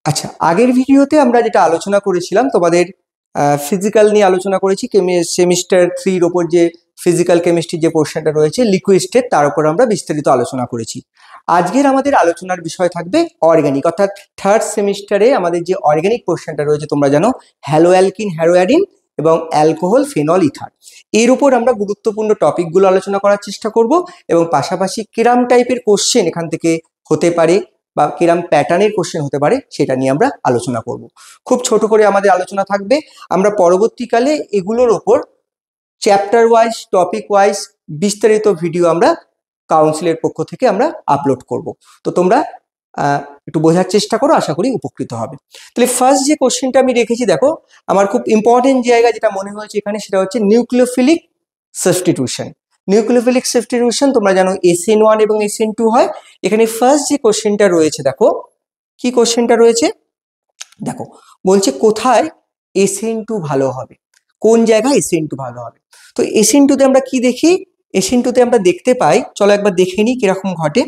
আচ্ছা, আগের ভিডিওতে আমরা যেটা আলোচনা করেছিলাম তোমাদের ফিজিক্যাল নিয়ে আলোচনা করেছি, সেমিস্টার 3 এর ওপর যে ফিজিক্যাল কেমিস্ট্রি যে পোর্শনটা রয়েছে লিকুইড স্টেট, তার উপর আমরা বিস্তারিত আলোচনা করেছি। আজকের আমাদের আলোচনার বিষয় থাকবে অর্গানিক, অর্থাৎ থার্ড সেমিস্টারে আমাদের যে অর্গানিক পোর্শনটা রয়েছে তোমরা জানো হ্যালো অ্যালকিন, হ্যালোঅ্যাডিন এবং অ্যালকোহল, ফেনল, ইথার, এর উপর আমরা গুরুত্বপূর্ণ টপিকগুলো আলোচনা করার চেষ্টা করব এবং পাশাপাশি কিরাম টাইপের কোশ্চেন এখান থেকে হতে পারে বা কিরাম প্যাটার্নের কোশ্চেন হতে পারে সেটা নিয়ে আমরা আলোচনা করব। খুব ছোট করে আমাদের আলোচনা থাকবে। আমরা পরবর্তীকালে এগুলোর ওপর চ্যাপ্টার ওয়াইজ, টপিক ওয়াইজ বিস্তারিত ভিডিও আমরা কাউন্সিলের পক্ষ থেকে আমরা আপলোড করব। তো তোমরা একটু বোঝার চেষ্টা করো, আশা করি উপকৃত হবে। তাহলে ফার্স্ট যে কোশ্চেনটা আমি রেখেছি, দেখো আমার খুব ইম্পর্টেন্ট জায়গা যেটা মনে হয়েছে এখানে, সেটা হচ্ছে নিউক্লিওফিলিক সাবস্টিটিউশন। নিউক্লিওফিলিক সাবস্টিটিউশন তোমরা জানো SN1 এবং SN2 হয়। এখানে ফার্স্ট যে কোশ্চেনটা রয়েছে, দেখো কি কোশ্চেনটা রয়েছে, দেখো বলছে কোথায় SN2 ভালো হবে, কোন জায়গায় SN2 ভালো হবে। তো SN2 তে আমরা কি দেখি, SN2 তে আমরা দেখতে পাই, চলো একবার দেখে নিই কিরকম ঘটে।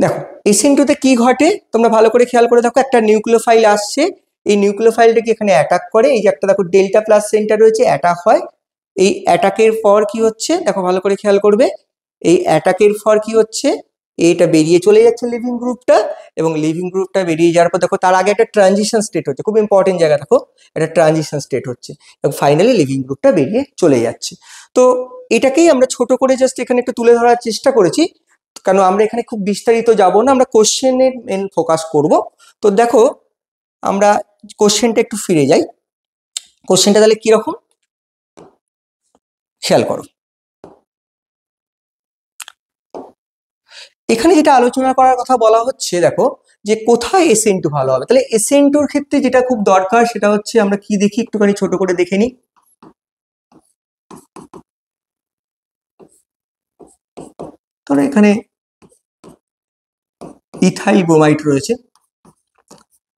দেখো SN2 তে কি ঘটে তোমরা ভালো করে খেয়াল করে দেখো, একটা নিউক্লিওফাইল আসছে, এই নিউক্লিওফাইলটাকে এখানে অ্যাটাক করে, এই যে একটা দেখো ডেল্টা প্লাস সেন্টার রয়েছে, অ্যাটাক হয়। এই অ্যাটাকের পর কি হচ্ছে দেখো ভালো করে খেয়াল করবে, এই অ্যাটাকের পর কি হচ্ছে, এইটা বেরিয়ে চলে যাচ্ছে লিভিং গ্রুপটা, এবং লিভিং গ্রুপটা বেরিয়ে যাওয়ার পর দেখো তার আগে একটা ট্রানজিশন স্টেট হচ্ছে, খুব ইম্পর্টেন্ট জায়গা, দেখো একটা ট্রানজিশন স্টেট হচ্ছে এবং ফাইনালি লিভিং গ্রুপটা বেরিয়ে চলে যাচ্ছে। তো এটাকেই আমরা ছোট করে জাস্ট এখানে একটু তুলে ধরার চেষ্টা করেছি, কারণ আমরা এখানে খুব বিস্তারিত যাব না, আমরা কোশ্চেনের মেন ফোকাস করব। তো দেখো আমরা কোশ্চেনটা একটু ফিরে যাই, কোশ্চেনটা তাহলে কিরকম খেয়াল করো। এখানে যেটা আলোচনা করার কথা বলা হচ্ছে, দেখো যে কোথায় SN2 ভালো হবে। তাহলে SN2 এর ক্ষেত্রে যেটা খুব দরকার সেটা হচ্ছে আমরা কি দেখি, একটুখানি ছোট করে দেখে নিই। তাহলে এখানে ইথাইল ব্রোমাইড রয়েছে,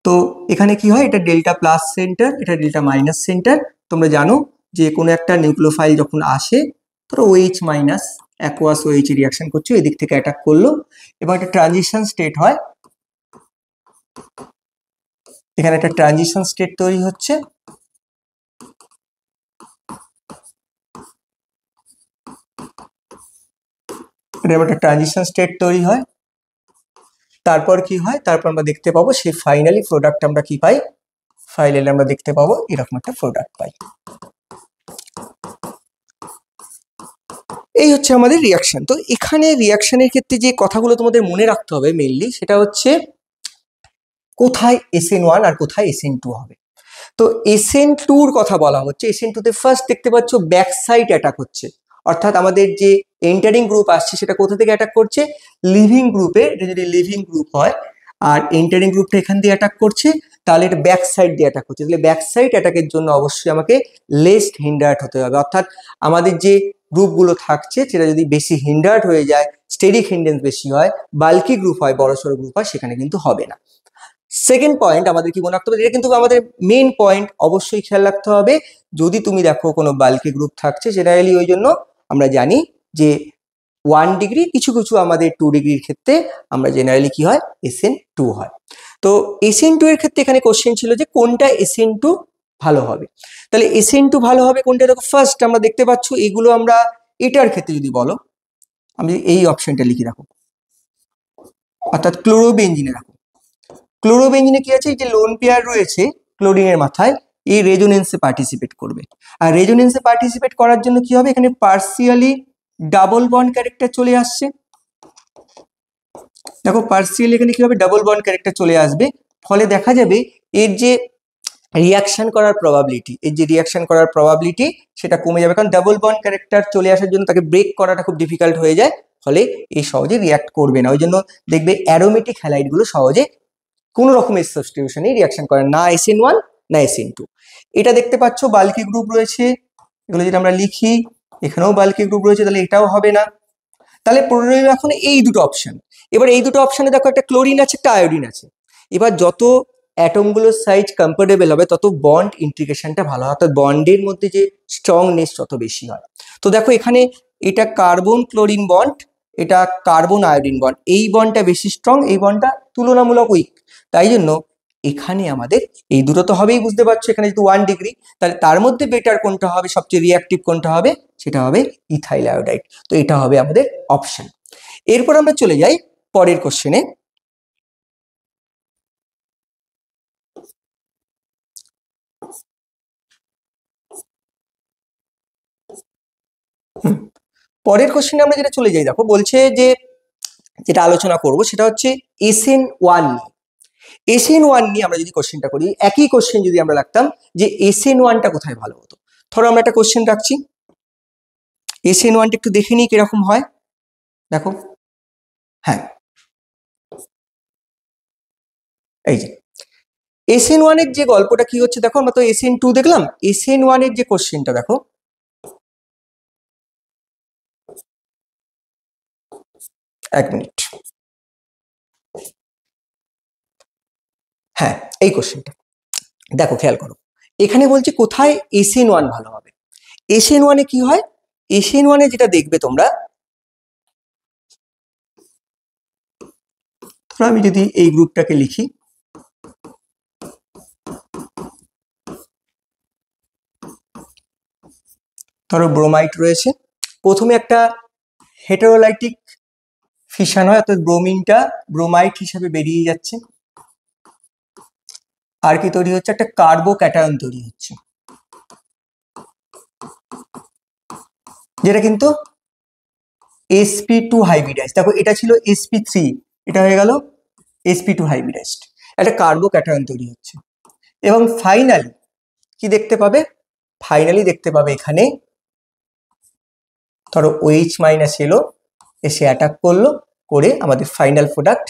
তো এখানে কি হয়, এটা ডেল্টা প্লাস সেন্টার, এটা ডেল্টা মাইনাস সেন্টার। তোমরা জানো যে কোনো একটা নিউক্লিওফাইল যখন আসে, ধরো OH minus aqueous OH reaction করছে, এদিক থেকে অ্যাটাক করলো এবং একটা ট্রানজিশন স্টেট হয়, এখানে একটা ট্রানজিশন স্টেট তৈরি হচ্ছে, একটা ট্রানজিশন স্টেট তৈরি হয়। তারপর কি হয়, তারপর আমরা দেখতে পাবো সেই ফাইনালি প্রোডাক্ট আমরা কি পাই, ফাইনালি আমরা দেখতে পাবো এরকম একটা প্রোডাক্ট পাই। এই হচ্ছে আমাদের রিয়াকশন। তো এখানে রিয়াকশনের ক্ষেত্রে যে কথাগুলো তোমাদের মনে রাখতে হবে মেইনলি, সেটা হচ্ছে কোথায় SN1 আর কোথায় SN2 হবে। তো SN2 কথা বলা হচ্ছে, SN2 তে ফার্স্ট দেখতে পাচ্ছ ব্যাক সাইড অ্যাটাক হচ্ছে, অর্থাৎ আমাদের যে এন্টারিং গ্রুপ আসছে সেটা কোথা থেকে অ্যাটাক করছে, লিভিং গ্রুপে। এটা যদি লিভিং গ্রুপ হয় আর এন্টারিং গ্রুপটা এখান দিয়ে অ্যাটাক করছে, তাহলে এটা ব্যাক সাইড দিয়ে অ্যাটাক করছে। তাহলে ব্যাক সাইড অ্যাটাকের জন্য অবশ্যই আমাকে লেস হিন্ডার্ড হতে হবে, অর্থাৎ আমাদের যে গ্রুপগুলো থাকছে সেটা যদি বেশি হিন্ডার্ড হয়ে যায়, স্টেরিক হিন্ডেন্স বেশি হয়, বাল্কি গ্রুপ হয়, বড়সড় গ্রুপ হয়, সেখানে কিন্তু হবে না। সেকেন্ড পয়েন্ট আমাদের কি মনে রাখতে হবে, এটা কিন্তু আমাদের মেন পয়েন্ট, অবশ্যই খেয়াল রাখতে হবে। যদি তুমি দেখো কোনো বাল্কি গ্রুপ থাকছে, জেনারেলি ওই জন্য আমরা জানি যে 1 ডিগ্রি, কিছু কিছু আমাদের 2 ডিগ্রির ক্ষেত্রে আমরা জেনারেলি কি হয়, SN2 হয়। তো SN2 এর ক্ষেত্রে এখানে কোশ্চেন ছিল যে কোনটা SN2 ভালো হবে। তাহলে SN2 ভালো হবে কোনটা, দেখো ফার্স্ট আমরা দেখতে পাচ্ছ এগুলো, আমরা এটার ক্ষেত্রে যদি বলো, আমি এই অপশনটা লিখে রাখো, অর্থাৎ ক্লোরোবেনজিনে রাখো। ক্লোরোবেনজিনে কি আছে, এই যে লোন পেয়ার রয়েছে ক্লোরিনের মাথায়, এই রেজোনেন্সে পার্টিসিপেট করবে। আর রেজোনেন্সে পার্টিসিপেট করার জন্য কি হবে, এখানে পার্সিয়ালি ডাবল বন্ড ক্যারেক্টার চলে আসছে। দেখো পার্সিয়ালি এখানে কি হবে, ডাবল বন্ড ক্যারেক্টার চলে আসবে, ফলে দেখা যাবে এর যে রিয়াকশন করার প্রবাবিলিটি, এর যে রিয়াকশন করার প্রবাবিলিটি সেটা কমে যাবে, কারণ ডাবল বন্ড ক্যারেক্টার চলে আসার জন্য তাকে ব্রেক করাটা খুব ডিফিকাল্ট হয়ে যায়, ফলে এই সহজে রিয়াক্ট করবে না। ওই জন্য দেখবে অ্যারোমেটিক হ্যালাইডগুলো সহজে কোনো রকমের সাবস্টিটিউশনে রিয়াকশন করে না, SN1 না SN2। এটা দেখতে পাচ্ছ বাল্কি গ্রুপ রয়েছে, এগুলো যেটা আমরা লিখি, এখানেও বাল্কি গ্রুপ রয়েছে, তাহলে এটাও হবে না। তাহলে পড়ে রইল এখন এই দুটো অপশন। এবার এই দুটো অপশনে দেখো একটা ক্লোরিন আছে, একটা আয়োডিন আছে। এবার যত অ্যাটমগুলোর সাইজ কম্পারেবল হবে তত বন্ড ইন্টিগ্রেশনটা ভালো হয়, অর্থাৎ বন্ডের মধ্যে যে স্ট্রংনেস তত বেশি হয়। তো দেখো এখানে এটা কার্বন ক্লোরিন বন্ড, এটা কার্বন আয়োডিন বন্ড, এই বন্ডটা বেশি স্ট্রং, এই বন্ডটা তুলনামূলক উইক। তাই জন্য এখানে আমাদের এই দুটো তো হবেই, বুঝতে পারছো, এখানে যেহেতু 1 ডিগ্রি, তাহলে তার মধ্যে বেটার কোনটা হবে, সবচেয়ে রিয়াক্টিভ কোনটা হবে, সেটা হবে ইথাইল আয়োডাইড। তো এটা হবে আমাদের অপশন। এরপর আমরা চলে যাই পরের কোশ্চেনে। পরের কোশ্চেনে আমরা যেটা চলে যাই, দেখো বলছে যে যেটা আলোচনা করব সেটা হচ্ছে SN1 নিয়ে। SN1 নিয়ে আমরা যদি কোশ্চেনটা করি, একই কোশ্চেন যদি আমরা রাখতাম যে SN1টা কোথায় ভালো হতো। ধরো আমরা একটা কোশ্চেন রাখছি, SN1টা একটু দেখে নিই কিরকম হয়। দেখো, হ্যাঁ, এই যে SN1 এর যে গল্পটা কি হচ্ছে দেখো, আমরা তো SN2 দেখলাম, SN1 এর যে কোশ্চেনটা দেখো, এক মিনিট, হ্যাঁ এই কোশ্চেনটা দেখো, খেয়াল করো, এখানে বলছে কোথায় SN1 ভালো হবে। SN1 এ কি হয়, SN1 এ যেটা দেখবে তোমরা, ধরো আমি যদি এই গ্রুপটাকে লিখি, ধরো ব্রোমাইট রয়েছে, প্রথমে একটা হেটেরোলাইটিক ফিশন হয়, অর্থাৎ ব্রোমিনটা ব্রোমাইট হিসেবে বেরিয়ে যাচ্ছে, আর কি তৈরি হচ্ছে, একটা কার্বোক্যাটায়ন তৈরি হচ্ছে, যেটা কিন্তু sp2 হাইব্রিডাইজ। দেখো এটা ছিল sp3, এটা হয়ে গেল sp2 হাইব্রিডাইজড, একটা কার্বোক্যাটায়ন তৈরি হচ্ছে। এবং ফাইনালি কি দেখতে পাবে, ফাইনালি দেখতে পাবে এখানে ধরো OH মাইনাস এলো, এসে অ্যাটাক করলো, করে আমাদের ফাইনাল প্রোডাক্ট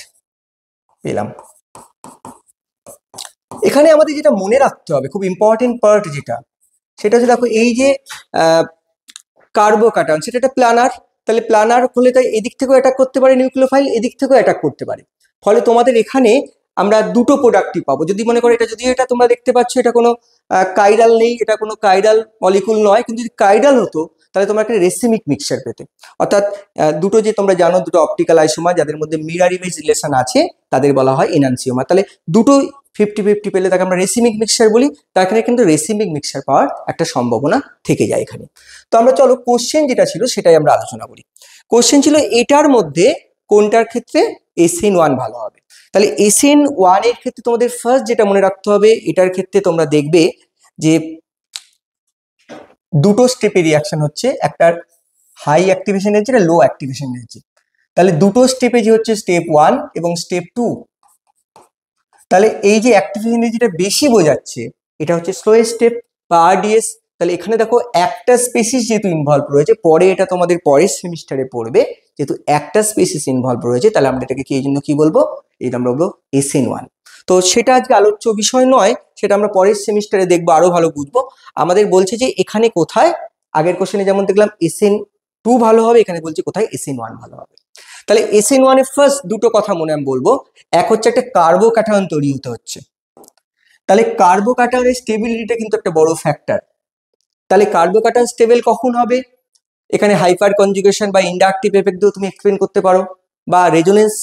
পেলাম। এখানে আমাদের যেটা মনে রাখতে হবে, খুব ইম্পর্টেন্ট পার্ট যেটা, সেটা হচ্ছে দেখো এই যে কার্বোক্যাটায়ন, সেটা একটা প্ল্যানার, তাহলে প্ল্যানার হলে তাই এদিক থেকেও অ্যাটাক করতে পারে নিউক্লিওফাইল, এদিক থেকেও অ্যাটাক করতে পারে। ফলে তোমাদের এখানে আমরা দুটো প্রোডাক্টই পাবো। যদি মনে করো এটা, যদিও এটা তোমরা দেখতে পাচ্ছ এটা কোনো কাইরাল নেই, এটা কোনো কাইরাল মলিকুল নয়, কিন্তু যদি কাইরাল হতো তাহলে তোমরা একটা রেসিমিক মিক্সচার পেতে। অর্থাৎ দুটো যে তোমরা জানো, দুটো অপটিক্যাল আইসোমার যাদের মধ্যে মিরর ইমেজ রিলেশন আছে, তাদের বলা হয় এনানসিওমার। তাহলে দুটো 50-50 পেলে তাকে আমরা রেসিমিক মিক্সচার বলি। তার এখানে কিন্তু রেসিমিক মিক্সচার পাওয়ার একটা সম্ভাবনা থেকে যায় এখানে। তো আমরা চলো কোশ্চেন যেটা ছিল সেটাই আমরা আলোচনা করি। কোশ্চেন ছিল এটার মধ্যে কোনটার ক্ষেত্রে SN1 ভালো হবে। তাহলে SN1 এর ক্ষেত্রে তোমাদের ফার্স্ট যেটা মনে রাখতে হবে, এটার ক্ষেত্রে তোমরা দেখবে যে দুটো স্টেপে রিয়াকশন হচ্ছে, একটা হাই অ্যাক্টিভেশন এনার্জি, একটা লো অ্যাক্টিভেশন এনার্জি। তাহলে দুটো স্টেপে যে হচ্ছে স্টেপ 1 এবং স্টেপ 2, তাহলে এই যে অ্যাক্টিভেশন এনার্জিটা বেশি বোঝাচ্ছে, এটা হচ্ছে স্লো স্টেপ বা RDS। তাহলে এখানে দেখো একটা স্পেসিস যেহেতু ইনভলভ রয়েছে, পরে এটা তোমাদের পরের সেমিস্টারে পড়বে, যেহেতু একটা স্পেসিস ইনভলভ রয়েছে, তাহলে আমরা এটাকে এই জন্য কি বলবো, এটা আমরা বলবো SN1। তো সেটা আজকে আলোচ্য বিষয় নয়, সেটা আমরা পরের সেমিস্টারে দেখবো, আরো ভালো বুঝবো। আমাদের বলছে যে এখানে কোথায়, আগের কোশ্চেনে যেমন দেখলাম SN2 ভালো হবে, এখানে বলছে কোথায় SN1 ভালো হবে। তাহলে SN1 এর ফার্স্ট দুটো কথা মনে আমি বলবো, এক হচ্ছে একটা কার্বোক্যাটায়ন তৈরি হতে হচ্ছে। তাহলে কার্বোক্যাটায়নের স্টেবিলিটিটা কিন্তু একটা বড় ফ্যাক্টর। তাহলে কার্বোক্যাটায়ন স্টেবল কখন হবে, এখানে হাইপার কনজুগেশন বা ইন্ডাকটিভ এফেক্ট দিয়েও তুমি এক্সপ্লেন করতে পারো, বা রেজোনেন্স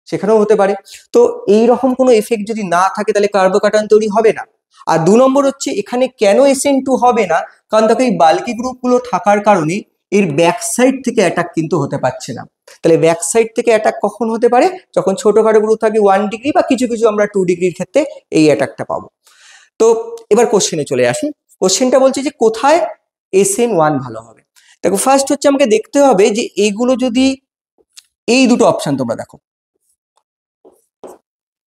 সেখানেও হতে পারে। তো এই রকম কোনো এফেক্ট যদি না থাকে তাহলে কার্বোক্যাটায়ন তৈরি হবে না। আর 2 নম্বর হচ্ছে এখানে কেন SN2 হবে না, কারণ দেখো এই বাল্কি গ্রুপগুলো থাকার কারণে এর ব্যাক সাইড থেকে অ্যাটাক কিন্তু হতে পারছে না। তাহলে ব্যাক সাইড থেকে অ্যাটাক কখন হতে পারে, যখন ছোটখাটো গ্রুপ থাকে 1 ডিগ্রি বা কিছু কিছু আমরা 2 ডিগ্রির ক্ষেত্রে এই অ্যাটাকটা পাবো। তো এবার কোশ্চেনে চলে আসি। কোশ্চেনটা বলছে যে কোথায় SN1 ভালো হবে। দেখো ফার্স্ট হচ্ছে আমাকে দেখতে হবে যে এইগুলো যদি, এই দুটো অপশন তোমরা দেখো,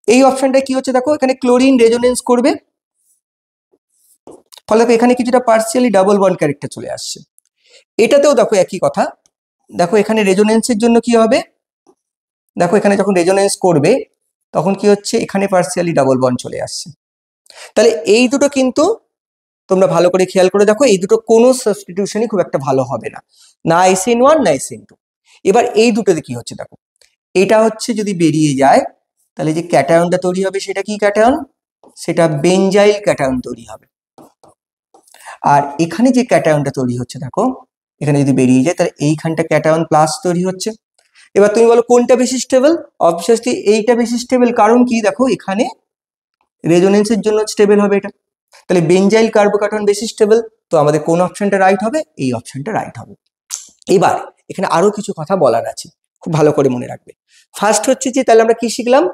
এই অপশনটা কি হচ্ছে, দেখো এখানে ক্লোরিন রেজোনেন্স করবে, ফলে দেখো এখানে কিছুটা পার্সিয়ালি ডাবল বন্ড ক্যারেক্টার চলে আসছে। এটাতেও দেখো একই কথা, দেখো এখানে রেজোনেন্সের জন্য কি হবে, দেখো এখানে যখন রেজোনেন্স করবে তখন কি হচ্ছে, এখানে পার্সিয়ালি ডাবল বন্ড চলে আসছে। তাহলে এই দুটো কিন্তু তোমরা ভালো করে খেয়াল করে দেখো, এই দুটো কোনো সাবস্টিটিউশনই খুব একটা ভালো হবে না, না SN1 না SN2। এবার এই দুটোতে কি হচ্ছে দেখো, এটা হচ্ছে যদি বেরিয়ে যায় তাহলে যে ক্যাটায়নটা তৈরি হবে সেটা কি ক্যাটায়ন, সেটা বেনজাইল ক্যাটায়ন তৈরি হবে। আর এখানে যে ক্যাটায়নটা তৈরি হচ্ছে দেখো, এখানে যদি বেরিয়ে যায় তাহলে এইখানটা ক্যাটায়ন প্লাস তৈরি হচ্ছে। এবার তুমি বলো কোনটা বেশি স্টেবল? অবভিয়াসলি এইটা বেশি স্টেবল, কারণ কি দেখো এখানে রেজোনেন্সের জন্য স্টেবল হবে এটা। তাহলে বেঞ্জাইল কার্বোকার্বন বেশি স্টেবল, তো আমাদের কোন অপশনটা রাইট হবে? এই অপশনটা রাইট হবে। এবার এখানে আরো কিছু কথা বলার আছে, খুব ভালো করে মনে রাখবে। ফার্স্ট হচ্ছে যে তাহলে আমরা কি শিখলাম,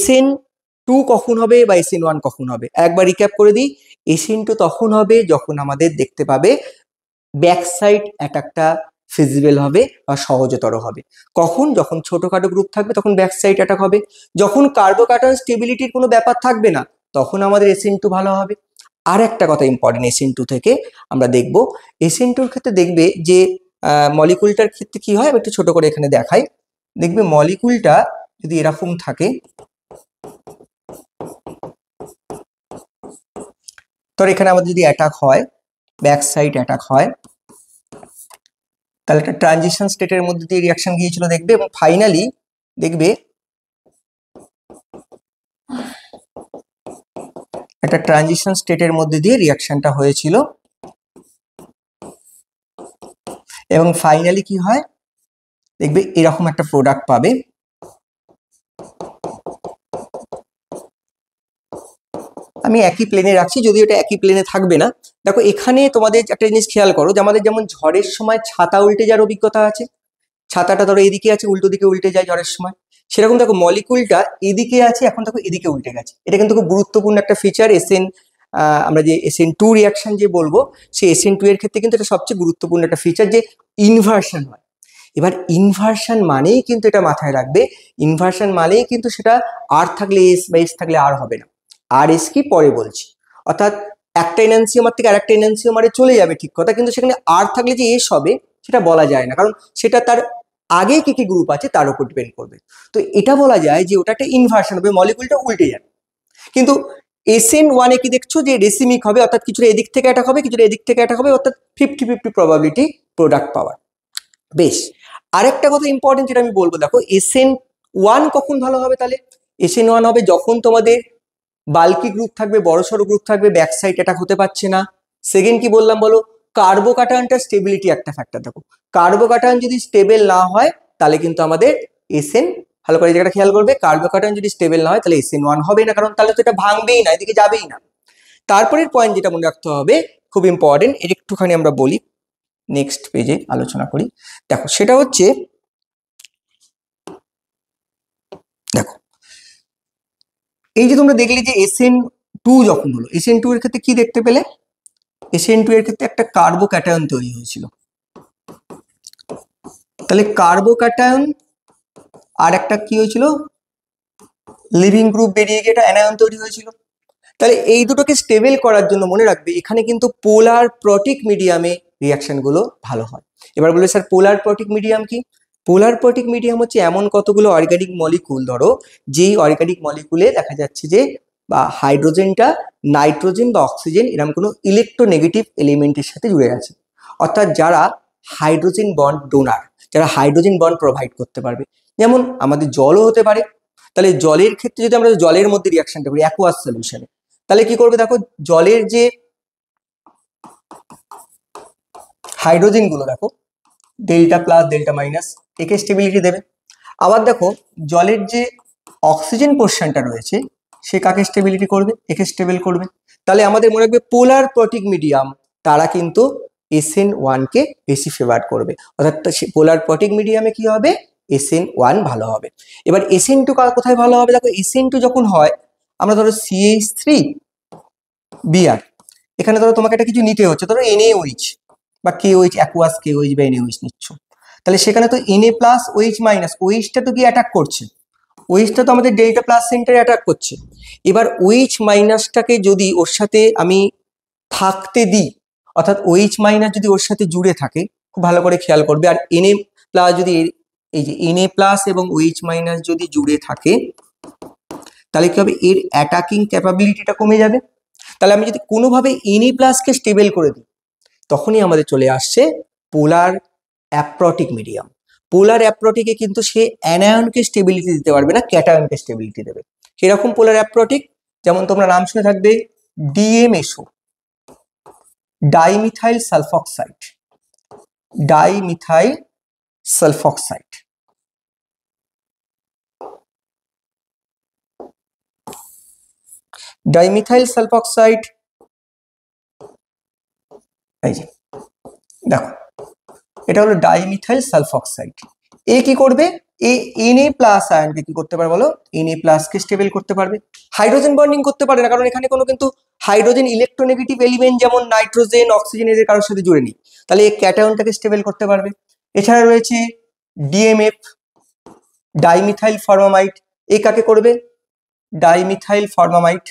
SN2 কখন হবে বা SN1 কখন হবে? একবার রিক্যাপ করে দিই। SN2 তখন হবে যখন আমাদের দেখতে পাবে ব্যাক সাইড অ্যাটাকটা ফিজিবল হবে বা সহজতর হবে। কখন? যখন ছোটখাটো গ্রুপ থাকবে তখন ব্যাক সাইড অ্যাটাক হবে। যখন কার্বোকার্বন স্টেবিলিটির কোনো ব্যাপার থাকবে না তখন আমাদের SN2 ভালো হবে। আর একটা কথা ইম্পর্টেন্ট SN2 থেকে আমরা দেখব, SN2-র ক্ষেত্রে দেখবে যে মলিকুলটার ক্ষেত্রে কি হয়, আমি একটু ছোট করে এখানে দেখাই। দেখবে মলিকুলটা যদি এরকম থাকে, তো এখানে আমাদের যদি অ্যাটাক হয়, ব্যাক সাইড অ্যাটাক হয়, তাহলে একটা ট্রানজিশন স্টেটের মধ্যে দিয়ে রিয়াকশন গিয়েছিল দেখবে, এবং ফাইনালি দেখবে একটা ট্রানজিশন স্টেটের মধ্যে দিয়ে রিয়াকশনটা হয়েছিল, এবং ফাইনালি কি হয় দেখবে এরকম একটা প্রোডাক্ট পাবে। আমি একই প্লেনে রাখছি, যদিও এটা একই প্লেনে থাকবে না। দেখো এখানে তোমাদের একটা জিনিস খেয়াল করো, যে আমাদের যেমন ঝড়ের সময় ছাতা উল্টে যাওয়ার অভিজ্ঞতা আছে, ছাতাটা ধরো এদিকে আছে, উল্টো দিকে উল্টে যায় ঝড়ের সময়, সেরকম দেখো মলিকুলটা এদিকে আছে, এখন দেখো এদিকে উল্টে গেছে। এটা কিন্তু খুব গুরুত্বপূর্ণ একটা ফিচার। আমরা যে SN2 রিয়াকশন যে বলবো, সেই SN2 এর ক্ষেত্রে কিন্তু এটা সবচেয়ে গুরুত্বপূর্ণ একটা ফিচার, যে ইনভার্সন হয়। এবার ইনভার্সন মানেই কিন্তু এটা মাথায় রাখবে, ইনভার্সন মানেই কিন্তু সেটা আর থাকলে এস বা এস থাকলে আর হবে না। আর এস কি পরে বলছি, অর্থাৎ একটা এনহান্সিওমার থেকে আরেকটা এনহান্সিওমারে চলে যাবে ঠিক কথা, কিন্তু সেখানে আর থাকলে যে এস হবে সেটা বলা যায় না, কারণ সেটা তার আগে কি কি গ্রুপ আছে তার উপর ডিপেন্ড করবে। তো এটা বলা যায় যে ওটা একটা ইনভার্সন হবে, মলিকুলটা উল্টে যাবে। কিন্তু SN1 কি দেখছো যে রেসিমিক হবে, অর্থাৎ কিছুটা এদিক থেকে অ্যাটাক হবে, কিছুটা এদিক থেকে অ্যাটাক হবে, অর্থাৎ 50-50 প্রবাবিলিটি প্রোডাক্ট পাওয়ার। বেশ, আরেকটা কথা ইম্পর্টেন্ট যেটা আমি বলবো, দেখো SN1 কখন ভালো হবে? তাহলে SN1 হবে যখন তোমাদের বাল্কি গ্রুপ থাকবে, বড়সড় গ্রুপ থাকবে, ব্যাক সাইড অ্যাটাক হতে পারছে না। সেকেন্ড কি বললাম বলো, কার্বোকাটায়নটা স্টেবিলিটি একটা ফ্যাক্টর। দেখো কার্বোকাটায়ন যদি স্টেবল না হয় তাহলে কিন্তু আমাদের SN, ভালো করে এই জায়গাটা খেয়াল করবে, কার্বোকাটায়ন যদি স্টেবল না হয় তাহলে SN1 হবে না, কারণ তাহলে তো এটা ভাঙবেই না, এদিকে যাবেই না। তারপরের পয়েন্ট যেটা মনে রাখতে হবে, খুব ইম্পর্টেন্ট, এর একটুখানি আমরা বলি, নেক্সট পেজে আলোচনা করি। দেখো সেটা হচ্ছে, দেখো এই যে তোমরা দেখলে যে SN2 যখন হলো, SN2 এর ক্ষেত্রে কি দেখতে পেলে? SN2 এর ক্ষেত্রে একটা কার্বোক্যাটায়ন তৈরি হয়েছিল। তাহলে কার্বোক্যাটায়ন আর একটা কি হয়েছিল, লিভিং গ্রুপ বেরিয়ে গিয়ে একটা অ্যানায়ন তৈরি হয়েছিল। তাহলে এই দুটোকে স্টেবল করার জন্য মনে রাখবে এখানে কিন্তু পোলার প্রোটিক মিডিয়ামে রিয়াকশন গুলো ভালো হয়। এবার বলবে স্যার পোলার প্রোটিক মিডিয়াম কি? পোলার প্রোটিক মিডিয়াম হচ্ছে এমন কতগুলো অর্গানিক মলিকুল, ধরো যেই অর্গানিক মলিকুলে দেখা যাচ্ছে যে বা হাইড্রোজেনটা নাইট্রোজেন বা অক্সিজেন এরকম কোনো ইলেকট্রোনেগেটিভ এলিমেন্টের সাথে জুড়ে আছে, অর্থাৎ যারা হাইড্রোজেন বন্ড ডোনার, যারা হাইড্রোজেন বন্ড প্রোভাইড করতে পারবে। যেমন আমাদের জলও হতে পারে। তাহলে জলের ক্ষেত্রে যদি আমরা জলের মধ্যে রিয়াকশনটা করি অ্যাকুয়াস সলিউশনে, তাহলে কি করবে দেখো, জলের যে হাইড্রোজেন গুলো দেখো ডেল্টা প্লাস ডেল্টা মাইনাস, একে স্টেবিলিটি দেবে। আবার দেখো জলের যে অক্সিজেন পোর্শনটা রয়েছে সে কাকে স্টেবিলিটি করবে? একে স্টেবল করবে। তাহলে আমাদের মনে রাখবে পোলার প্রোটিক মিডিয়াম তারা কিন্তু SN1 কে বেশি ফেভার করবে, অর্থাৎ পোলার প্রোটিক মিডিয়ামে কি হবে? SN1 ভালো হবে। এবার SN2 কোথায় ভালো হবে? দেখো SN2 যখন হয়, আমরা ধরো CH3 বিআর, এখানে ধরো তোমাকে একটা কিছু নিতে হচ্ছে, ধরো NaOH বা KOH, অ্যাকুয়াস KOH বা NaOH নিচ্ছ, তাহলে সেখানে তো Na প্লাস OH মাইনাস, OH-টা তো কি অ্যাটাক করছে, OH-টা তো আমাদের ডেল্টা প্লাস সেন্টারে অ্যাটাক করছে। এবার OH মাইনাসটাকে যদি ওর সাথে আমি থাকতে দিই, অর্থাৎ OH মাইনাস যদি ওর সাথে জুড়ে থাকে, খুব ভালো করে খেয়াল করবে, আর Na প্লাস যদি এই যে Na প্লাস এবং OH মাইনাস যদি জুড়ে থাকে, তাহলে কি হবে? এর অ্যাটাকিং ক্যাপাবিলিটিটা কমে যাবে। তাহলে আমি যদি কোনোভাবে Na প্লাসকে স্টেবল করে দিই, তখনই আমাদের চলে আসছে পোলার অ্যাপ্রোটিক মিডিয়াম। পোলার অ্যাপ্রোটিকে কিন্তু সে অ্যানায়নকে স্টেবিলিটি দিতে পারবে না, ক্যাটায়নকে স্টেবিলিটি দেবে। সেরকম পোলার অ্যাপ্রোটিক, যেমন তোমরা নাম শুনে থাকবে DMSO, dimethyl sulfoxide, dimethyl sulfoxide. Dimethyl sulfoxide, এই যে দেখো এটা হলো ডাইমিথাইল সালফঅক্সাইড। এ কি করবে, এ Na প্লাস আয়নকে কি করতে পারে বলো, Na প্লাসকে স্টেবল করতে পারবে। হাইড্রোজেন বন্ডিং করতে পারে না, কারণ এখানে কোনো কিন্তু হাইড্রোজেন ইলেকট্রোনেগেটিভ এলিমেন্ট যেমন নাইট্রোজেন, অক্সিজেন এদের কারোর সাথে জুড়ে নেই, তাহলে এই ক্যাটায়নটাকে স্টেবল করতে পারবে। এছাড়া রয়েছে DMF, ডাইমিথাইল ফর্মামাইড। এ কাকে করবে, ডাইমিথাইল ফর্মামাইড।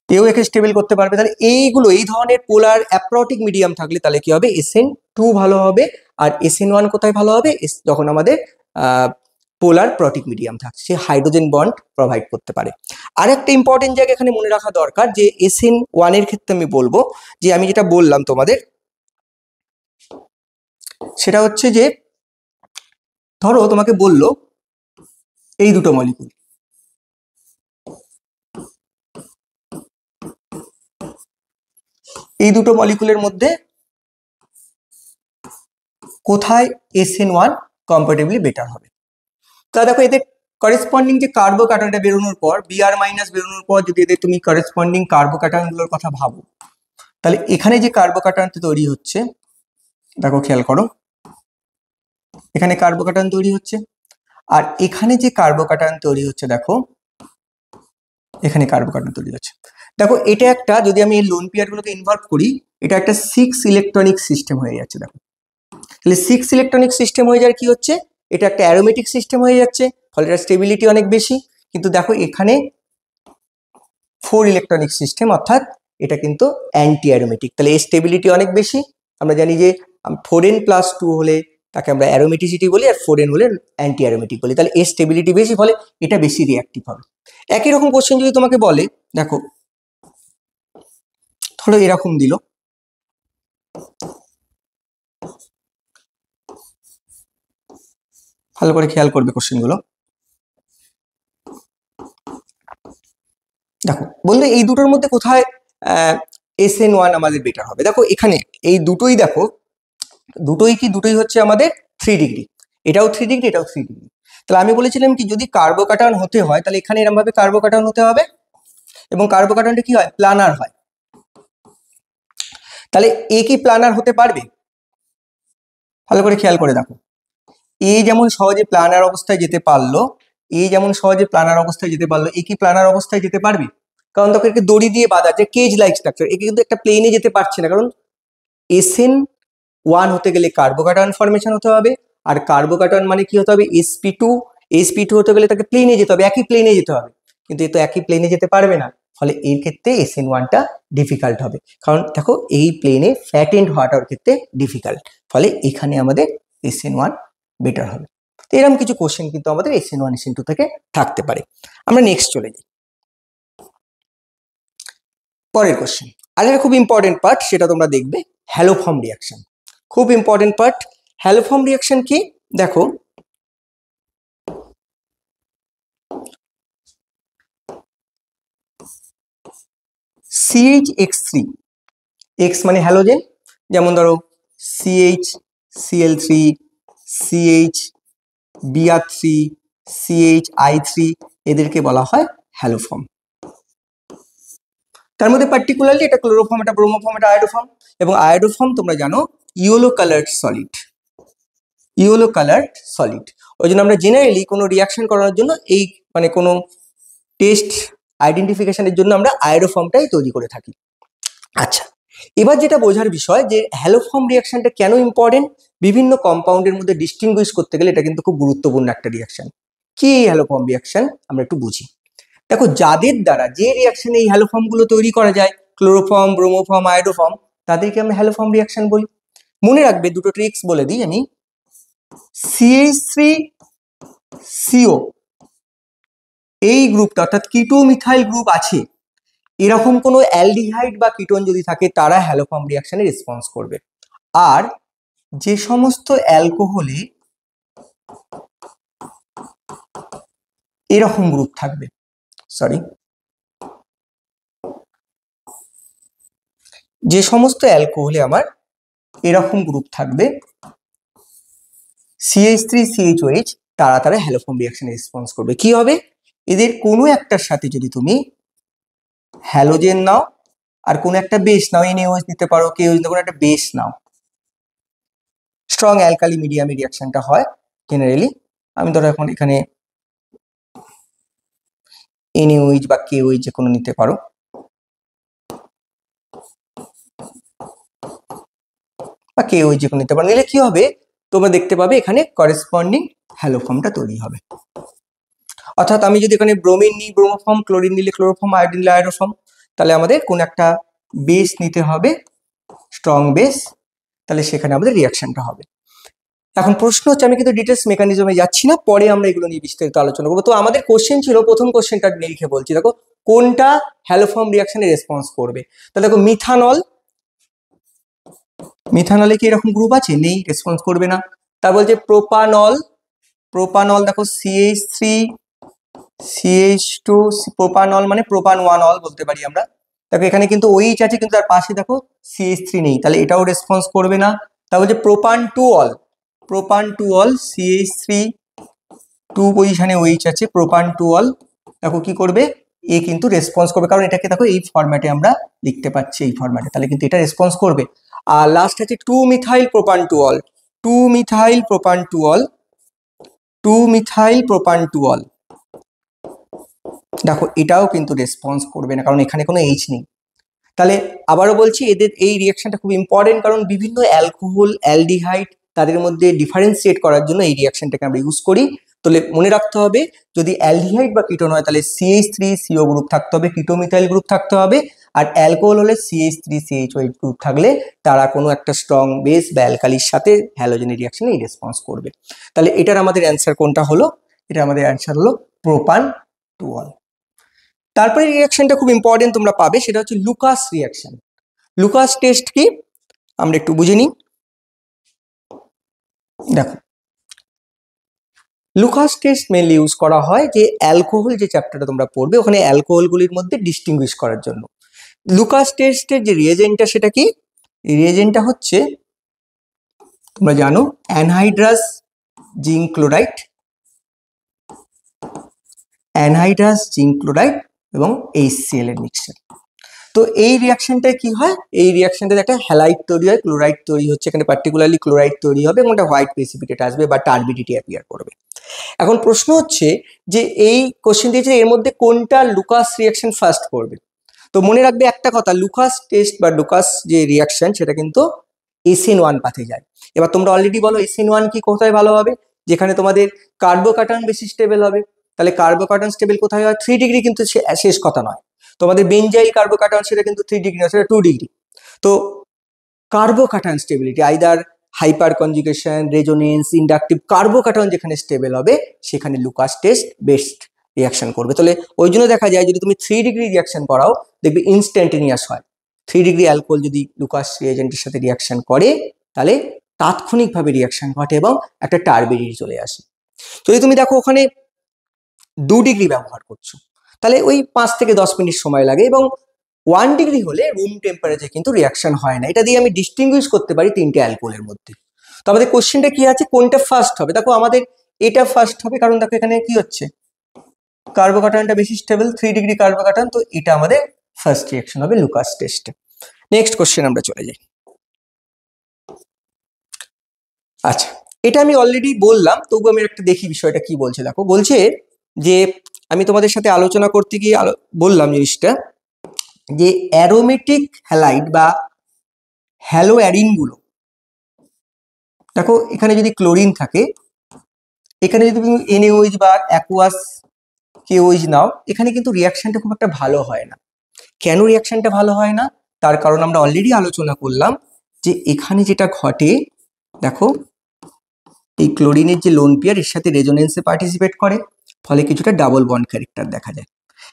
এও একে স্টেবল করতে পারবে। তাহলে এইগুলো, এই ধরনের পোলার অ্যাপ্রোটিক মিডিয়াম থাকলে তাহলে কি হবে, SN2 ভালো হবে। আর SN1 কোথায় ভালো হবে, যখন আমাদের পোলার প্রোটিক মিডিয়াম থাকছে, সে হাইড্রোজেন বন্ড প্রোভাইড করতে পারে। আর একটা ইম্পর্টেন্ট জায়গা এখানে মনে রাখা দরকার, যে SN1 এর ক্ষেত্রে আমি বলবো যে আমি যেটা বললাম তোমাদের, সেটা হচ্ছে যে ধরো তোমাকে বললো এই দুটো মলিকুল, এই দুটো মলিকুলের মধ্যে কোথায় SN1 কম্পারেটিভলি বেটার হবে। তা দেখো এদের করেসপন্ডিং যে কার্বোক্যাটায়নটা বেরোনোর পর, Br মাইনাস বেরোনোর পর যদি এদের তুমি করেসপন্ডিং কার্বোক্যাটায়নগুলোর কথা ভাবো, তাহলে এখানে যে কার্বোক্যাটায়নটা তৈরি হচ্ছে, দেখো খেয়াল করো, এখানে কার্বোক্যাটায়ন তৈরি হচ্ছে, আর এখানে যে কার্বোক্যাটায়ন তৈরি হচ্ছে, দেখো এখানে কার্বোক্যাটায়ন তৈরি হচ্ছে। দেখো এটা একটা, যদি আমি এই লোন পেয়ারগুলোকে ইনভলভ করি, এটা একটা 6 ইলেকট্রনিক সিস্টেম হয়ে যাচ্ছে। দেখো তাহলে 6 ইলেকট্রনিক সিস্টেম হয়ে যাওয়ার কি হচ্ছে, এটা একটা অ্যারোমেটিক সিস্টেম হয়ে যাচ্ছে, ফলে এটার স্টেবিলিটি অনেক বেশি। কিন্তু দেখো এখানে 4 ইলেকট্রনিক সিস্টেম, অর্থাৎ এটা কিন্তু অ্যান্টি অ্যারোমেটিক, তাহলে এর স্টেবিলিটি অনেক বেশি। আমরা জানি যে 4n+2 হলে তাকে আমরা অ্যারোমেটিসিটি বলি, আর 4n হলে অ্যান্টি অ্যারোমেটিক বলি, তাহলে এর স্টেবিলিটি বেশি, ফলে এটা বেশি রিঅ্যাক্টিভ হবে। একই রকম কোশ্চেন যদি তোমাকে বলে, দেখো ধরো এরকম দিল, ভালো করে খেয়াল করবে কোশ্চেনগুলো। দেখো বললে এই দুটোর মধ্যে কোথায় SN1 আমাদের বেটার হবে। দেখো এখানে এই দুটোই, দেখো দুটোই হচ্ছে আমাদের 3 ডিগ্রি, এটাও 3 ডিগ্রি, এটাও 3 ডিগ্রি। তাহলে আমি বলেছিলাম কি, যদি কার্বোক্যাটায়ন হতে হয় তাহলে এখানে এরকম ভাবে কার্বোক্যাটায়ন হতে হবে, এবং কার্বোক্যাটায়নটা কি হয়, প্লানার হয়। তাহলে এ কি প্লানার হতে পারবে, ভালো করে খেয়াল করে দেখো, এ যেমন সহজে প্লানার অবস্থায় যেতে পারলো, এ যেমন সহজে প্লানার অবস্থায় যেতে পারলো, এ কি প্লানার অবস্থায় যেতে পারবে, কারণ তখন একে দড়ি দিয়ে বাঁধা, যে কেজ লাইক স্ট্রাকচার, একে কিন্তু একটা প্লেনে যেতে পারছে না, কারণ SN1 হতে গেলে কার্বোক্যাটায়ন ফর্মেশন হতে হবে, আর কার্বোক্যাটায়ন মানে কি হতে হবে, sp2 হতে গেলে তাকে প্লেনে যেতে হবে, একই প্লেনে যেতে হবে, কিন্তু এ তো একই প্লেনে যেতে পারবে না, ফলে এর ক্ষেত্রে SN1টা ডিফিকাল্ট হবে। কারণ দেখো এই প্লেনে ফ্ল্যাট এন্ড হওয়াটার ক্ষেত্রে ডিফিকাল্ট, ফলে এখানে আমাদের SN1 বেটার হবে। তো এরকম কিছু কোশ্চেন কিন্তু আমাদের SN1 SN2 থেকে থাকতে পারে। আমরা নেক্সট চলে যাই পরের কোশ্চেন। আর একটা খুব ইম্পর্টেন্ট পার্ট, সেটা তোমরা দেখবে, হ্যালোফর্ম রিয়াকশন। খুব ইম্পর্টেন্ট পার্ট। হ্যালোফর্ম রিয়াকশন কি, দেখো CHX3, X মানে হ্যালোজেন, যেমন ধরো CHCl3, CHBr3, CHI3, এদেরকে বলা হয় হ্যালোফর্ম। তার মধ্যে পার্টিকুলারলি এটা ক্লোরোফর্ম, এটা ব্রোমোফর্ম, এটা আয়োডোফর্ম। এবং আয়োডোফর্ম তোমরা জানো yellow coloured solid, yellow coloured solid. ওই জন্য আমরা জেনারেলি কোনো রিয়াকশন করানোর জন্য এই মানে কোনো টেস্ট আইডেন্টিফিকেশনের জন্য আমরা আয়োডোফর্মটাই তৈরি করে থাকি। আচ্ছা, এবার যেটা বোঝার বিষয় যে হ্যালোফর্ম রিয়াকশনটা কেন ইম্পর্টেন্ট, বিভিন্ন কম্পাউন্ডের মধ্যে ডিস্টিংগুইশ করতে গেলে এটা কিন্তু খুব গুরুত্বপূর্ণ একটা রিয়াকশন। কি এই হ্যালোফর্ম রিয়াকশন, আমরা একটু বুঝি। দেখো যাদের দ্বারা যে রিয়াকশনে এই হ্যালোফর্ম গুলো তৈরি করা যায়, ক্লোরোফর্ম, ব্রোমোফর্ম, আয়োডোফর্ম, তাদেরকে আমরা হ্যালোফর্ম রিয়াকশন বলি। মনে রাখবে দুটো ট্রিক্স বলে দিই আমি, CH3CO এই গ্রুপটা অর্থাৎ কিটো মিথাইল গ্রুপ আছে, এরকম কোনো অ্যালডিহাইড বা কিটোন যদি থাকে তারা হ্যালোফর্ম রিয়াকশনে রেসপন্স করবে। আর যে সমস্ত অ্যালকোহলে এরকম গ্রুপ থাকবে, যে সমস্ত অ্যালকোহলে আমার এরকম গ্রুপ থাকবে CH3CHOH, তারা তারা হ্যালোফর্ম রিয়াকশনে রেসপন্স করবে। কি হবে, এদের কোনো একটার সাথে যদি তুমি হ্যালোজেন নাও আর কোনো একটা বেস নাও, NaOH নিতে পারো, KOH নিতে, কোনো একটা বেস নাও, স্ট্রং অ্যালকালি মিডিয়ামে রিয়াকশনটা হয় জেনারেলি। আমি ধরো এখন এখানে NaOH বা KOH যে কোনো নিতে পারো, বা KOH যে কোনো নিতে পারো, নিলে কি হবে, তোমরা দেখতে পাবে এখানে করেসপন্ডিং হ্যালোফর্মটা তৈরি হবে। অর্থাৎ আমি যদি এখানে ব্রোমিন নিই ব্রোমোফর্ম, ক্লোরিন নিলে ক্লোরোফর্ম, আয়োডিন নিলে আয়োডোফর্ম, তাহলে আমাদের কোন একটা বেস নিতে হবে, স্ট্রং বেস, তাহলে সেখানে আমাদের রিয়াকশনটা হবে। এখন প্রশ্ন হচ্ছে, আমি কিন্তু ডিটেলস মেকানিজমে যাচ্ছি না, পরে আমরা এগুলো নিয়ে বিস্তারিত আলোচনা করবো। তো আমাদের কোশ্চেন ছিল, প্রথম কোশ্চেনটা লিখে বলছি, দেখো কোনটা হ্যালোফর্ম রিয়াকশনে রেসপন্স করবে। তাহলে দেখো মিথানল, মিথানলে কি এরকম গ্রুপ আছে? নেই, রেসপন্স করবে না। তা বলছে প্রোপানল, প্রোপানল দেখো CH3 CH2, প্রোপানল মানে প্রোপান 1 অল বলতে পারি আমরা। দেখো এখানে কিন্তু OH আছে, কিন্তু তার পাশে দেখো CH3 নেই, তাহলে এটাও রেসপন্স করবে না। তা বলছে প্রোপান 2 অল, প্রোপান 2 অল CH3 2 পজিশনে OH আছে, প্রোপান 2 অল, দেখো কি করবে, এ কিন্তু রেসপন্স করবে, কারণ এটাকে দেখো এই ফরম্যাটে আমরা লিখতে পাচ্ছি, এই ফরম্যাটে, তাহলে কিন্তু এটা রেসপন্স করবে। আর লাস্ট আছে 2 methyl প্রোপান 2 all, 2 methyl প্রোপান 2 all, 2 methyl প্রোপান 2 all, দেখো এটাও কিন্তু রেসপন্স করবে না, কারণ এখানে কোনো H নেই। তাহলে আবারও বলছি, এদের এই রিয়াকশনটা খুব ইম্পর্টেন্ট, কারণ বিভিন্ন অ্যালকোহল, অ্যালডিহাইড, তাদের মধ্যে ডিফারেন্সিয়েট করার জন্য এই রিয়াকশনটাকে আমরা ইউজ করি। তাহলে মনে রাখতে হবে, যদি অ্যালডিহাইড বা কিটোন হয় তাহলে CH3 CO গ্রুপ থাকতে হবে, কিটোমিথাইল গ্রুপ থাকতে হবে, আর অ্যালকোহল হলে CH3 CHOH গ্রুপ থাকলে তারা কোনো একটা স্ট্রং বেস বা অ্যালকালির সাথে হ্যালোজেনের রিয়াকশনে এই রেসপন্স করবে। তাহলে এটার আমাদের অ্যান্সার কোনটা হলো? এটা আমাদের অ্যান্সার হলো প্রোপান 2 অল। তারপরে রিয়াকশনটা খুব ইম্পর্টেন্ট, তোমরা পাবে, সেটা হচ্ছে লুকাস রিয়াকশন। লুকাস টেস্ট কি আমরা একটু বুঝে নিই। দেখো লুকাস টেস্ট মেনলি ইউজ করা হয় যে অ্যালকোহল, যে চ্যাপ্টারটা তোমরা পড়বে ওখানে অ্যালকোহলগুলির মধ্যে ডিস্টিংগুইশ করার জন্য। লুকাস টেস্টের যে রিয়েজেন্টটা সেটা কি? রিয়েজেন্টটা হচ্ছে, তোমরা জানো, anhydrous zinc chloride, anhydrous zinc chloride এবং HCl এর মিক্সচার। তো এই রিয়াকশনটায় কি হয়, এই রিয়াকশনটাতে একটা হ্যালাইড তৈরি হয়, ক্লোরাইড তৈরি হচ্ছে, এখানে পার্টিকুলারলি ক্লোরাইড তৈরি হবে এবং একটা হোয়াইট প্রেসিপিটেট আসবে বা টার্বিডিটি অ্যাপিয়ার করবে। এখন প্রশ্ন হচ্ছে যে এই কোশ্চেন দিয়েছে এর মধ্যে কোনটা লুকাস রিয়াকশন ফার্স্ট করবে। তো মনে রাখবে একটা কথা, লুকাস টেস্ট বা লুকাস যে রিয়াকশন সেটা কিন্তু SN1 পাথে যায়। এবার তোমরা অলরেডি বলো SN1 কি কোথায় ভালো হবে, যেখানে তোমাদের কার্বোকার্টন বেশি স্টেবল হবে। তাহলে কার্বোকার্টন স্টেবল কোথায় হয়? 3 ডিগ্রি, কিন্তু শেষ কথা নয়। তোমাদের বেনজাইল কার্বোকার্টন সেটা কিন্তু 3 ডিগ্রি নয়, সেটা 2 ডিগ্রি। তো carbocation stability either hyperconjugation, resonance, inductive, carbocation যেখানে স্টেবল হবে সেখানে লুকাস টেস্ট বেস্ট রিয়াকশন করবে। তাহলে ওই জন্য দেখা যায় যদি তুমি 3 ডিগ্রি রিয়াকশন করাও দেখবে ইনস্ট্যান্টেনিয়াস হয়। 3 ডিগ্রি অ্যালকোহল যদি লুকাস রিয়েজেন্টের সাথে রিয়াকশন করে তাহলে তাৎক্ষণিকভাবে রিয়াকশন ঘটে এবং একটা টার্বিডিটি চলে আসে। যদি তুমি দেখো ওখানে 2 ডিগ্রি ব্যবহার করছো তাহলে ওই 5 থেকে 10 মিনিট সময় লাগে, এবং 1 ডিগ্রি হলে রুম টেম্পারেচার কিন্তু রিয়াকশন হয় না। এটা দিয়ে আমি ডিস্টিংগুইশ করতে পারি তিনটে অ্যালকোহলের মধ্যে। তো আমাদের কোশ্চেনটা কি আছে, কোনটা ফার্স্ট হবে? দেখো আমাদের এটা ফার্স্ট হবে, কারণ দেখো এখানে কি হচ্ছে, কার্বোকার্টনটা বেশি স্টেবল, 3 ডিগ্রি কার্বোকার্টন, তো এটা আমাদের ফার্স্ট রিয়াকশন হবে লুকাস টেস্টে। নেক্সট কোশ্চেন আমরা চলে যাই। আচ্ছা, এটা আমি অলরেডি বললাম, তবু আমি একটা দেখি বিষয়টা কি বলছে। দেখো বলছে যে আমি তোমাদের সাথে আলোচনা করতে গিয়ে বললাম জিনিসটা, যে অ্যারোমেটিক হ্যালাইড বা হ্যালো অ্যারিনগুলো, দেখো এখানে যদি ক্লোরিন থাকে, এখানে যদি তুমি NaOH বা অ্যাকুয়াস KOH নাও, এখানে কিন্তু রিয়াকশনটা খুব একটা ভালো হয় না। কেন রিয়াকশনটা ভালো হয় না? তার কারণ আমরা অলরেডি আলোচনা করলাম যে এখানে যেটা ঘটে, দেখো এই ক্লোরিনের যে লোন পেয়ার এর সাথে রেজোনেন্সে পার্টিসিপেট করে, ফলে কিছুটা ডাবল বন্ড ক্যারেক্টার দেখা যায়,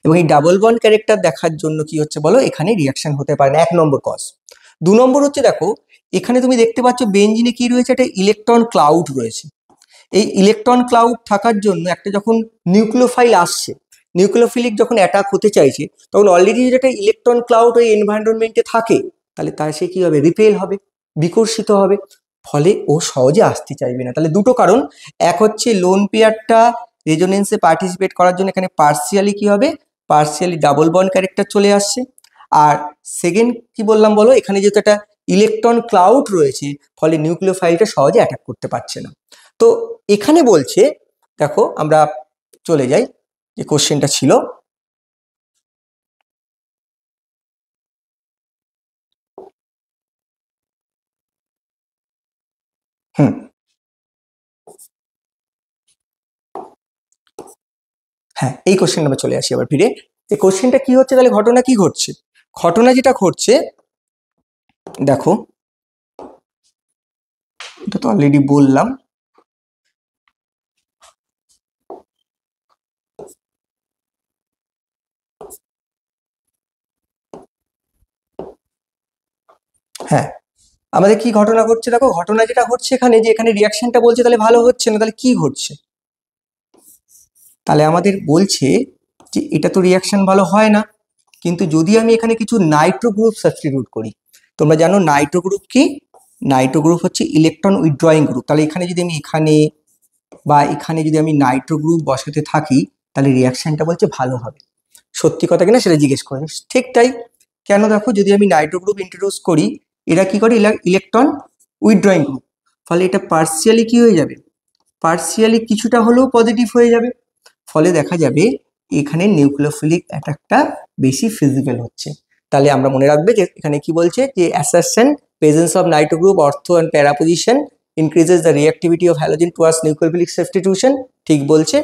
এবং এই ডাবল বন্ড ক্যারেক্টার দেখার জন্য কি হচ্ছে বলো, এখানে রিয়াকশন হতে পারে না, 1 নম্বর কজ। 2 নম্বর হচ্ছে, দেখো এখানে তুমি দেখতে পাচ্ছ বেনজিনে কি রয়েছে, একটা ইলেকট্রন ক্লাউড রয়েছে। এই ইলেকট্রন ক্লাউড থাকার জন্য একটা যখন নিউক্লিওফাইল আসছে, নিউক্লিওফিলিক যখন অ্যাটাক হতে চাইছে, তখন অলরেডি যেটা ইলেকট্রন ক্লাউড ওই এনভায়রনমেন্টে থাকে, তাহলে তার সে কি হবে, রিপেল হবে, বিকর্ষিত হবে। ফলে ও সহজে আসতে চাইবে না। তাহলে দুটো কারণ, এক হচ্ছে লোন পেয়ারটা রেজোনেন্সে পার্টিসিপেট করার জন্য এখানে পার্সিয়ালি কি হবে, পার্সিয়ালি ডাবল বন্ড ক্যারেক্টার চলে আসছে। আর সেকেন্ড কি বললাম বলো, এখানে যেহেতু একটা ইলেকট্রন ক্লাউড রয়েছে ফলে নিউক্লিওফাইলটা সহজে অ্যাটাক করতে পারছে না। তো এখানে বলছে, দেখো আমরা চলে যাই যে কোশ্চেনটা ছিল, হ্যাঁ এই কোশ্চেন আমরা চলে আসি আবার ফিরে। এই কোশ্চেনটা কি হচ্ছে, তাহলে ঘটনা কি ঘটছে, ঘটনা যেটা ঘটছে দেখো, এটা তো অলরেডি বললাম, হ্যাঁ আমাদের কি ঘটনা ঘটছে, দেখো ঘটনা যেটা ঘটছে এখানে, যে এখানে রিয়াকশনটা বলছে তাহলে ভালো হচ্ছে না, তাহলে কি ঘটছে, তাহলে আমাদের বলছে যে এটা তো রিয়াকশন ভালো হয় না, কিন্তু যদি আমি এখানে কিছু নাইট্রো গ্রুপ সাবস্টিটিউট করি, তোমরা জানো নাইট্রো গ্রুপ কি, নাইট্রো গ্রুপ হচ্ছে ইলেকট্রন উইথড্রয়িং গ্রুপ, তাহলে এখানে যদি আমি এখানে বা এখানে যদি আমি নাইট্রো গ্রুপ বসাতে থাকি তাহলে রিয়াকশনটা বলছে ভালো হবে। সত্যি কথা কিনা সেটা জিজ্ঞেস করে, ঠিক তাই। কেন, দেখো যদি আমি নাইট্রো গ্রুপ ইন্ট্রোডিউস করি, এরা কি করে, ইলেকট্রন উইথড্রয়িং গ্রুপ, ফলে এটা পার্সিয়ালি কি হয়ে যাবে, পার্সিয়ালি কিছুটা হলেও পজিটিভ হয়ে যাবে, ফলে দেখা যাবে এখানে নিউক্লিওফিলিক অ্যাটাকটা বেশি ফিজিক্যাল হচ্ছে। তাহলে আমরা মনে রাখবে যে এখানে কি বলছে, যে assertion presence of Nitro group অর্থো and প্যারা position increases the reactivity of halogen towards nucleophilic substitution, ঠিক বলছে।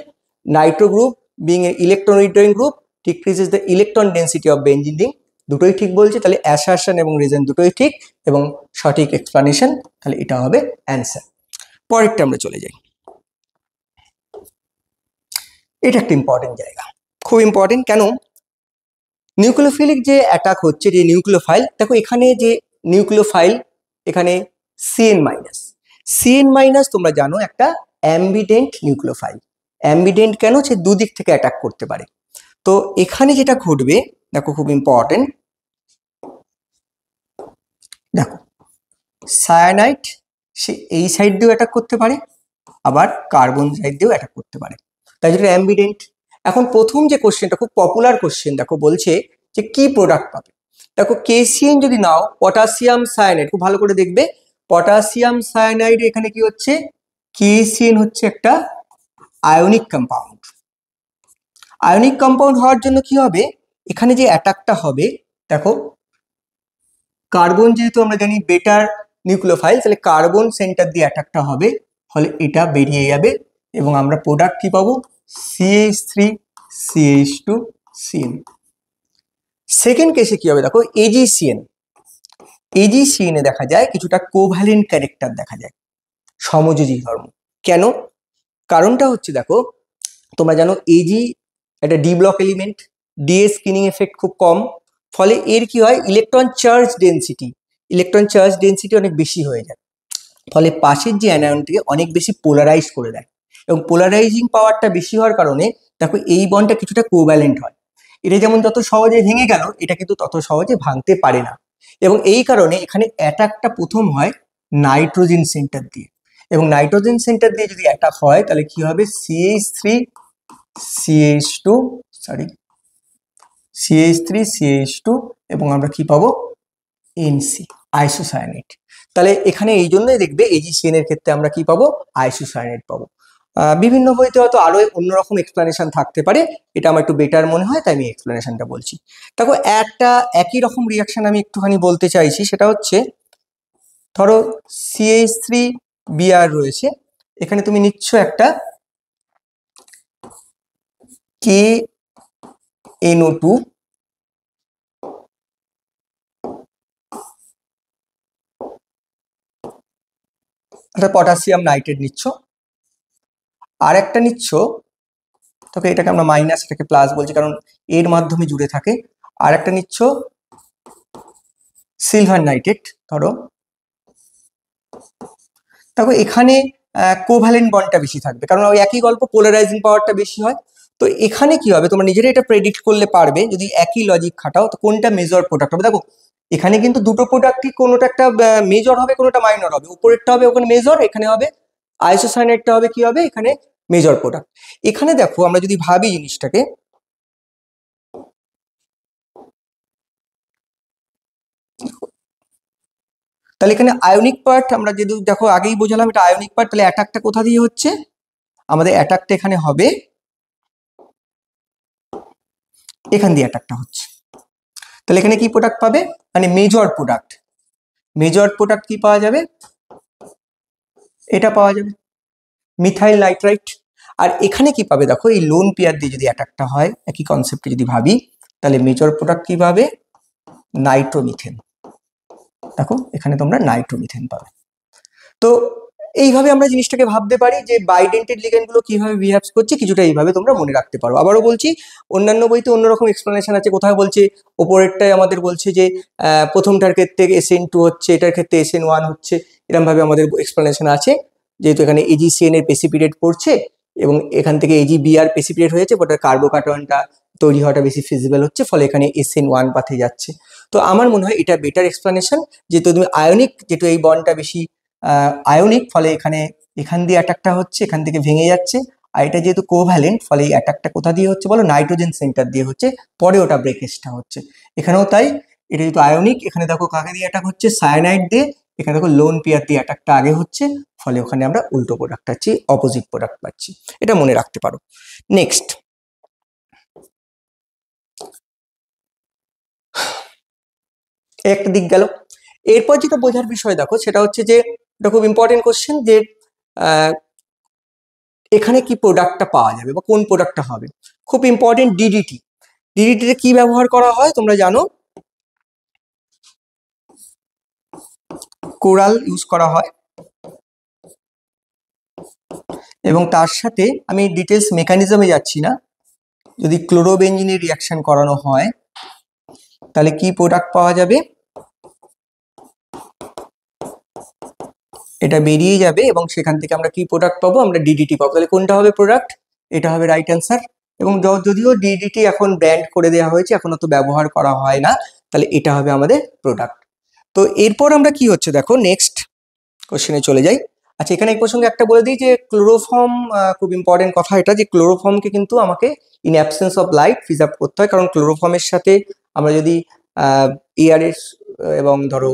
Nitro group being an electron withdrawing group decreases the electron density of benzene ring, দুটোই ঠিক বলছে, তাহলে অ্যাসারশন এবং রিজন দুটোই ঠিক এবং সঠিক এক্সপ্লানেশন, তাহলে এটা হবে অ্যান্সার। পরেরটা আমরা চলে যাই, এটা একটা ইম্পর্টেন্ট জায়গা, খুব ইম্পর্টেন্ট। কেন, নিউক্লিওফিলিক যে অ্যাটাক হচ্ছে, যে নিউক্লিওফাইল, দেখো এখানে যে নিউক্লিওফাইল, এখানে সিএন মাইনাস, সিএন মাইনাস তোমরা জানো একটা অ্যাম্বিডেন্ট নিউক্লিওফাইল। অ্যাম্বিডেন্ট কেন, সে দুদিক থেকে অ্যাটাক করতে পারে। তো এখানে যেটা ঘটবে দেখো, খুব ইম্পর্টেন্ট, দেখো সায়ানাইড সে এই সাইড দিয়েও অ্যাটাক করতে পারে, আবার কার্বন সাইড দিয়েও অ্যাটাক করতে পারে, তাই যেটা অ্যাম্বিডেন্ট। এখন প্রথম যে কোশ্চেনটা খুব পপুলার কোশ্চেন, দেখো বলছে যে কি প্রোডাক্ট পাবে, দেখো কেসিএন যদি নাও, পটাশিয়াম সায়ানাইড, খুব ভালো করে দেখবে, পটাশিয়াম সায়ানাইড এখানে কি হচ্ছে, কেসিএন হচ্ছে একটা আয়নিক কম্পাউন্ড। আয়নিক কম্পাউন্ড হওয়ার জন্য কি হবে, এখানে যে অ্যাটাকটা হবে, দেখো কার্বন যেহেতু আমরা জানি বেটার নিউক্লিওফাইল, তাহলে কার্বন সেন্টার দিয়ে অ্যাটাকটা হবে, ফলে এটা বেরিয়ে যাবে এবং আমরা প্রোডাক্ট কি পাবো, CH3CH2CN। সেকেন্ড কেসে কি হবে, দেখো AgCN, AgCN এ দেখা যায় কিছুটা কোভ্যালেন্ট ক্যারেক্টার দেখা যায়, সমযোজী ধর্ম। কেন, কারণটা হচ্ছে দেখো, তোমরা জানো Ag একটা D block element, D স্কিনিং effect খুব কম, ফলে এর কি হয়, electron charge density, electron charge density অনেক বেশি হয়ে যায়, ফলে পাশের যে অ্যানায়নটিকে অনেক বেশি পোলারাইজ করে দেয়, এবং পোলারাইজিং পাওয়ারটা বেশি হওয়ার কারণে দেখো এই বন্ডটা কিছুটা কোভ্যালেন্ট হয়। এটা যেমন যত সহজে ভেঙে গেল, এটা কিন্তু তত সহজে ভাঙতে পারে না, এবং এই কারণে এখানে অ্যাটাকটা প্রথম হয় নাইট্রোজেন সেন্টার দিয়ে, এবং নাইট্রোজেন সেন্টার দিয়ে যদি অ্যাটাক হয় তাহলে কি হবে, CH3CH2 সরি CH3CH2 এবং আমরা কি পাবো, NC, আইসোসায়ানেট। তাহলে এখানে এই জন্যই দেখবে AgCN এর ক্ষেত্রে আমরা কি পাবো, আইসোসায়ানেট পাবো। বিভিন্ন বইতে হয়তো আরো অন্যরকম এক্সপ্লেনেশন থাকতে পারে, এটা আমার একটু বেটার মনে হয় তাই আমি এক্সপ্লেনেশনটা বলছি। দেখো একটা একই রকম রিয়াকশন আমি একটুখানি বলতে চাইছি, সেটা হচ্ছে ধরো CH3Br রয়েছে, এখানে তুমি নিচ্ছ একটা KNO2, একটা পটাশিয়াম নাইট্রেট নিচ্ছ, আর একটা নিচ্ছ, তোকে এটাকে আমরা মাইনাস এটাকে প্লাস বলছি কারণ এর মাধ্যমে জুড়ে থাকে, আর একটা নিচ্ছ সিলভার নাইট্রেট ধরো, দেখো এখানে কোভ্যালেন্ট বন্ডটা বেশি থাকবে কারণ ওই একই গল্প, পোলারাইজিং পাওয়ারটা বেশি হয়। তো এখানে কি হবে, তোমরা নিজেরাই এটা প্রেডিক্ট করলে পারবে যদি একই লজিক খাটাও, তো কোনটা মেজর প্রোডাক্ট হবে। দেখো এখানে কিন্তু দুটো প্রোডাক্টই কোনোটা একটা মেজর হবে, কোনোটা মাইনর হবে। উপরেরটা হবে ওখানে মেজর, এখানে হবে আইসোসায়ানাইডটা হবে কি হবে এখানে মেজর প্রোডাক্ট। এখানে দেখো আমরা যদি ভাবি জিনিসটাকে, তাহলে এখানে আয়নিক পার্ট আমরা যদি দেখো আগেই বোঝালাম এটা আয়নিক পার্ট, তাহলে অ্যাটাকটা কোথা দিয়ে হচ্ছে, আমাদের অ্যাটাকটা এখানে হবে এখান দিয়ে অ্যাটাকটা হচ্ছে। তাহলে এখানে কি প্রোডাক্ট পাবে, মানে মেজর প্রোডাক্ট। মেজর প্রোডাক্ট কি পাওয়া যাবে, এটা পাওয়া যাবে মিথাইল নাইট্রাইট। আর এখানে কি পাবে দেখো, এই লোন পেয়ার দিয়ে যদি অ্যাটাকটা হয়, একই কনসেপ্টে যদি ভাবি, তাহলে মেজর প্রোডাক্ট কি পাবে, নাইট্রোমিথেন। দেখো এখানে তোমরা নাইট্রোমিথেন পাবে। তো এইভাবে আমরা জিনিসটাকে ভাবতে পারি যে বাইডেন্টেড লিগ্যান্ড গুলো কিভাবে বিহেভস করছে, কিছুটা এইভাবে তোমরা মনে রাখতে পারো। আবারও বলছি, অন্যান্য বইতে অন্যরকম এক্সপ্লেনেশন আছে, কোথায় বলছে ওপরেরটায় আমাদের বলছে যে প্রথমটার ক্ষেত্রে SN2 হচ্ছে, এটার ক্ষেত্রে SN1 হচ্ছে, এরকম ভাবে আমাদের এক্সপ্লেনেশন আছে। যেহেতু এখানে AgCN এর প্রেসিপিটেট পড়ছে এবং এখান থেকে AgBr প্রেসিপিটেট হয়েছে, ওটার কার্বোকার্বনটা তৈরি হওয়াটা বেশি ফিজিবল হচ্ছে, ফলে এখানে SN1 পাথে যাচ্ছে। তো আমার মনে হয় এটা বেটার এক্সপ্লেনেশন, যেহেতু তুমি আয়নিক, যেহেতু এই বন্ডটা বেশি আয়নিক, ফলে এখানে এখান দিয়ে অ্যাটাকটা হচ্ছে, এখান থেকে ভেঙে যাচ্ছে। আর এটা যেহেতু কোভ্যালেন্ট, ফলে এই অ্যাটাকটা কোথা দিয়ে হচ্ছে বলো, নাইট্রোজেন সেন্টার দিয়ে হচ্ছে, পরে ওটা ব্রেকেজটা হচ্ছে। এখানেও তাই, এটা যেহেতু আয়নিক, এখানে দেখো কাকে দিয়ে অ্যাটাক হচ্ছে, সায়ানাইড দিয়ে। এখানে দেখো লোন পেয়ার দিয়ে অ্যাটাকটা আগে হচ্ছে, ফলে ওখানে আমরা উল্টো প্রোডাক্ট পাচ্ছি, অপোজিট প্রোডাক্ট পাচ্ছি। এটা মনে রাখতে পারো। নেক্সট, একটা দিক গেল। এরপর যেটা বোঝার বিষয় দেখো, সেটা হচ্ছে যে এটা খুব ইম্পর্টেন্ট কোশ্চেন, যে এখানে কি প্রোডাক্টটা পাওয়া যাবে বা কোন প্রোডাক্টটা হবে। খুব ইম্পর্টেন্ট, ডিডিটি। ডিডিটিতে কি ব্যবহার করা হয় তোমরা জানো, কোরাল ইউজ করা হয়, এবং তার সাথে আমি ডিটেলস মেকানিজমে যাচ্ছি না, যদি ক্লোরোবেঞ্জিনের রিয়াকশন করানো হয় তাহলে কি প্রোডাক্ট পাওয়া যাবে, এটা বেরিয়ে যাবে এবং সেখান থেকে আমরা কি প্রোডাক্ট পাবো, আমরা ডিডিটি পাবো। তাহলে কোনটা হবে প্রোডাক্ট, এটা হবে রাইট অ্যান্সার। এবং যদিও ডিডিটি এখন ব্যান্ড করে দেওয়া হয়েছে, এখন অত ব্যবহার করা হয় না, তাহলে এটা হবে আমাদের প্রোডাক্ট। তো এরপর আমরা কি হচ্ছে দেখো, নেক্সট কোশ্চেনে চলে যাই। আচ্ছা, এখানে এই প্রসঙ্গে একটা বলে দিই যে ক্লোরোফর্ম, খুব ইম্পর্টেন্ট কথা এটা, যে ক্লোরোফর্মকে কিন্তু আমাকে in absence of light preserve করতে হয়, কারণ ক্লোরোফর্মের সাথে আমরা যদি এয়ারের এবং ধরো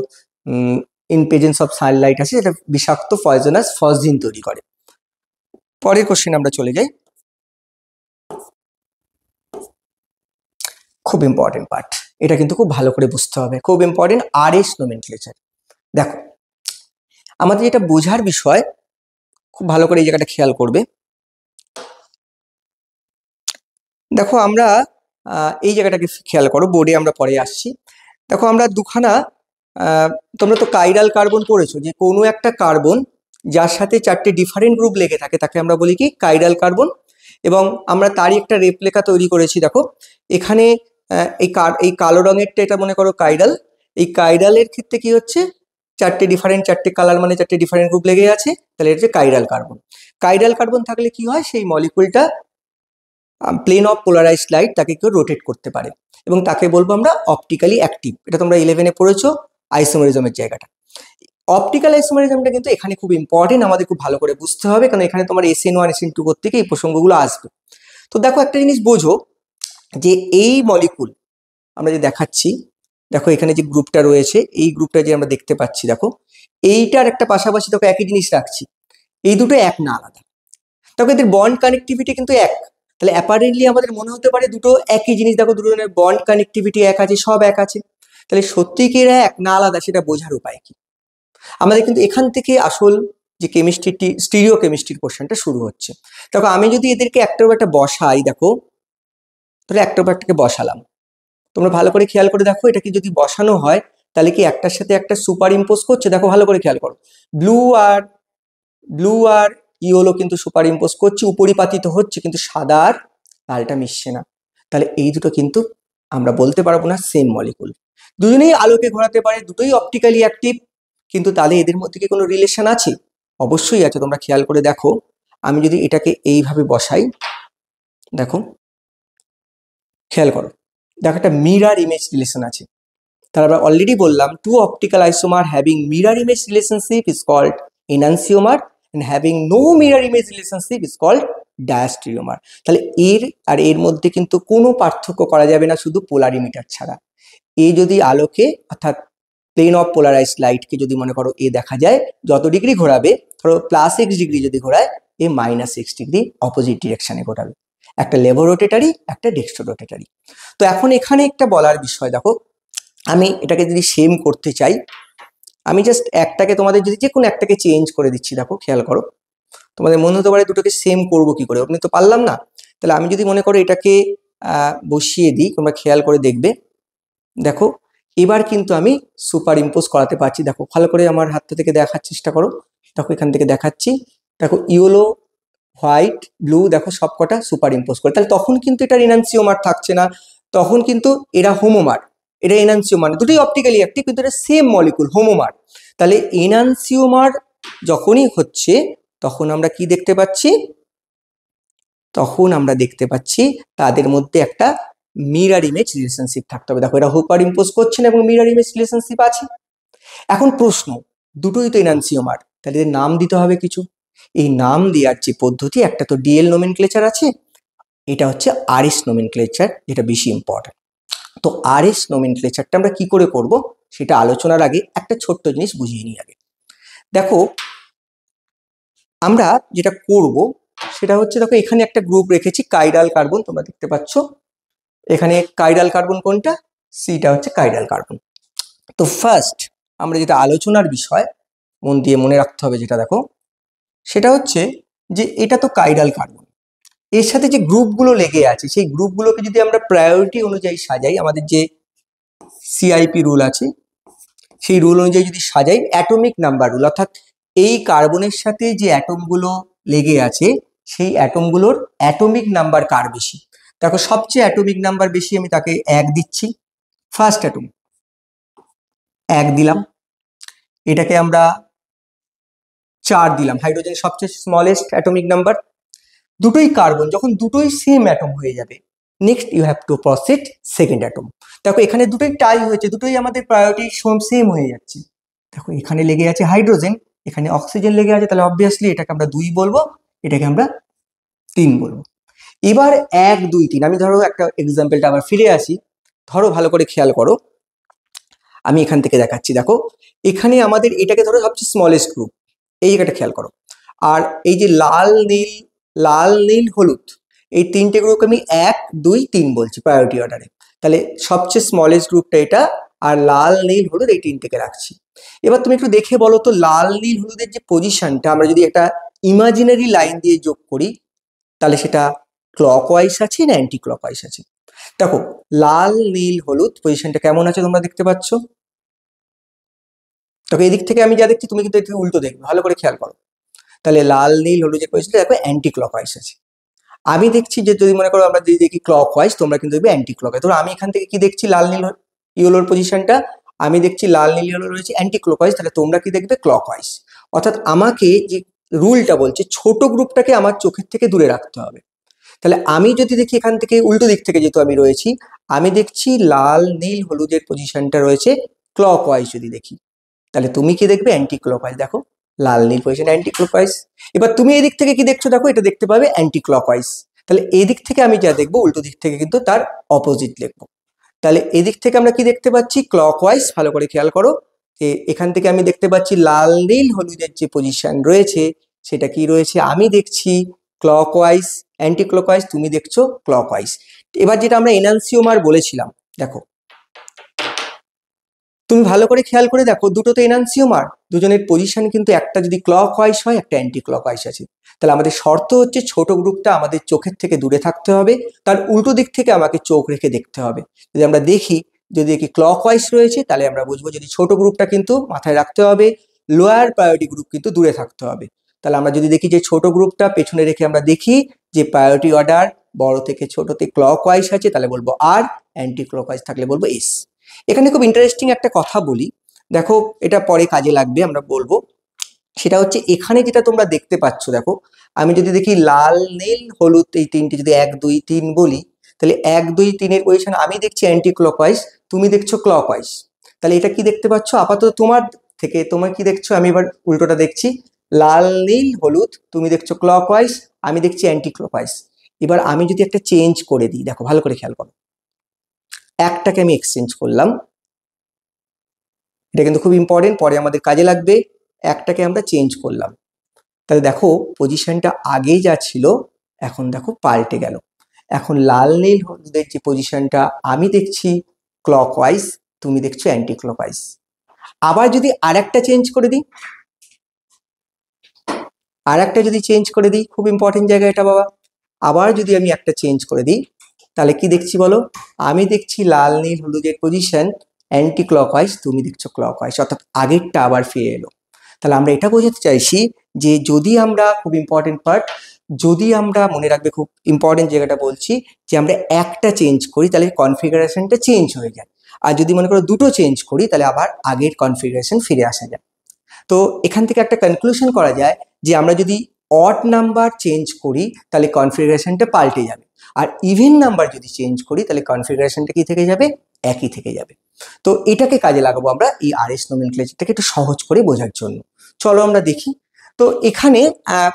ইন প্রেজেন্স অফ সানলাইট আছে, এটা বিষাক্ত পয়জনাস ফসজিন তৈরি করে। পরের কোশ্চেন আমরা চলে যাই, খুব ইম্পর্টেন্ট পার্ট, এটা কিন্তু খুব ভালো করে বুঝতে হবে, খুব ইম্পর্টেন্ট, আরএস নোমেনক্লেচার। দেখো আমাদের যেটা বোঝার বিষয়, খুব ভালো করে এই জায়গাটা খেয়াল করবে। দেখো আমরা এই জায়গাটাকে খেয়াল করো, বোর্ডে আমরা পরে আসছি। দেখো আমরা দুখানা, তোমরা তো কাইরাল কার্বন পড়েছো, যে কোনো একটা কার্বন যার সাথে চারটে ডিফারেন্ট গ্রুপ লেগে থাকে তাকে আমরা বলি কি কাইরাল কার্বন। এবং আমরা তারই একটা রেপ্লিকা তৈরি করেছি। দেখো এখানে এই কালো রঙেরটা, এটা মনে করো কাইরাল। এই কাইরালের ক্ষেত্রে কি হচ্ছে, চারটে কালার মানে চারটে ডিফারেন্ট গ্রুপ লেগে আছে, তাহলে এটা হচ্ছে কাইরাল কার্বন। কাইরাল কার্বন থাকলে কি হয়, সেই মলিকুলটা প্লেন অফ পোলারাইজড লাইট তাকে কেউ রোটেট করতে পারে, এবং তাকে বলবো আমরা অপটিক্যালি অ্যাক্টিভ। এটা তোমরা 11-এ পড়েছো আইসোমেরিজমের জায়গাটা। অপটিক্যাল আইসোমেরিজমটা কিন্তু এখানে খুব ইম্পর্টেন্ট, আমাদের খুব ভালো করে বুঝতে হবে, কারণ এখানে তোমার SN1 SN2 থেকে এই প্রসঙ্গগুলো আসবে। তো দেখো একটা জিনিস বোঝো, যে এই মলিকুল আমরা যে দেখাচ্ছি, দেখো এখানে যে গ্রুপটা রয়েছে, এই গ্রুপটা যে আমরা দেখতে পাচ্ছি, দেখো এইটার একটা পাশাপাশি দেখো একই জিনিস রাখছি, এই দুটো এক না আলাদা, দেখো এদের বন্ড কানেক্টিভিটি কিন্তু এক। তাহলে অ্যাপারেন্টলি আমাদের মনে হতে পারে দুটো একই জিনিস, দেখো দুটো জনের বন্ড কানেক্টিভিটি এক আছে, সব এক আছে। তাহলে সত্যি কি এরা এক না আলাদা, সেটা বোঝার উপায় কি? আমাদের কিন্তু এখান থেকে আসল যে কেমিস্ট্রিটি, স্টিরিও কেমিস্ট্রির কোশ্চেনটা শুরু হচ্ছে। দেখো আমি যদি এদেরকে একটার উপর একটা বসাই, দেখো তাহলে একটার উপর একটাকে বসালাম, তোমরা ভালো করে খেয়াল করে দেখো, এটা কি যদি বসানো হয় তাহলে কি একটার সাথে একটা সুপার ইম্পোজ করছে? দেখো ভালো করে খেয়াল করো, ব্লু আর ইয়েলো কিন্তু সুপার ইম্পোজ করছে, উপরিপাতিত হচ্ছে, কিন্তু সাদা আর লালটা মিশছে না। তাহলে এই দুটো কিন্তু আমরা বলতে পারবো না সেম মলিকুল। দুজনেই আলোকে ঘোরাতে পারে, দুটোই অপটিক্যালি অ্যাক্টিভ, কিন্তু তাহলে এদের মধ্যে কি কোনো রিলেশন আছে? অবশ্যই আছে। তোমরা খেয়াল করে দেখো, আমি যদি এটাকে এইভাবে বসাই, দেখো খেয়াল করো, দেখো একটা মিরার ইমেজ রিলেশন আছে। তাহলে আমরা অলরেডি বললাম to optical isomer having mirror image relationship is called enantiomer and having no mirror image relationship is called diastereomer. তাহলে এর আর এর মধ্যে কিন্তু কোনো পার্থক্য করা যাবে না শুধু পোলারিমিটার ছাড়া। এ যদি আলোকে অর্থাৎ প্লেন অফ পোলারাইজড লাইটকে যদি মনে করো এ দেখা যায় যত ডিগ্রি ঘোরাবে, ধরো +x ডিগ্রি যদি ঘোরায়, এ -x ডিগ্রি অপোজিট ডিরেকশনে ঘোরাবে। একটা লেভো রোটেটারি, একটা ডেক্সট্রো রোটেটারি। তো এখন এখানে একটা বলার বিষয় দেখো, আমি এটাকে যদি সেম করতে চাই, আমি জাস্ট একটাকে তোমাদের যদি যে কোনো একটাকে চেঞ্জ করে দিচ্ছি, দেখো খেয়াল করো, তোমাদের মনে হতে পারে দুটোকে সেম করবো কি করে, আপনি তো পারলাম না। তাহলে আমি যদি মনে করো এটাকে বসিয়ে দিই, তোমরা খেয়াল করে দেখবে, দেখো এবার কিন্তু আমি সুপার ইম্পোজ করাতে পারছি। দেখো ভালো করে আমার হাতটা থেকে দেখার চেষ্টা করো, দেখো এখান থেকে দেখাচ্ছি, দেখো ইয়েলো হোয়াইট ব্লু দেখো সবকটা সুপার ইম্পোজ করে। তাহলে তখন কিন্তু এটা এনান্সিওমার থাকছে না, তখন কিন্তু এরা হোমোমার, এটা এনান্সিওমার, দুটোই অপটিক্যালি অ্যাক্টিভ কিন্তু এটা সেম মলিকুল হোমোমার। তাহলে এনান্সিওমার যখনই হচ্ছে তখন আমরা কি দেখতে পাচ্ছি, তখন আমরা দেখতে পাচ্ছি তাদের মধ্যে একটা মিরর ইমেজ রিলেশনশিপ থাকতে হবে। দেখো এরা সুপার ইম্পোজ করছে না এবং মিরর ইমেজ রিলেশনশিপ আছে। এখন প্রশ্ন, দুটোই তো এনান্সিওমার, তাহলে এর নাম দিতে হবে কিছু। এই নাম দেওয়ার যে পদ্ধতি, একটা তো ডিএল নোমেনক্লেচার আছে, এটা হচ্ছে আরএস নোমেনক্লেচার, যেটা বেশি ইম্পর্টেন্ট। তো আরএস নোমেনক্লেচারটা আমরা কি করে করব সেটা আলোচনার আগে একটা ছোট্ট জিনিস বুঝিয়ে নিই আগে। দেখো আমরা যেটা করব সেটা হচ্ছে, দেখো এখানে একটা গ্রুপ রেখেছি কাইরাল কার্বন, তোমরা দেখতে পাচ্ছ এখানে কাইরাল কার্বন কোনটা, সিটা হচ্ছে কাইরাল কার্বন। তো ফার্স্ট আমরা যেটা আলোচনার বিষয় মন দিয়ে মনে রাখতে হবে যেটা, দেখো সেটা হচ্ছে যে এটা তো কাইরাল কার্বন, এর সাথে যে গ্রুপগুলো লেগে আছে সেই গ্রুপগুলোকে যদি আমরা প্রায়োরিটি অনুযায়ী সাজাই, আমাদের যে সিআইপি রুল আছে সেই রুল অনুযায়ী যদি সাজাই, অ্যাটমিক নাম্বার রুল, অর্থাৎ এই কার্বনের সাথে যে অ্যাটমগুলো লেগে আছে সেই অ্যাটমগুলোর অ্যাটমিক নাম্বার কার বেশি। দেখো সবচেয়ে অ্যাটমিক নাম্বার বেশি, আমি তাকে 1 দিচ্ছি, ফার্স্ট অ্যাটম 1 দিলাম, এটাকে আমরা 4 দিলাম, হাইড্রোজেন সবচেয়ে স্মলেস্ট অ্যাটমিক নাম্বার। দুটোই কার্বন, যখন দুটোই সেম অ্যাটম হয়ে যাবে, next you have to proceed second atom. দেখো এখানে দুটোই টাই হয়েছে, দুটোই আমাদের প্রায়োরিটি সেম হয়ে যাচ্ছে। দেখো এখানে লেগে আছে হাইড্রোজেন, এখানে অক্সিজেন লেগে আছে, তাহলে অবভিয়াসলি এটাকে আমরা 2 বলবো, এটাকে আমরা 3 বলবো। এবার 1 2 3, আমি ধরো একটা এক্সাম্পলটা আবার ফিরে আসি, ধরো ভালো করে খেয়াল করো, আমি এখান থেকে দেখাচ্ছি। দেখো এখানে আমাদের এটাকে ধরো সবচেয়ে স্মলেস্ট গ্রুপ, এই জায়গাটা খেয়াল করো, আর এই যে লাল নীল হলুদ, এই 3টে গ্রুপ আমি 1 2 3 বলছি প্রায়োরিটি অর্ডারে। তাহলে সবচেয়ে স্মলেস্ট গ্রুপটা এটা, আর লাল নীল হলুদ এই 3টেকে রাখছি। এবার তুমি একটু দেখে বলো তো, লাল নীল হলুদের যে পজিশনটা আমরা যদি একটা ইমাজিনারি লাইন দিয়ে যোগ করি, তাহলে সেটা ক্লকওয়াইজ আছে না অ্যান্টি ক্লকওয়াইজ আছে। দেখো লাল নীল হলুদ পজিশনটা কেমন আছে তোমরা দেখতে পাচ্ছ। দেখো এদিক থেকে আমি যা দেখছি তুমি কিন্তু একটু উল্টো দেখবে, ভালো করে খেয়াল করো। তাহলে লাল নীল হলুদের পজিশনটা দেখো অ্যান্টি ক্লকওয়াইজ আছে। আমি দেখছি যে যদি মনে করো আমরা যদি দেখি ক্লকওয়াইজ, তোমরা কিন্তু দেখবে অ্যান্টি ক্লকওয়াইজ। ধরো আমি এখান থেকে কি দেখছি, লাল নীল ইয়েলোর পজিশনটা আমি দেখছি লাল নীল ইয়েলো রয়েছে অ্যান্টি ক্লকওয়াইজ, তাহলে তোমরা কি দেখবে ক্লকওয়াইজ। অর্থাৎ আমাকে যে রুলটা বলছে ছোট গ্রুপটাকে আমার চোখের থেকে দূরে রাখতে হবে। তাহলে আমি যদি দেখি এখান থেকে উল্টো দিক থেকে যেহেতু আমি রয়েছি, আমি দেখছি লাল নীল হলুদের পজিশনটা রয়েছে ক্লকওয়াইজ যদি দেখি, তাহলে তুমি কি দেখবে অ্যান্টি ক্লকওয়াইজ। দেখো লাল নীল পজিশন অ্যান্টি ক্লকওয়াইজ। এবার তুমি এদিক থেকে কি দেখছো, দেখো এটা দেখতে পাবে অ্যান্টি ক্লকওয়াইজ। তাহলে এদিক থেকে আমি যা দেখবো উল্টো দিক থেকে কিন্তু তার অপোজিট লিখবো। তাহলে এদিক থেকে আমরা কি দেখতে পাচ্ছি ক্লকওয়াইজ, ভালো করে খেয়াল করো যে এখান থেকে আমি দেখতে পাচ্ছি লাল নীল হলুদের যে পজিশন রয়েছে সেটা কি রয়েছে, আমি দেখছি ক্লকওয়াইজ অ্যান্টি ক্লকওয়াইজ, তুমি দেখছো ক্লকওয়াইজ। এবার যেটা আমরা এনান্সিওমার বলেছিলাম, দেখো তুমি ভালো করে খেয়াল করে দেখো, দুটো তো এনান্সিওমার, দুজনের পজিশন কিন্তু একটা যদি ক্লকওয়াইজ হয় একটা অ্যান্টি ক্লকওয়াইজ আছে। তাহলে আমাদের শর্ত হচ্ছে ছোট গ্রুপটা আমাদের চোখের থেকে দূরে থাকতে হবে, তার উল্টো দিক থেকে আমাকে চোখ রেখে দেখতে হবে। যদি আমরা দেখি যদি দেখি ক্লকওয়াইজ রয়েছে, তাহলে আমরা বুঝবো যদি ছোট গ্রুপটা কিন্তু মাথায় রাখতে হবে, লোয়ার প্রায়োরিটি গ্রুপ কিন্তু দূরে থাকতে হবে। তাহলে আমরা যদি দেখি যে ছোট গ্রুপটা পেছনে রেখে আমরা দেখি যে প্রায়োরিটি অর্ডার বড় থেকে ছোটতে ক্লকওয়াইজ আছে, তাহলে বলবো আর, অ্যান্টি ক্লকওয়াইজ থাকলে বলবো এস। এখানে খুব ইন্টারেস্টিং একটা কথা বলি, দেখো এটা পরে কাজে লাগবে আমরা বলবো, সেটা হচ্ছে এখানে যেটা তোমরা দেখতে পাচ্ছ, দেখো আমি যদি দেখি লাল নীল হলুদ এই 3টে যদি 1 2 3 বলি, তাহলে 1 2 3 এর পজিশন আমি দেখছি অ্যান্টি ক্লকওয়াইজ, তুমি দেখছো ক্লকওয়াইজ। তাহলে এটা কি দেখতে পাচ্ছ আপাতত তোমার থেকে, তোমার কি দেখছো, আমি এবার উল্টোটা দেখছি, লাল নীল হলুদ, তুমি দেখছো ক্লকওয়াইজ, আমি দেখছি অ্যান্টি ক্লকওয়াইজ। এবার আমি যদি একটা চেঞ্জ করে দিই, দেখো ভালো করে খেয়াল করো, একটাকে আমি এক্সচেঞ্জ করলাম, এটা কিন্তু খুব ইম্পর্টেন্ট, পরে আমাদের কাজে লাগবে। একটাকে আমরা চেঞ্জ করলাম, তাহলে দেখো পজিশনটা আগে যা ছিল এখন দেখো পাল্টে গেল। এখন লাল নীল হলুদের যে পজিশনটা আমি দেখছি ক্লকওয়াইজ, তুমি দেখছো অ্যান্টি ক্লকওয়াইজ। আবার যদি আরেকটা চেঞ্জ করে দিই, আরেকটা যদি চেঞ্জ করে দিই, খুব ইম্পর্টেন্ট জায়গা এটা বাবা, আবার যদি আমি একটা চেঞ্জ করে দিই, তাহলে কি দেখছি বলো, আমি দেখছি লাল নীল হলুদের পজিশন অ্যান্টি ক্লকওয়াইজ, তুমি দেখছো ক্লকওয়াইজ, অর্থাৎ আগেরটা আবার ফিরে এলো। তাহলে আমরা এটা বোঝাতে চাইছি যে যদি আমরা, খুব ইম্পর্টেন্ট পার্ট, যদি আমরা মনে রাখবে, খুব ইম্পর্টেন্ট জায়গাটা বলছি, যে আমরা একটা চেঞ্জ করি তাহলে কনফিগারেশনটা চেঞ্জ হয়ে যায়, আর যদি মনে করো দুটো চেঞ্জ করি তাহলে আবার আগের কনফিগারেশন ফিরে আসা যায়। তো এখান থেকে একটা কনক্লুশন করা যায় যে আমরা যদি অড নাম্বার চেঞ্জ করি তাহলে কনফিগারেশনটা পাল্টে যাবে, আর ইভেন নাম্বার যদি চেঞ্জ করি তাহলে কনফিগারেশনটা কি থেকে যাবে, একই থেকে যাবে। তো এটাকে কাজে লাগাবো আমরা এই আরএস নোমেনক্লেচারটাকে একটু সহজ করে বোঝার জন্য। চলো আমরা দেখি। তো এখানে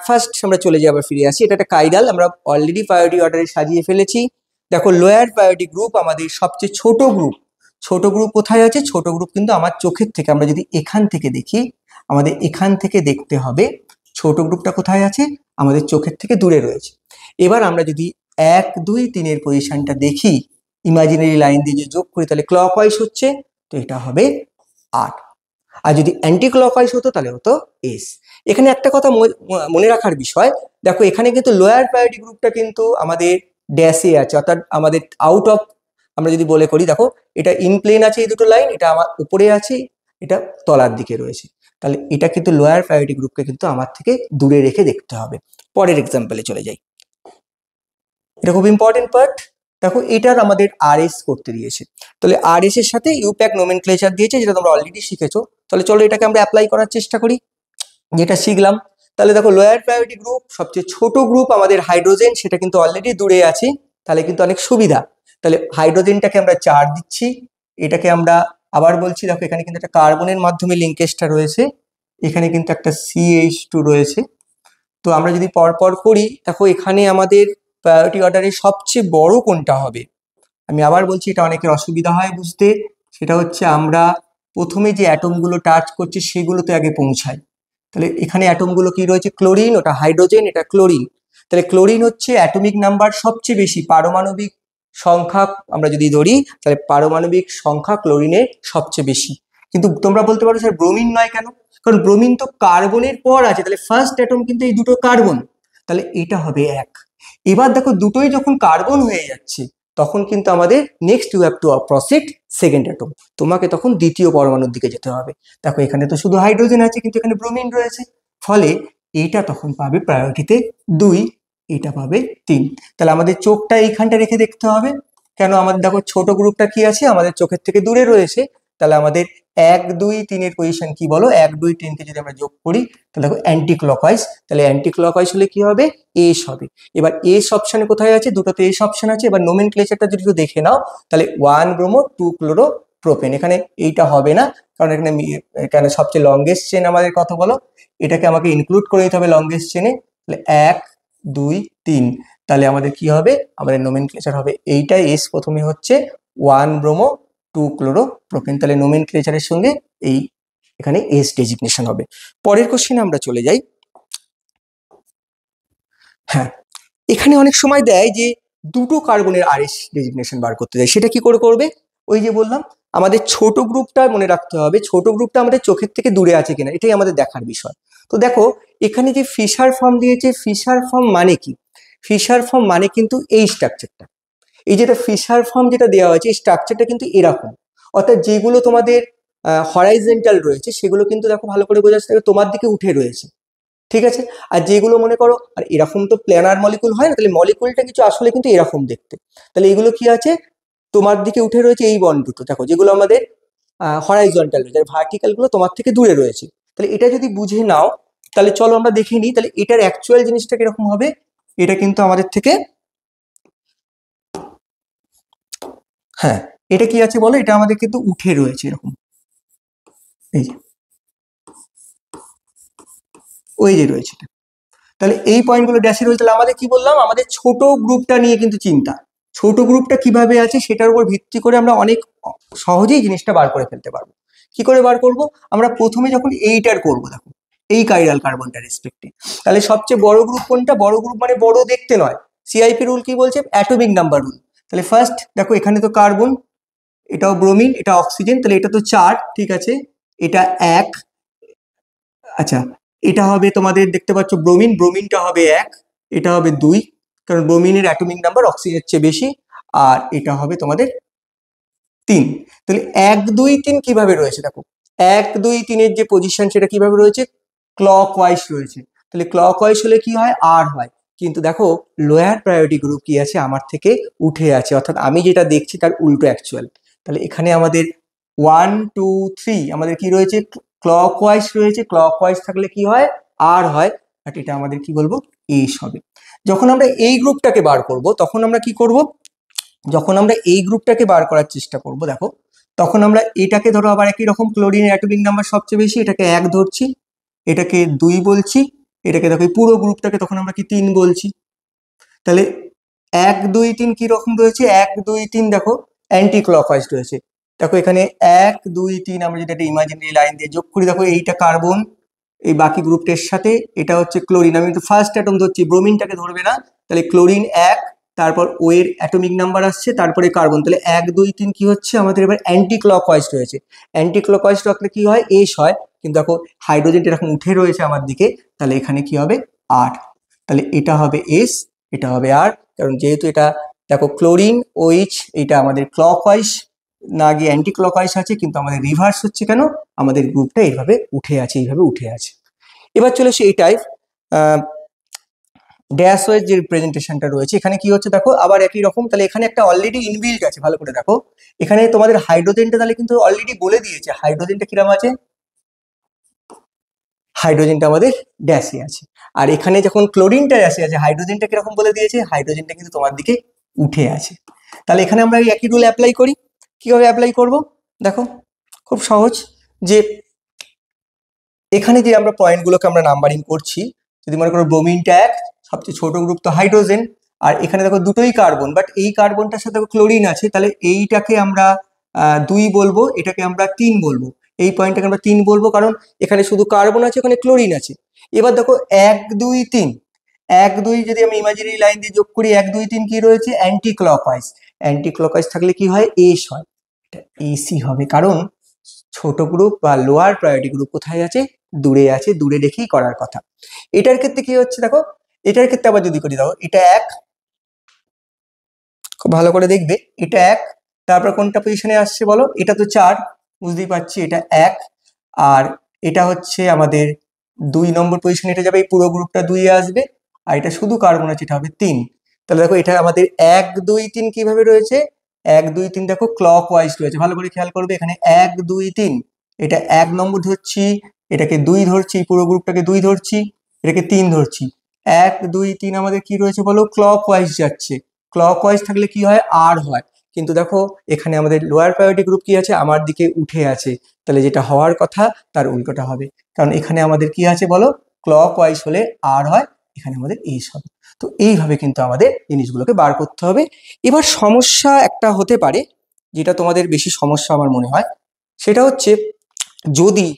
ফার্স্ট আমরা চলে যাই, আবার ফিরে আসি, এটা একটা কাইরাল, আমরা অলরেডি প্রায়োরিটি অর্ডারে সাজিয়ে ফেলেছি। দেখো লোয়ার প্রায়োরিটি গ্রুপ আমাদের সবচেয়ে ছোট গ্রুপ, ছোট গ্রুপ কোথায় আছে, ছোট গ্রুপ কিন্তু আমার চোখের থেকে, আমরা যদি এখান থেকে দেখি, আমাদের এখান থেকে দেখতে হবে ছোট গ্রুপটা কোথায় আছে, আমাদের চোখের থেকে দূরে রয়েছে। এবার আমরা যদি 1 2 3 পজিশনটা দেখি, ইমাজিনারি লাইন দিয়ে যে যোগ করি তাহলে ক্লকওয়াইজ হচ্ছে, তো এটা হবে 8। আর যদি অ্যান্টি ক্লকওয়াইজ হতো তাহলে হতো এস। এখানে একটা কথা মনে রাখার বিষয়, দেখো এখানে কিন্তু লোয়ার প্রায়োরিটি গ্রুপটা কিন্তু আমাদের ড্যাশে আছে, অর্থাৎ আমাদের আউট অফ, আমরা যদি বলে করি, দেখো এটা ইন প্লেন আছে এই দুটো লাইন, এটা আমার উপরে আছে, এটা তলার দিকে রয়েছে, তাহলে এটা কিন্তু লোয়ার প্রায়োরিটি গ্রুপকে কিন্তু আমার থেকে দূরে রেখে দেখতে হবে। পরের এক্সাম্পলে চলে যাই, এটা খুব ইম্পর্টেন্ট পার্ট। দেখো এটার আমাদের আরএস করতে দিয়েছে, তাহলে আরএস এর সাথে ইউপ্যাক নোমেনক্লেচার দিয়েছে, যেটা তোমরা অলরেডি শিখেছো। তাহলে চলো এটাকে আমরা অ্যাপ্লাই করার চেষ্টা করি, যেটা শিখলাম। তাহলে দেখো লোয়ার প্রায়োরিটি গ্রুপ, সবচেয়ে ছোট গ্রুপ আমাদের হাইড্রোজেন, সেটা কিন্তু অলরেডি দূরে আছে, তাহলে কিন্তু অনেক সুবিধা। তাহলে হাইড্রোজেনটাকে আমরা 4 দিচ্ছি, এটাকে আমরা আবার বলছি, দেখো এখানে কিন্তু একটা কার্বনের মাধ্যমে লিঙ্কেজটা রয়েছে, এখানে কিন্তু একটা CH2 রয়েছে। তো আমরা যদি পরপর করি, দেখো এখানে আমাদের প্রায়োরিটি অর্ডারে সবচেয়ে বড় কোনটা হবে, আমি আবার বলছি, এটা অনেকের অসুবিধা হয় বুঝতে, সেটা হচ্ছে আমরা প্রথমে যে অ্যাটমগুলো টাচ করছি সেগুলোতে আগে পৌঁছাই। তাহলে এখানে অ্যাটমগুলো কি রয়েছে, ক্লোরিন, ওটা হাইড্রোজেন, এটা ক্লোরিন। তাহলে ক্লোরিন হচ্ছে অ্যাটমিক নাম্বার সবচেয়ে বেশি, পারমাণবিক সংখ্যা আমরা যদি ধরি তাহলে পারমাণবিক সংখ্যা ক্লোরিনের সবচেয়ে বেশি। কিন্তু তোমরা বলতে পারো স্যার ব্রোমিন নয় কেন, কারণ ব্রোমিন তো কার্বনের পর আছে, তাহলে ফার্স্ট অ্যাটম কিন্তু এই দুটো কার্বন, তাহলে এটা হবে 1। এবার দেখো দুটোই যখন কার্বন হয়ে যাচ্ছে তখন কিন্তু আমাদের next you have to proceed second atom, তোমাকে তখন দ্বিতীয় পরমাণুর দিকে যেতে হবে। দেখো এখানে তো শুধু হাইড্রোজেন আছে কিন্তু এখানে ব্রোমিন রয়েছে, ফলে এইটা তখন পাবে প্রায়োরিটিতে 2, এটা পাবে 3। তাহলে আমাদের চোখটা এইখানটা রেখে দেখতে হবে, কেন আমাদের দেখো ছোট গ্রুপটা কি আছে, আমাদের চোখের থেকে দূরে রয়েছে, তাহলে আমাদের 1 2 3 পজিশন কি বলো, 1 2 3কে যদি আমরা যোগ করি তাহলে দেখো অ্যান্টি ক্লকওয়াইজ, তাহলে অ্যান্টি ক্লকওয়াইজ হলে কি হবে, এস হবে। এবার এস অপশনে কোথায় আছে, দুটোতে এস অপশন আছে। এবার নোমেনক্লেচারটা যদি একটু দেখে নাও, তাহলে 1 ব্রোমো 2 ক্লোরো প্রোপেন, এখানে এইটা হবে না, কারণ এখানে সবচেয়ে লংগেস্ট চেন আমাদের কত বলো, এটাকে আমাকে ইনক্লুড করে নিতে হবে লংগেস্ট চেনে, তাহলে 1 2 3, তাহলে আমাদের কি হবে, আমাদের নোমেনক্লেচার হবে এইটাই, এস প্রথমে হচ্ছে 1 ব্রোমো 2 ক্লোরো প্রোপেন, তাহলে নোমেনক্লেচারের সঙ্গে এই এখানে এস ডেজিগনেশন হবে। পরের কোশ্চেনে আমরা চলে যাই। হ্যাঁ, এখানে অনেক সময় দেয় যে দুটো কার্বনের আরএস ডেজিগনেশন বার করতে দেয়, সেটা কি করে করবে, ওই যে বললাম আমাদের ছোট গ্রুপটা মনে রাখতে হবে, ছোট গ্রুপটা আমাদের চোখের থেকে দূরে আছে কিনা, এটাই আমাদের দেখার বিষয়। তো দেখো এখানে যে ফিশার ফর্ম দিয়েছে, ফিশার ফর্ম মানে কি, ফিশার ফর্ম মানে কিন্তু এই স্ট্রাকচারটা, এই যেটা ফিশার ফর্ম যেটা দেওয়া হয়েছে এই স্ট্রাকচারটা কিন্তু এরকম, অর্থাৎ যেগুলো তোমাদের হরাইজেন্টাল রয়েছে সেগুলো কিন্তু দেখো ভালো করে বোঝা যাচ্ছে তোমার দিকে উঠে রয়েছে, ঠিক আছে। আর যেগুলো মনে করো, আর এরকম তো প্ল্যানার মলিকুল হয় না, তাহলে মলিকুলটা কিছু আসলে কিন্তু এরকম দেখতে, তাহলে এগুলো কি আছে, তোমার দিকে উঠে রয়েছে এই বন্ড দুটো, দেখো যেগুলো আমাদের হরাইজন্টাল রয়েছে, আর ভার্টিক্যাল গুলো তোমার থেকে দূরে রয়েছে। তাহলে এটা যদি বুঝে নাও তাহলে চলো আমরা দেখে নিই, তাহলে এটার অ্যাকচুয়াল জিনিসটা কিরকম হবে, এটা কিন্তু আমাদের থেকে, হ্যাঁ এটা কি আছে বলো, এটা আমাদের কিন্তু উঠে রয়েছে এরকম, এই যে ওই যে রয়েছে, তাহলে এই পয়েন্টগুলো ড্যাশে রয়েছে। তাহলে আমাদের কি বললাম, আমাদের ছোট গ্রুপটা নিয়ে কিন্তু চিন্তা, ছোট গ্রুপটা কিভাবে আছে সেটার উপর ভিত্তি করে আমরা অনেক সহজেই জিনিসটা বার করে ফেলতে পারবো। কি করে বার করব, আমরা প্রথমে যখন এইটার করবো, দেখো এই কাইরাল কার্বনটা রেসপেক্টে, তাহলে সবচেয়ে বড় গ্রুপ কোনটা, বড় গ্রুপ মানে বড় দেখতে নয়, সিআইপি রুল কি বলছে, অ্যাটমিক নাম্বার রুল। তাহলে ফার্স্ট দেখো এখানে তো কার্বন, এটাও ব্রোমিন, এটা অক্সিজেন, তাহলে এটা তো 4, ঠিক আছে, এটা 1, আচ্ছা এটা হবে তোমাদের দেখতে পাচ্ছ ব্রোমিন, ব্রোমিনটা হবে 1, এটা হবে 2, কারণ ব্রোমিনের অ্যাটমিক নাম্বার অক্সিজেনের চেয়ে বেশি, আর এটা হবে তোমাদের 3। তাহলে 1 2 3 কিভাবে রয়েছে দেখো, 1 2 3 যে পজিশন সেটা কিভাবে রয়েছে, ক্লক ওয়াইজ রয়েছে। তাহলে ক্লক ওয়াইজ হলে কি হয়, আর হয়, কিন্তু দেখো লোয়ার প্রায়োরিটি গ্রুপ কি আছে, আমার থেকে উঠে আছে, অর্থাৎ আমি যেটা দেখছি তার উল্টো অ্যাকচুয়াল। তাহলে এখানে আমাদের 1 2 3 আমাদের কি রয়েছে, ক্লক ওয়াইজ রয়েছে, ক্লক ওয়াইজ থাকলে কি হয়, আর হয়, বাট এটা আমাদের কি বলবো, এস হবে। যখন আমরা এই গ্রুপটাকে বার করব তখন আমরা কি করব, যখন আমরা এই গ্রুপটাকে বার করার চেষ্টা করব, দেখো তখন আমরা এটাকে ধরো আবার একই রকম, ক্লোরিনের অ্যাটমিক নাম্বার সবচেয়ে বেশি, এটাকে 1 ধরছি, এটাকে 2 বলছি, এটাকে দেখো পুরো গ্রুপটাকে তখন আমরা কি 3 বলছি। তাহলে 1 2 3 কি রকম রয়েছে, 1 2 3 দেখো অ্যান্টি ক্লকওয়াইজ রয়েছে। দেখো এখানে 1 2 3 আমরা যদি একটা ইমাজিনারি লাইন দিয়ে যোগ করি, দেখো এইটা কার্বন, এই বাকি গ্রুপটার সাথে এটা হচ্ছে ক্লোরিন, আমি কিন্তু ফার্স্ট অ্যাটম ধরছি, ব্রোমিনটাকে ধরবে না, তাহলে ক্লোরিন 1, তারপর ও এর অ্যাটমিক নাম্বার আসছে, তারপরে কার্বন, তাহলে 1 2 3 কি হচ্ছে আমাদের এবার অ্যান্টি ক্লকওয়াইজ রয়েছে, অ্যান্টি ক্লকওয়াইজ রাখলে কি হয়, এস হয়, কিন্তু দেখো হাইড্রোজেনটা এরকম উঠে রয়েছে আমার দিকে, তাহলে এখানে কি হবে, আর, তাহলে এটা হবে এস, এটা হবে আর, কারণ যেহেতু এটা দেখো ক্লোরিন ওইচ, এটা আমাদের ক্লকওয়াইজ না গিয়ে অ্যান্টি ক্লকওয়াইজ আছে, কিন্তু আমাদের রিভার্স হচ্ছে কেন, আমাদের গ্রুপটা এইভাবে উঠে আছে, এইভাবে উঠে আছে। এবার চলে এসে এইটাই ড্যাশ ওয়েজ যে রিপ্রেজেন্টেশনটা রয়েছে, এখানে কি হচ্ছে দেখো আবার একই রকম, তাহলে এখানে একটা অলরেডি ইনবিল্ট আছে, ভালো করে দেখো এখানে তোমাদের হাইড্রোজেনটা তাহলে কিন্তু অলরেডি বলে দিয়েছে, হাইড্রোজেনটা কিরকম আছে, হাইড্রোজেনটা আমাদের ড্যাশে আছে, আর এখানে যখন ক্লোরিনটা ড্যাশে আছে, হাইড্রোজেনটা কিরকম বলে দিয়েছে, হাইড্রোজেনটা কিন্তু তোমার দিকে উঠে আছে। তাহলে এখানে আমরা এই একই রুল অ্যাপ্লাই করি, কিভাবে অ্যাপ্লাই করব, দেখো খুব সহজ, যে এখানে যে আমরা পয়েন্টগুলোকে আমরা নাম্বারিং করছি, যদি মনে করো ব্রোমিনটা 1, সবচেয়ে ছোট গ্রুপ তো হাইড্রোজেন, আর এখানে দেখো দুটোই কার্বন, বাট এই কার্বনটার সাথে ক্লোরিন আছে, তাহলে এইটাকে আমরা 2 বলবো, এটাকে আমরা 3 বলবো, এই পয়েন্টটাকে আমরা 3 বলবো, কারণ এখানে শুধু কার্বন আছে, ওখানে ক্লোরিন আছে। এবার দেখো 1 2 3, 1 2 যদি আমি ইমাজিনারি লাইন দিয়ে যোগ করি, 1 2 3 কি রয়েছে, অ্যান্টি ক্লকওয়াইজ, অ্যান্টি ক্লকওয়াইজ থাকলে কি হয়, এস হয়, এটা এসি হবে, কারণ ছোট গ্রুপ বা লোয়ার প্রায়োরিটি গ্রুপ কোথায় আছে, দূরে আছে, দূরে রেখেই করার কথা। এটার ক্ষেত্রে কি হচ্ছে দেখো, এটার ক্ষেত্রে আবার যদি করি, দেখো এটা 1, খুব ভালো করে দেখবে, এটা 1, তারপর কোনটা পজিশনে আসছে বলো, এটা তো 4, বুঝতেই পারছি, এটা 1, আর এটা হচ্ছে আমাদের 2 নম্বর পজিশনে, এটা যাবে, এই পুরো গ্রুপটা 2 এ আসবে, আর এটা শুধু কার্বন আছে, এটা হবে 3। তাহলে দেখো এটা আমাদের 1 2 3 কিভাবে রয়েছে, 1 2 3 দেখো ক্লক ওয়াইজ রয়েছে, ভালো করে খেয়াল করবে, এখানে 1 2 3, এটা 1 নম্বর ধরছি, এটাকে 2 ধরছি, পুরো গ্রুপটাকে 2 ধরছি, এটাকে 3 ধরছি, 1 2 3 আমাদের কি রয়েছে বলো, ক্লক ওয়াইজ যাচ্ছে, ক্লক ওয়াইজ থাকলে কি হয়, আর হয়, কিন্তু দেখো এখানে আমাদের লোয়ার প্রায়োরিটি গ্রুপ কি আছে, আমার দিকে উঠে আছে, তাহলে যেটা হওয়ার কথা তার উল্টোটা হবে, কারণ এখানে আমাদের কি আছে বলো, ক্লক ওয়াইজ হলে আর হয়, এখানে আমাদের এস হবে। তো এইভাবে কিন্তু আমাদের জিনিসগুলোকে বার করতে হবে। এবার সমস্যা একটা হতে পারে, যেটা তোমাদের বেশি সমস্যা আমার মনে হয়, সেটা হচ্ছে যদি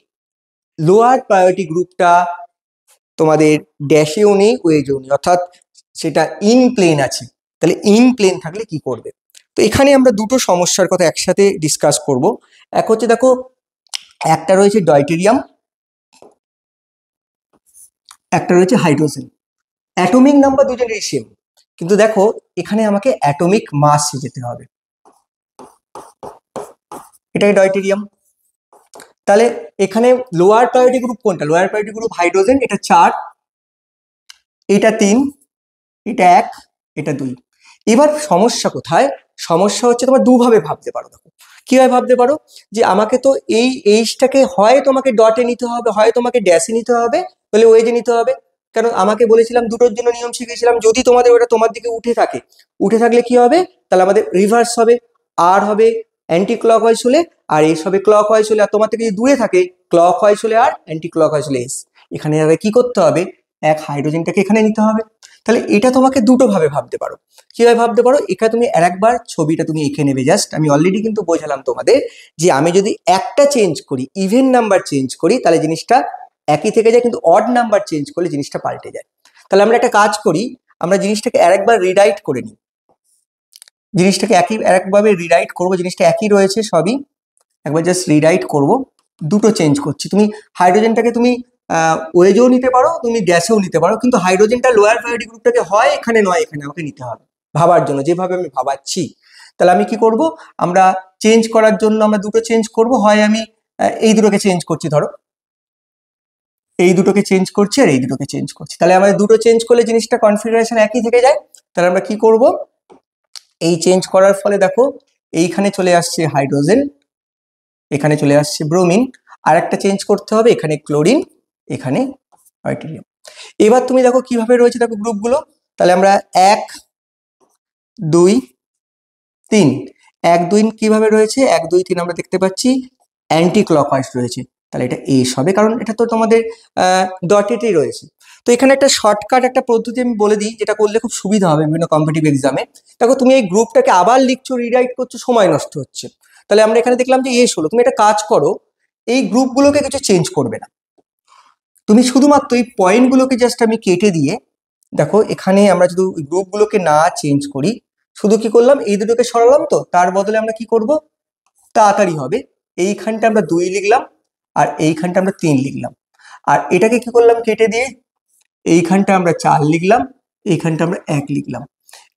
লোয়ার প্রায়োরিটি গ্রুপটা তোমাদের ড্যাশেও নেই, ওয়েজেও নেই, অর্থাৎ সেটা ইন প্লেন আছে, তাহলে ইন প্লেন থাকলে কি করবে। তো এখানে আমরা দুটো সমস্যার কথা একসাথে ডিসকাস করব। এক হচ্ছে দেখো, একটা রয়েছে ডয়টেরিয়াম, একটা রয়েছে হাইড্রোজেন, অ্যাটমিক নাম্বার দুজনেরই সেম, কিন্তু দেখো এখানে আমাকে অ্যাটমিক মাসে যেতে হবে, এটাই ডয়টেরিয়াম। তাহলে এখানে লোয়ার প্রায়োরিটি গ্রুপ কোনটা, লোয়ার প্রায়োরিটি গ্রুপ হাইড্রোজেন, এটা 4, এটা 3, এটা 1, এটা 2। এবার সমস্যা কোথায়, সমস্যা হচ্ছে তোমার দুভাবে ভাবতে পারো, দেখো কিভাবে ভাবতে পারো, যে আমাকে তো এই এইচটাকে হয় তোমাকে ডটে নিতে হবে, হয় তোমাকে ড্যাশে নিতে হবে, তাহলে ওয়েজে নিতে হবে, কারণ আমাকে বলেছিলাম দুটোর জন্য নিয়ম শিখেছিলাম, যদি তোমাদের ওটা তোমার দিকে উঠে থাকে, উঠে থাকলে কি হবে, তাহলে আমাদের রিভার্স হবে, আর হবে অ্যান্টি ক্লকওয়াইজ হলে, আর এস হবে ক্লকওয়াইজ হলে, আর তোমার থেকে যদি দূরে থাকে ক্লক ওয়াইজ হলে আর, অ্যান্টি ক্লক ওয়াইজ হলে এস। এখানে কি করতে হবে, এক হাইড্রোজেনটাকে এখানে নিতে হবে। তাহলে এটা তোমাকে দুটো ভাবে ভাবতে পারো। কিভাবে ভাবতে পারো, এখানে তুমি আরেকবার ছবিটা তুমি এঁকে নেবে। জাস্ট আমি অলরেডি কিন্তু বোঝালাম তোমাদের যে আমি যদি একটা চেঞ্জ করি, ইভেন নাম্বার চেঞ্জ করি, তাহলে জিনিসটা একই থেকে যায়, কিন্তু অড নাম্বার চেঞ্জ করলে জিনিসটা পাল্টে যায়। তাহলে আমরা একটা কাজ করি, আমরা জিনিসটাকে আরেকবার রিরাইট করে নিই। জিনিসটাকে আরেকভাবে রিরাইট করবো, জিনিসটা একই রয়েছে সবই, একবার জাস্ট রিরাইট করব। দুটো চেঞ্জ করছি। তুমি হাইড্রোজেনটাকে তুমি ওয়েজেও নিতে পারো, তুমি গ্যাসেও নিতে পারো, কিন্তু হাইড্রোজেনটা লোয়ার প্রায়োরিটি গ্রুপটাকে হয় এখানে নয় এখানে আমাকে নিতে হবে ভাবার জন্য, যেভাবে আমি ভাবাচ্ছি। তাহলে আমি কি করব, আমরা চেঞ্জ করার জন্য আমরা দুটো চেঞ্জ করব। হয় আমি এই দুটোকে চেঞ্জ করছি, ধরো এই দুটোকে চেঞ্জ করছি আর এই দুটোকে চেঞ্জ করছি। তাহলে আমাদের দুটো চেঞ্জ করলে জিনিসটা কনফিগারেশন একই থেকে যায়। তাহলে আমরা কি করব, এই চেঞ্জ করার ফলে দেখো এইখানে চলে আসছে হাইড্রোজেন, এখানে চলে আসছে ব্রোমিন, আর একটা চেঞ্জ করতে হবে, এখানে ক্লোরিন, এখানে নাইট্রোজেন। এবার তুমি দেখো কিভাবে রয়েছে, দেখো গ্রুপগুলো। তাহলে আমরা 1 2 3, 1 2 কিভাবে রয়েছে, 1 2 3 আমরা দেখতে পাচ্ছি অ্যান্টি ক্লকওয়াইজ রয়েছে। তাহলে এটা এস হবে, কারণ এটা তো তোমাদের ডটেডই রয়েছে। তো এখানে একটা শর্টকাট একটা পদ্ধতি আমি বলে দিই, যেটা করলে খুব সুবিধা হবে বিভিন্ন কম্পিটিটিভ এক্সামে। দেখো তুমি এই গ্রুপটাকে আবার লিখছো, রিরাইট করছো, সময় নষ্ট হচ্ছে। তাহলে আমরা এখানে দেখলাম যে এস হলো। তুমি একটা কাজ করো, এই গ্রুপগুলোকে কিছু চেঞ্জ করবে না, তুমি শুধুমাত্র এই পয়েন্টগুলোকে জাস্ট আমি কেটে দিয়ে, দেখো এখানে আমরা যদি গ্রুপগুলোকে না চেঞ্জ করি, শুধু কি করলাম, এই দুটোকে সরালাম, তো তার বদলে আমরা কি করব, তাড়াতাড়ি হবে, এইখানটা আমরা 2 লিখলাম আর এইখানটা আমরা 3 লিখলাম, আর এটাকে কি করলাম কেটে দিয়ে, এইখানটা আমরা 4 লিখলাম, এইখানটা আমরা 1 লিখলাম।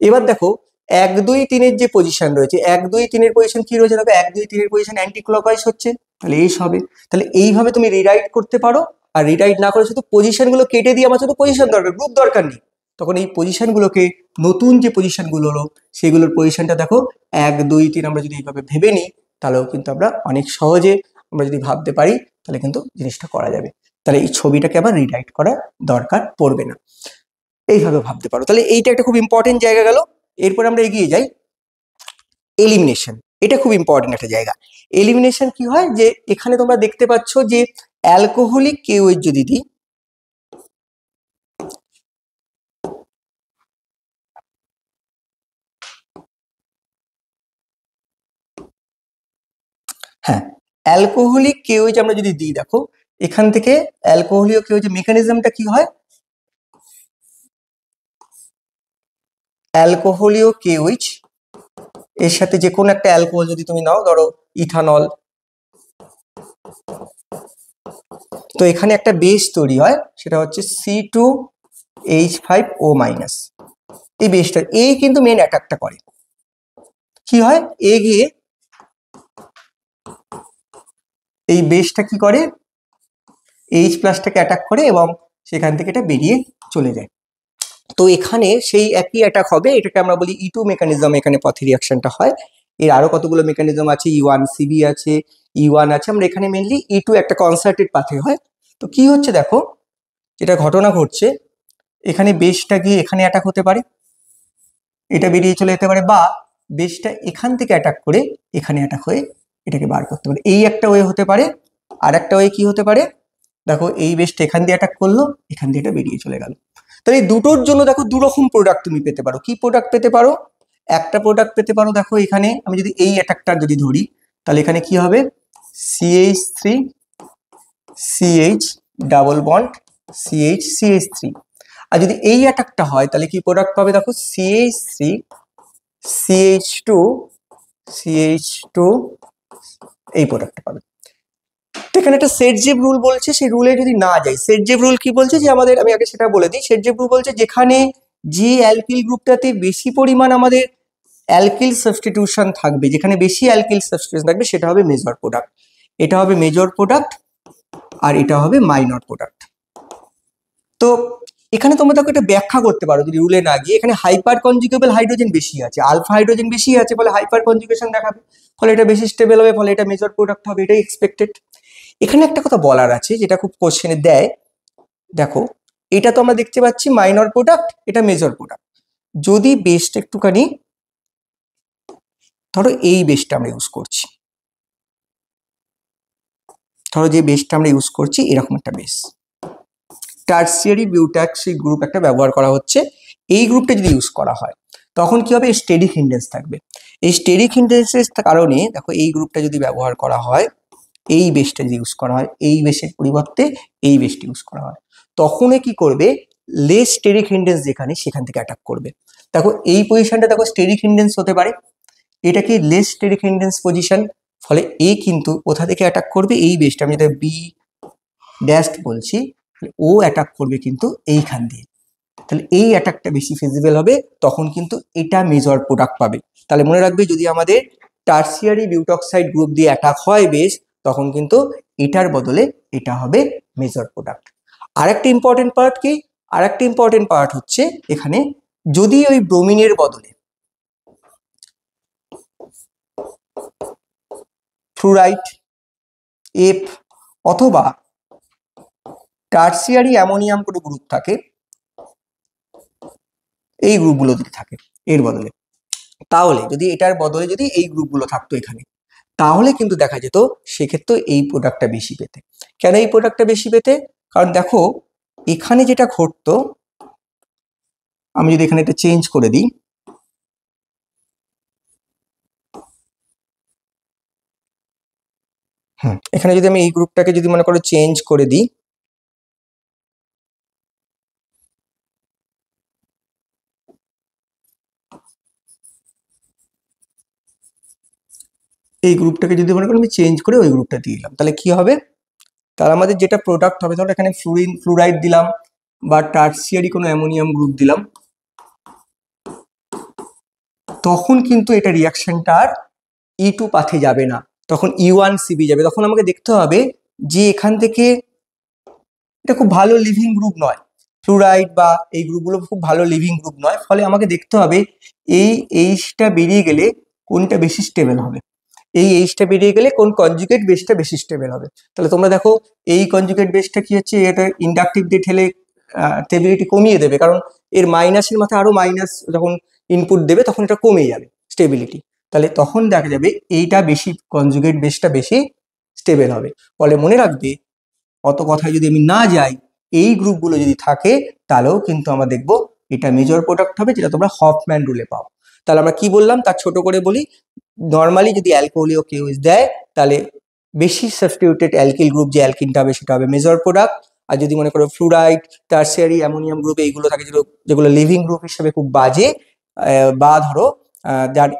এবার দেখো 1 2 3 এর যে পজিশন রয়েছে, 1 2 3 এর পজিশন কি রয়েছে, দেখো 1 2 3 এর পজিশন অ্যান্টি ক্লকওয়াইজ হচ্ছে, তাহলে এই হবে। তাহলে এইভাবে তুমি রিরাইট করতে পারো, আর রিরাইট না করে শুধু পজিশনগুলো কেটে দিয়ে আমার শুধু পজিশন দরকার, গ্রুপ দরকার নেই, তখন এই পজিশনগুলোকে, নতুন যে পজিশনগুলো হলো সেগুলোর পজিশনটা দেখো 1 2 3 আমরা যদি এইভাবে ভেবে নিই, তাহলেও কিন্তু আমরা অনেক সহজে আমরা যদি ভাবতে পারি, তাহলে কিন্তু জিনিসটা করা যাবে। তাহলে এই ছবিটাকে আবার রিরাইট করার দরকার পড়বে না, এইভাবে ভাবতে পারো। তাহলে এইটা একটা খুব ইম্পর্টেন্ট জায়গা গেল। এরপর আমরা এগিয়ে যাই, এলিমিনেশন। এটা খুব ইম্পর্টেন্ট একটা জায়গা। এলিমিনেশন কি হয়, যে এখানে তোমরা দেখতে পাচ্ছ যে অ্যালকোহলিক কেউএইচ যদি দিই, হ্যাঁ অ্যালকোহলিক কেউএইচ আমরা যদি দিই, দেখো এখান থেকে অ্যালকোহলিক কেউএইচ মেকানিজমটা কি হয়, অ্যালকোহলীয় কেউএইচ এর সাথে যে কোনো একটা অ্যালকোহল যদি তুমি নাও, ধরো ইথানল, তো এখানে একটা বেস তৈরি হয়, সেটা হচ্ছে C2H5O-। এই বেসটা এই কিন্তু মেন অ্যাটাকটা করে, কি হয় এ গিয়ে এই বেসটা কি করে, H+টাকে অ্যাটাক করে এবং সেখান থেকে এটা বেরিয়ে চলে যায়। তো এখানে সেই একই অ্যাটাক হবে, এটাকে আমরা বলি E2 মেকানিজম, এখানে পথে রিয়াকশনটা হয়। এর আরো কতগুলো মেকানিজম আছে, E1CB আছে, E1 আছে, আমরা এখানে মেনলি E2 একটা কনসার্টেড পাথে হয়। তো কি হচ্ছে দেখো, যেটা ঘটনা ঘটছে, এখানে বেসটা গিয়ে এখানে অ্যাটাক হতে পারে, এটা বেরিয়ে চলে যেতে পারে, বা বেসটা এখান থেকে অ্যাটাক করে এখানে অ্যাটাক হয়ে এটাকে বার করতে পারে। এই একটা ওয়ে হতে পারে। আর একটা ওয়ে কি হতে পারে, দেখো এই বেসটা এখান দিয়ে অ্যাটাক করলো, এখান দিয়ে এটা বেরিয়ে চলে গেল। তাহলে এই দুটোর জন্য দেখো দুরকম প্রোডাক্ট তুমি পেতে পারো। কি প্রোডাক্ট পেতে পারো, একটা প্রোডাক্ট পেতে পারো, দেখো এখানে আমি যদি এই অ্যাটাকটা যদি ধরি, তাহলে এখানে কি হবে, CH3 CH double bond CH CH3। আর যদি এই অ্যাটাকটা হয়, তাহলে কি প্রোডাক্ট পাবে, দেখো CH3 CH2 CH2, এই প্রোডাক্টটা পাবে। তো এখানে একটা সেটজেভ রুল বলছে, সেই রুলে যদি না যাই, সেটজেভ রুল কি বলছে, যে আমাদের, আমি আগে সেটা বলে দিই, সেটজেভ রুল বলছে যেখানে যে অ্যালকিল গ্রুপটাতে বেশি পরিমাণ আমাদের অ্যালকিল সাবস্টিটিউশন থাকবে, যেখানে বেশি অ্যালকিল সাবস্টিটিউশন থাকবে, সেটা হবে মেজর প্রোডাক্ট। এটা হবে মেজর প্রোডাক্ট আর এটা হবে মাইনর প্রোডাক্ট। তো এখানে তোমরা তাকে একটা ব্যাখ্যা করতে পারো যদি রুলে না গিয়ে, এখানে হাইপার কনজুগেবল হাইড্রোজেন বেশি আছে, আলফা হাইড্রোজেন বেশি আছে, ফলে হাইপার কনজুগেশন দেখাবে, ফলে এটা বেশি স্টেবল হবে, ফলে এটা মেজর প্রোডাক্ট হবে, এটাই এক্সপেক্টেড। এখানে একটা কথা বলার আছে, যেটা খুব কোশ্চেনে দেয়, দেখো এটা তো আমরা দেখতে পাচ্ছি মাইনর প্রোডাক্ট, এটা মেজর প্রোডাক্ট। যদি বেসটা একটুখানি, ধরো এই বেসটা আমরা ইউজ করছি, ধরো যে বেসটা আমরা ইউজ করছি এরকম একটা বেস, টার্সিয়ারি বিউটাক্সি গ্রুপ একটা ব্যবহার করা হচ্ছে। এই গ্রুপটা যদি ইউজ করা হয় তখন কি হবে, স্টেরিক হিন্ডেন্স থাকবে। এই স্টেরিক হিন্ডেন্সের কারণে দেখো এই গ্রুপটা যদি ব্যবহার করা হয়, এই বেসটা যদি ইউজ করা হয়, এই বেসের পরিবর্তে এই বেসটা ইউজ করা হয়, তখন কি করবে, লেস স্টেরিক হিন্ডেন্স যেখানে সেখান থেকে অ্যাটাক করবে। দেখো এই পজিশনটা দেখো স্টেরিক হিন্ডেন্স হতে পারে, এটা কি লেস স্টেরিক হিন্ডেন্স পজিশন, ফলে এই কিন্তু কোথা থেকে অ্যাটাক করবে, এই বেসটা আমি যেটা বি ড্যাস্ট বলছি, ও অ্যাটাক করবে কিন্তু এইখান দিয়ে। তাহলে এই অ্যাটাকটা বেশি ফিজিবল হবে, তখন কিন্তু এটা মেজর প্রোডাক্ট পাবে। তাহলে মনে রাখবে, যদি আমাদের টার্সিয়ারি বিউটক্সাইড গ্রুপ দিয়ে অ্যাটাক হয় বেশ, তখন কিন্তু এটার বদলে এটা হবে মেজর প্রোডাক্ট। আরেকটা ইম্পর্টেন্ট পার্ট কি, আরেকটা ইম্পর্টেন্ট পার্ট হচ্ছে এখানে, যদি ওই ব্রোমিনের বদলে ফ্লুরাইড, এফ অথবা টার্সিয়ারি অ্যামোনিয়াম কোনো গ্রুপ থাকে, এই গ্রুপগুলো যদি থাকে এর বদলে, তাহলে যদি এটার বদলে যদি এই গ্রুপগুলো থাকতো এখানে, তাহলে কিন্তু দেখা যেত সেক্ষেত্রে এই প্রোডাক্টটা বেশি পেতে। কেন এই প্রোডাক্টটা বেশি পেতে, কারণ দেখো এখানে যেটা ঘটতো, আমি যদি এখানে এটা চেঞ্জ করে দিই, এখানে যদি আমি এই গ্রুপটাকে যদি মনে করো চেঞ্জ করে দিই, এই গ্রুপটাকে যদি মনে করো আমি চেঞ্জ করে ওই গ্রুপটা দিয়ে দিলাম, তাহলে কি হবে, তাহলে আমাদের যেটা প্রোডাক্ট হবে, ধরো এখানে ফ্লুরাইড দিলাম বা টার্সিয়ারি কোনো অ্যামোনিয়াম গ্রুপ দিলাম, তখন কিন্তু এটা রিয়াকশনটা আর E2 পাথে যাবে না, তখন E1CB যাবে। তখন আমাকে দেখতে হবে যে এখান থেকে এটা খুব ভালো লিভিং গ্রুপ নয়, ফ্লুরাইড বা এই গ্রুপগুলো খুব ভালো লিভিং গ্রুপ নয়, ফলে আমাকে দেখতে হবে এই এইচটা বেরিয়ে গেলে কোনটা বেশি স্টেবল হবে, এই এইচটা বেরিয়ে গেলে কোন কনজুগেট বেসটা বেশি স্টেবল হবে। তাহলে তোমরা দেখো এই কনজুগেট বেসটা কি হচ্ছে, এটা ইন্ডাকটিভ দিয়ে ঠেলে স্টেবিলিটি কমিয়ে দেবে, কারণ এর মাইনাসের মাথায় আরো মাইনাস যখন ইনপুট দেবে তখন এটা কমে যাবে স্টেবিলিটি। তাহলে তখন দেখা যাবে এইটা বেশি, কনজুগেট বেসটা বেশি স্টেবল হবে। ফলে মনে রাখবে, অত কথায় যদি আমি না যাই, এই গ্রুপগুলো যদি থাকে তাহলেও কিন্তু আমরা দেখবো এটা মেজর প্রোডাক্ট হবে, যেটা তোমরা হফম্যান রুলে পাও। তাহলে আমরা কি বললাম তার ছোট করে বলি, নর্মালি যদি অ্যালকোহলীয় কেউজ দেয়, তাহলে বেশি সাবস্টিটিউটেড অ্যালকিল গ্রুপ যে অ্যালকিনটা হবে সেটা হবে মেজর প্রোডাক্ট। আর যদি মনে করো ফ্লুরাইড, টার্সিয়ারি অ্যামোনিয়াম গ্রুপ এইগুলো থাকে, যেগুলো লিভিং গ্রুপ হিসেবে খুব বাজে, বা ধরো যার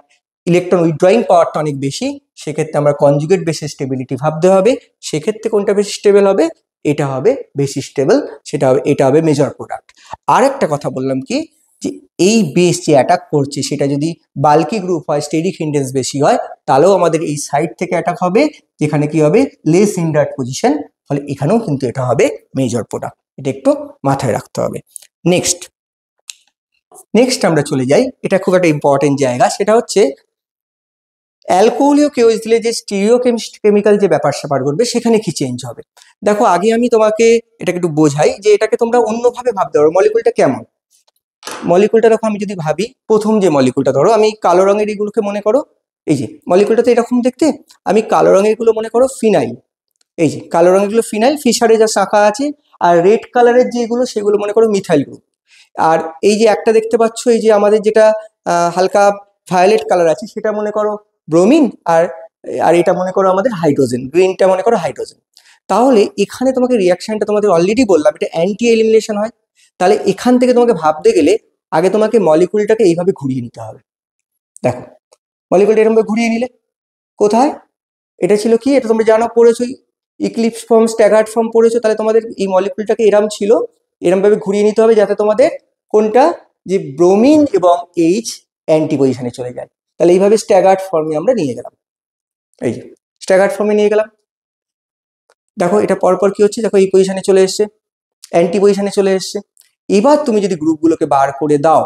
ইলেকট্রন উইথড্রয়িং পাওয়ারটা অনেক বেশি, সেক্ষেত্রে আমরা কনজুগেট বেসিস স্টেবিলিটি ভাবতে হবে। সেক্ষেত্রে কোনটা বেশি স্টেবল হবে, এটা হবে বেশি স্টেবল, সেটা হবে, এটা হবে মেজর প্রোডাক্ট। আর একটা কথা বললাম কি, যে এই বেস যে অ্যাটাক করছে সেটা যদি বাল্কি গ্রুপ হয়, স্টেরিক হিন্ডেন্স বেশি হয়, তাহলেও আমাদের এই সাইড থেকে অ্যাটাক হবে, যেখানে কি হবে লেস হিন্ডার্ড পজিশন, ফলে এখানেও কিন্তু এটা হবে মেজর প্রোডাক্ট। এটা একটু মাথায় রাখতে হবে। নেক্সট নেক্সট আমরা চলে যাই, এটা খুব একটা ইম্পর্টেন্ট জায়গা, সেটা হচ্ছে অ্যালকোহলীয় কেউজ দিলে যে স্টিরিও কেমিক্যাল যে ব্যাপার স্যাপার করবে সেখানে কি চেঞ্জ হবে। দেখো আগে আমি তোমাকে এটাকে একটু বোঝাই, যে এটাকে তোমরা অন্যভাবে ভাবতে পারো, মলিকুলটা কেমন। মলিকুলটা দেখো, আমি যদি ভাবি প্রথম যে মলিকুলটা, ধরো আমি কালো রঙের এগুলোকে মনে করো, এই যে মলিকুলটা তো এরকম দেখতে, আমি কালো রঙের গুলো মনে করো ফিনাইল, এই যে কালো রঙের গুলো ফিনাইল, ফিশারে যা শাখা আছে, আর রেড কালারের যেগুলো সেগুলো মনে করো মিথাইল গ্রুপ। আর এই যে একটা দেখতে পাচ্ছ, এই যে আমাদের যেটা হালকা ভায়োলেট কালার আছে, সেটা মনে করো ব্রোমিন, আর আর এটা মনে করো আমাদের হাইড্রোজেন, গ্রিনটা মনে করো হাইড্রোজেন। তাহলে এখানে তোমাকে রিয়াকশনটা তোমাদের অলরেডি বললাম এটা অ্যান্টি এলিমিনেশন হয়। তাহলে এখান থেকে তোমাকে ভাবতে গেলে আগে তোমাকে মলিকুলটাকে এইভাবে ঘুরিয়ে নিতে হবে। দেখো মলিকুলটা এরকম ঘুরিয়ে নিলে কোথায়, এটা ছিল কি, এটা তোমরা জানো পড়েছো, ইক্লিপস ফর্ম, স্ট্যাগার্ড ফর্ম পড়েছো, তাহলে তোমাদের এই মলিকুলটাকে এরম ছিল, এরম ভাবে ঘুরিয়ে নিতে হবে যাতে তোমাদের কোনটা, যে ব্রোমিন এবং এইচ অ্যান্টি পজিশনে চলে যায়। তাহলে এইভাবে স্ট্যাগার্ড ফর্মে আমরা নিয়ে গেলাম, এই যে স্ট্যাগার্ড ফর্মে নিয়ে গেলাম। দেখো এটা পরপর কি হচ্ছে, দেখো এই পজিশনে চলে এসছে, অ্যান্টি পজিশনে চলে এসছে। এবার তুমি যদি গ্রুপগুলোকে বার করে দাও,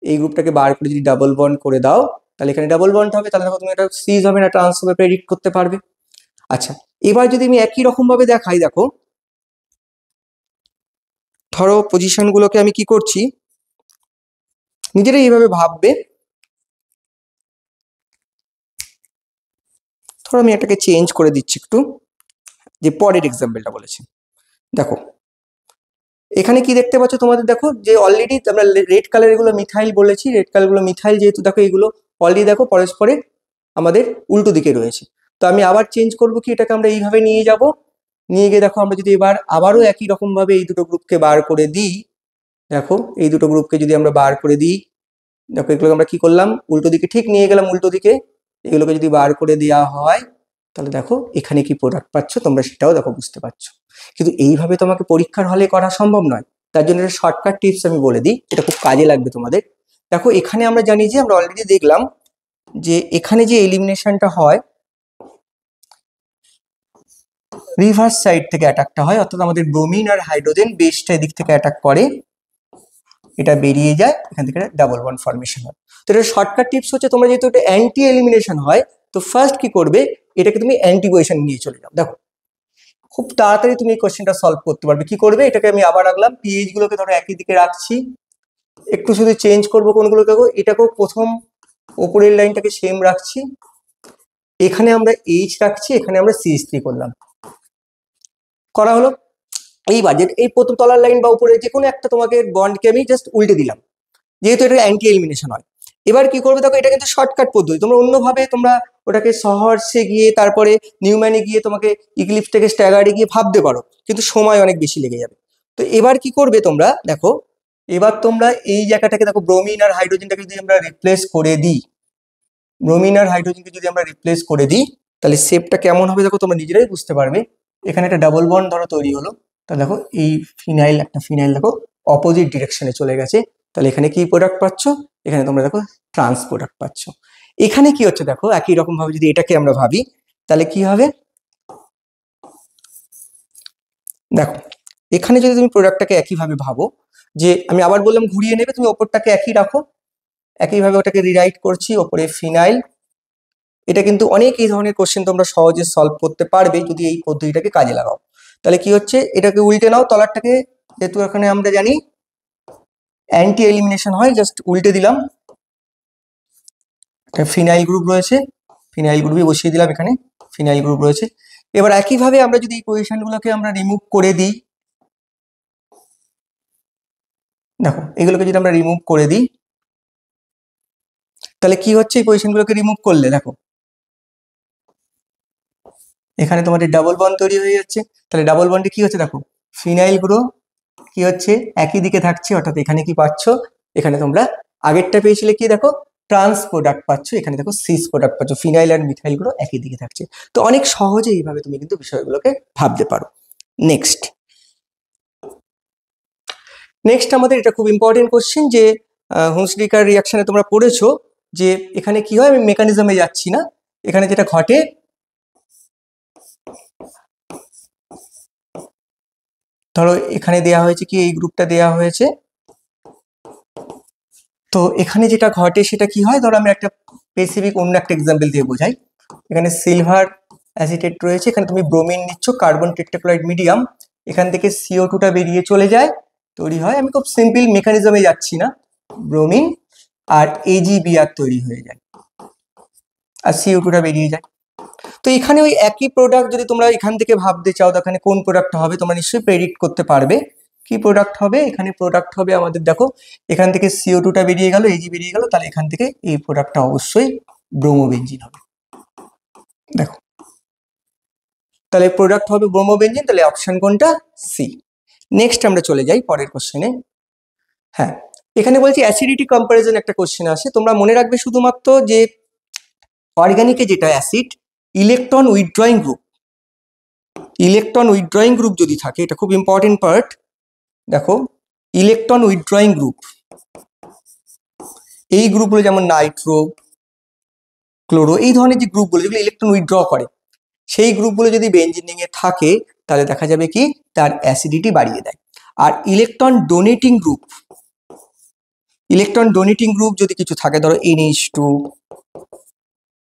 এই গ্রুপটাকে বার করে যদি ডাবল বন্ড করে দাও, তাহলে এখানে ডাবল বন্ড হবে, তাহলে দেখো তুমি এটা সিজ হবে না ট্রান্স হবে প্রেডিক্ট করতে পারবে। আচ্ছা, এবার যদি আমি একই রকম ভাবে দেখাই, দেখো ধরো পজিশন গুলোকে আমি কি করছি, নিজেরাই এইভাবে ভাববে, ধরো আমি এটাকে চেঞ্জ করে দিচ্ছি একটু, যে পরের এক্সাম্পলটা বলেছে। দেখো এখানে কি দেখতে পাচ্ছ তোমাদের, দেখো যে অলরেডি আমরা রেড কালার এগুলো মিথাইল বলেছি, রেড কালারগুলো মিথাইল, যেহেতু দেখো এগুলো অলরেডি দেখো পরস্পরে আমাদের উল্টো দিকে রয়েছে। তো আমি আবার চেঞ্জ করব কি, এটাকে আমরা এইভাবে নিয়ে যাব, নিয়ে গিয়ে দেখো আমরা যদি এবার আবারও একই রকম ভাবে এই দুটো গ্রুপকে বার করে দিই, দেখো এই দুটো গ্রুপকে যদি আমরা বার করে দিই, দেখো এগুলোকে আমরা কি করলাম, উল্টো দিকে ঠিক নিয়ে গেলাম উল্টো দিকে, এগুলোকে যদি বার করে দেওয়া হয় তাহলে দেখো এখানে কি প্রোডাক্ট পাচ্ছ তোমরা সেটাও দেখো বুঝতে পারছো। কিন্তু এইভাবে তোমাকে পরীক্ষার হলে করা সম্ভব নয়, তার জন্য একটা শর্টকাট টিপস আমি বলে দিই, এটা খুব কাজে লাগবে তোমাদের। দেখো এখানে আমরা জানি যে আমরা অলরেডি দেখলাম যে এখানে যে এলিমিনেশনটা হয় রিভার্স সাইড থেকে অ্যাটাকটা হয়, অর্থাৎ আমাদের ব্রোমিন আর হাইড্রোজেন বেসটা এদিক থেকে অ্যাটাক করে, এটা বেরিয়ে যায়, এখান থেকে ডাবল বন্ড ফর্মেশন হয়। তো এটা শর্টকাট টিপস হচ্ছে, তোমরা যেহেতু এটা অ্যান্টি এলিমিনেশন হয়, তো ফার্স্ট কি করবে, এটাকে তুমি অ্যান্টি পজিশন নিয়ে চলে যাও। দেখো খুব তাড়াতাড়ি তুমি এই কোশ্চেনটা সলভ করতে পারবে। কি করবে, এটাকে আমি আবার রাখলাম, পিএইচ গুলোকে ধরো একই দিকে রাখছি, একটু শুধু চেঞ্জ করবো কোনগুলোকে, এটাকেও প্রথম ওপরের লাইনটাকে সেম রাখছি, এখানে আমরা এইচ রাখছি, এখানে আমরা CH3 করলাম, করা হলো। এইবার যে এই প্রথম তলার লাইন বা উপরে যে কোনো একটা তোমাকে বন্ডকে আমি জাস্ট উল্টে দিলাম, যেহেতু এটা অ্যান্টি এলিমিনেশন হয়। এবার কি করবে, দেখো এটা কিন্তু শর্টকাট পদ্ধতি, তোমরা অন্যভাবে তোমরা ওটাকে সহর্ষে গিয়ে তারপরে নিউম্যানে গিয়ে তোমাকে ইক্লিপস থেকে স্ট্যাগার্ডে গিয়ে ভাবতে পারো, কিন্তু সময় অনেক বেশি লেগে যাবে। তো এবার কি করবে তোমরা, দেখো এবার তোমরা এই জায়গাটাকে দেখো, ব্রোমিন আর হাইড্রোজেনটাকে যদি আমরা রিপ্লেস করে দিই, ব্রোমিন আর হাইড্রোজেনকে যদি আমরা রিপ্লেস করে দিই, তাহলে শেপটা কেমন হবে দেখো তোমরা নিজেরাই বুঝতে পারবে। এখানে একটা ডাবল বন্ড ধরো তৈরি হলো, তাহলে দেখো এই ফিনাইল, একটা ফিনাইল দেখো অপোজিট ডিরেকশনে চলে গেছে, তাহলে এখানে কি প্রোডাক্ট পাচ্ছ, এখানে তোমরা দেখো ট্রান্স প্রোডাক্ট পাচ্ছ। এখানে কি হচ্ছে দেখো, একই রকম ভাবে যদি এটাকে আমরা ভাবি তাহলে কি হবে, দেখো এখানে যদি তুমি প্রোডাক্টটাকে একইভাবে ভাবো, যে আমি আবার বললাম ঘুরিয়ে নেবে, তুমি ওপরটাকে একই রাখো, একইভাবে ওটাকে রিরাইট করছি, ওপরে ফিনাইল। এটা কিন্তু অনেক এই ধরনের কোশ্চেন তোমরা সহজে সলভ করতে পারবে যদি এই পদ্ধতিটাকে কাজে লাগাও। তাহলে কি হচ্ছে, এটাকে উল্টে নাও তলারটাকে, যেহেতু এখানে আমরা জানি অ্যান্টি এলিমিনেশন হয়, জাস্ট উল্টে দিলাম, ফিনাইল গ্রুপ রয়েছে, ফিনাইল গ্রুপে বসিয়ে দিলাম, এখানে ফিনাইল গ্রুপ রয়েছে। এবার একইভাবে আমরা যদি এই পজিশনগুলোকে আমরা রিমুভ করে দিই, দেখো এগুলোকে যদি আমরা রিমুভ করে দিই তাহলে কি হচ্ছে, এই পজিশনগুলোকে রিমুভ করলে দেখো এখানে তোমাদের ডাবল বন্ড তৈরি হয়ে যাচ্ছে। তাহলে ডাবল বন্ডে কি হচ্ছে দেখো, ফিনাইল গ্রুপ কি হচ্ছে একই দিকে থাকছে, অর্থাৎ এখানে কি পাচ্ছ, এখানে তোমরা আগেরটা পেয়েছিলে কি দেখো ট্রান্স প্রোডাক্ট পাচ্ছ, এখানে দেখো সিস প্রোডাক্ট পাচ্ছ, ফিনাইল আর মিথাইল গুলো একই দিকে থাকছে। তো অনেক সহজে এইভাবে তুমি কিন্তু বিষয়গুলোকে ভাবতে পারো। নেক্সট আমাদের এটা খুব ইম্পর্টেন্ট কোশ্চেন, যে হুন্সডিকার রিয়াকশনে তোমরা পড়েছো যে এখানে কি হয়, আমি মেকানিজমে যাচ্ছি না, এখানে যেটা ঘটে, ধরো এখানে দেয়া হয়েছে কি, এই গ্রুপটা দেয়া হয়েছে, তো এখানে যেটা ঘটে সেটা কি হয়, ধরো আমি একটা স্পেসিফিক অন্য একটা এক্সাম্পল দিয়ে বোঝাই। এখানে সিলভার অ্যাসিটেট রয়েছে, এখানে তুমি ব্রোমিন নিচ্ছ, কার্বন টেট্রাক্লোরাইড মিডিয়াম, এখান থেকে CO2টা বেরিয়ে চলে যায়, তৈরি হয়, আমি খুব সিম্পল মেকানিজমে যাচ্ছি না, ব্রোমিন আর AgBr তৈরি হয়ে যায়, আর CO2টা বেরিয়ে যায়। তো এখানে ওই একই প্রোডাক্ট যদি তোমরা এখান থেকে ভাবতে চাও, তো এখানে কোন প্রোডাক্ট হবে তোমরা নিশ্চয়ই প্রেডিক্ট করতে পারবে। কি প্রোডাক্ট হবে, এখানে প্রোডাক্ট হবে আমাদের, দেখো এখান থেকে CO2টা বেরিয়ে গেল, Ag বেরিয়ে গেল, তাহলে এখান থেকে এই প্রোডাক্টটা অবশ্যই ব্রোমোবেনজিন হবে। দেখো তাহলে প্রোডাক্ট হবে ব্রোমোবেনজিন, তাহলে অপশন কোনটা, সি। নেক্সট আমরা চলে যাই পরের কোশ্চেনে। হ্যাঁ, এখানে বলছি অ্যাসিডিটি কম্পারিজন একটা কোশ্চেন আসে, তোমরা মনে রাখবে শুধুমাত্র যে অর্গানিকে যেটা acid, electron withdrawing group, electron withdrawing group যদি থাকে, এটা খুব ইম্পর্টেন্ট পার্ট। দেখো ইলেকট্রন উইথড্রয়িং গ্রুপ, এই গ্রুপগুলো যেমন নাইট্রো, ক্লোরো, এই ধরনের যে গ্রুপগুলো যেগুলো ইলেকট্রন উইথড্র করে, সেই গ্রুপগুলো যদি বেঞ্জিনিং এ থাকে তাহলে দেখা যাবে কি তার অ্যাসিডিটি বাড়িয়ে দেয়। আর electron donating group, electron donating group যদি কিছু থাকে, ধরো NH2,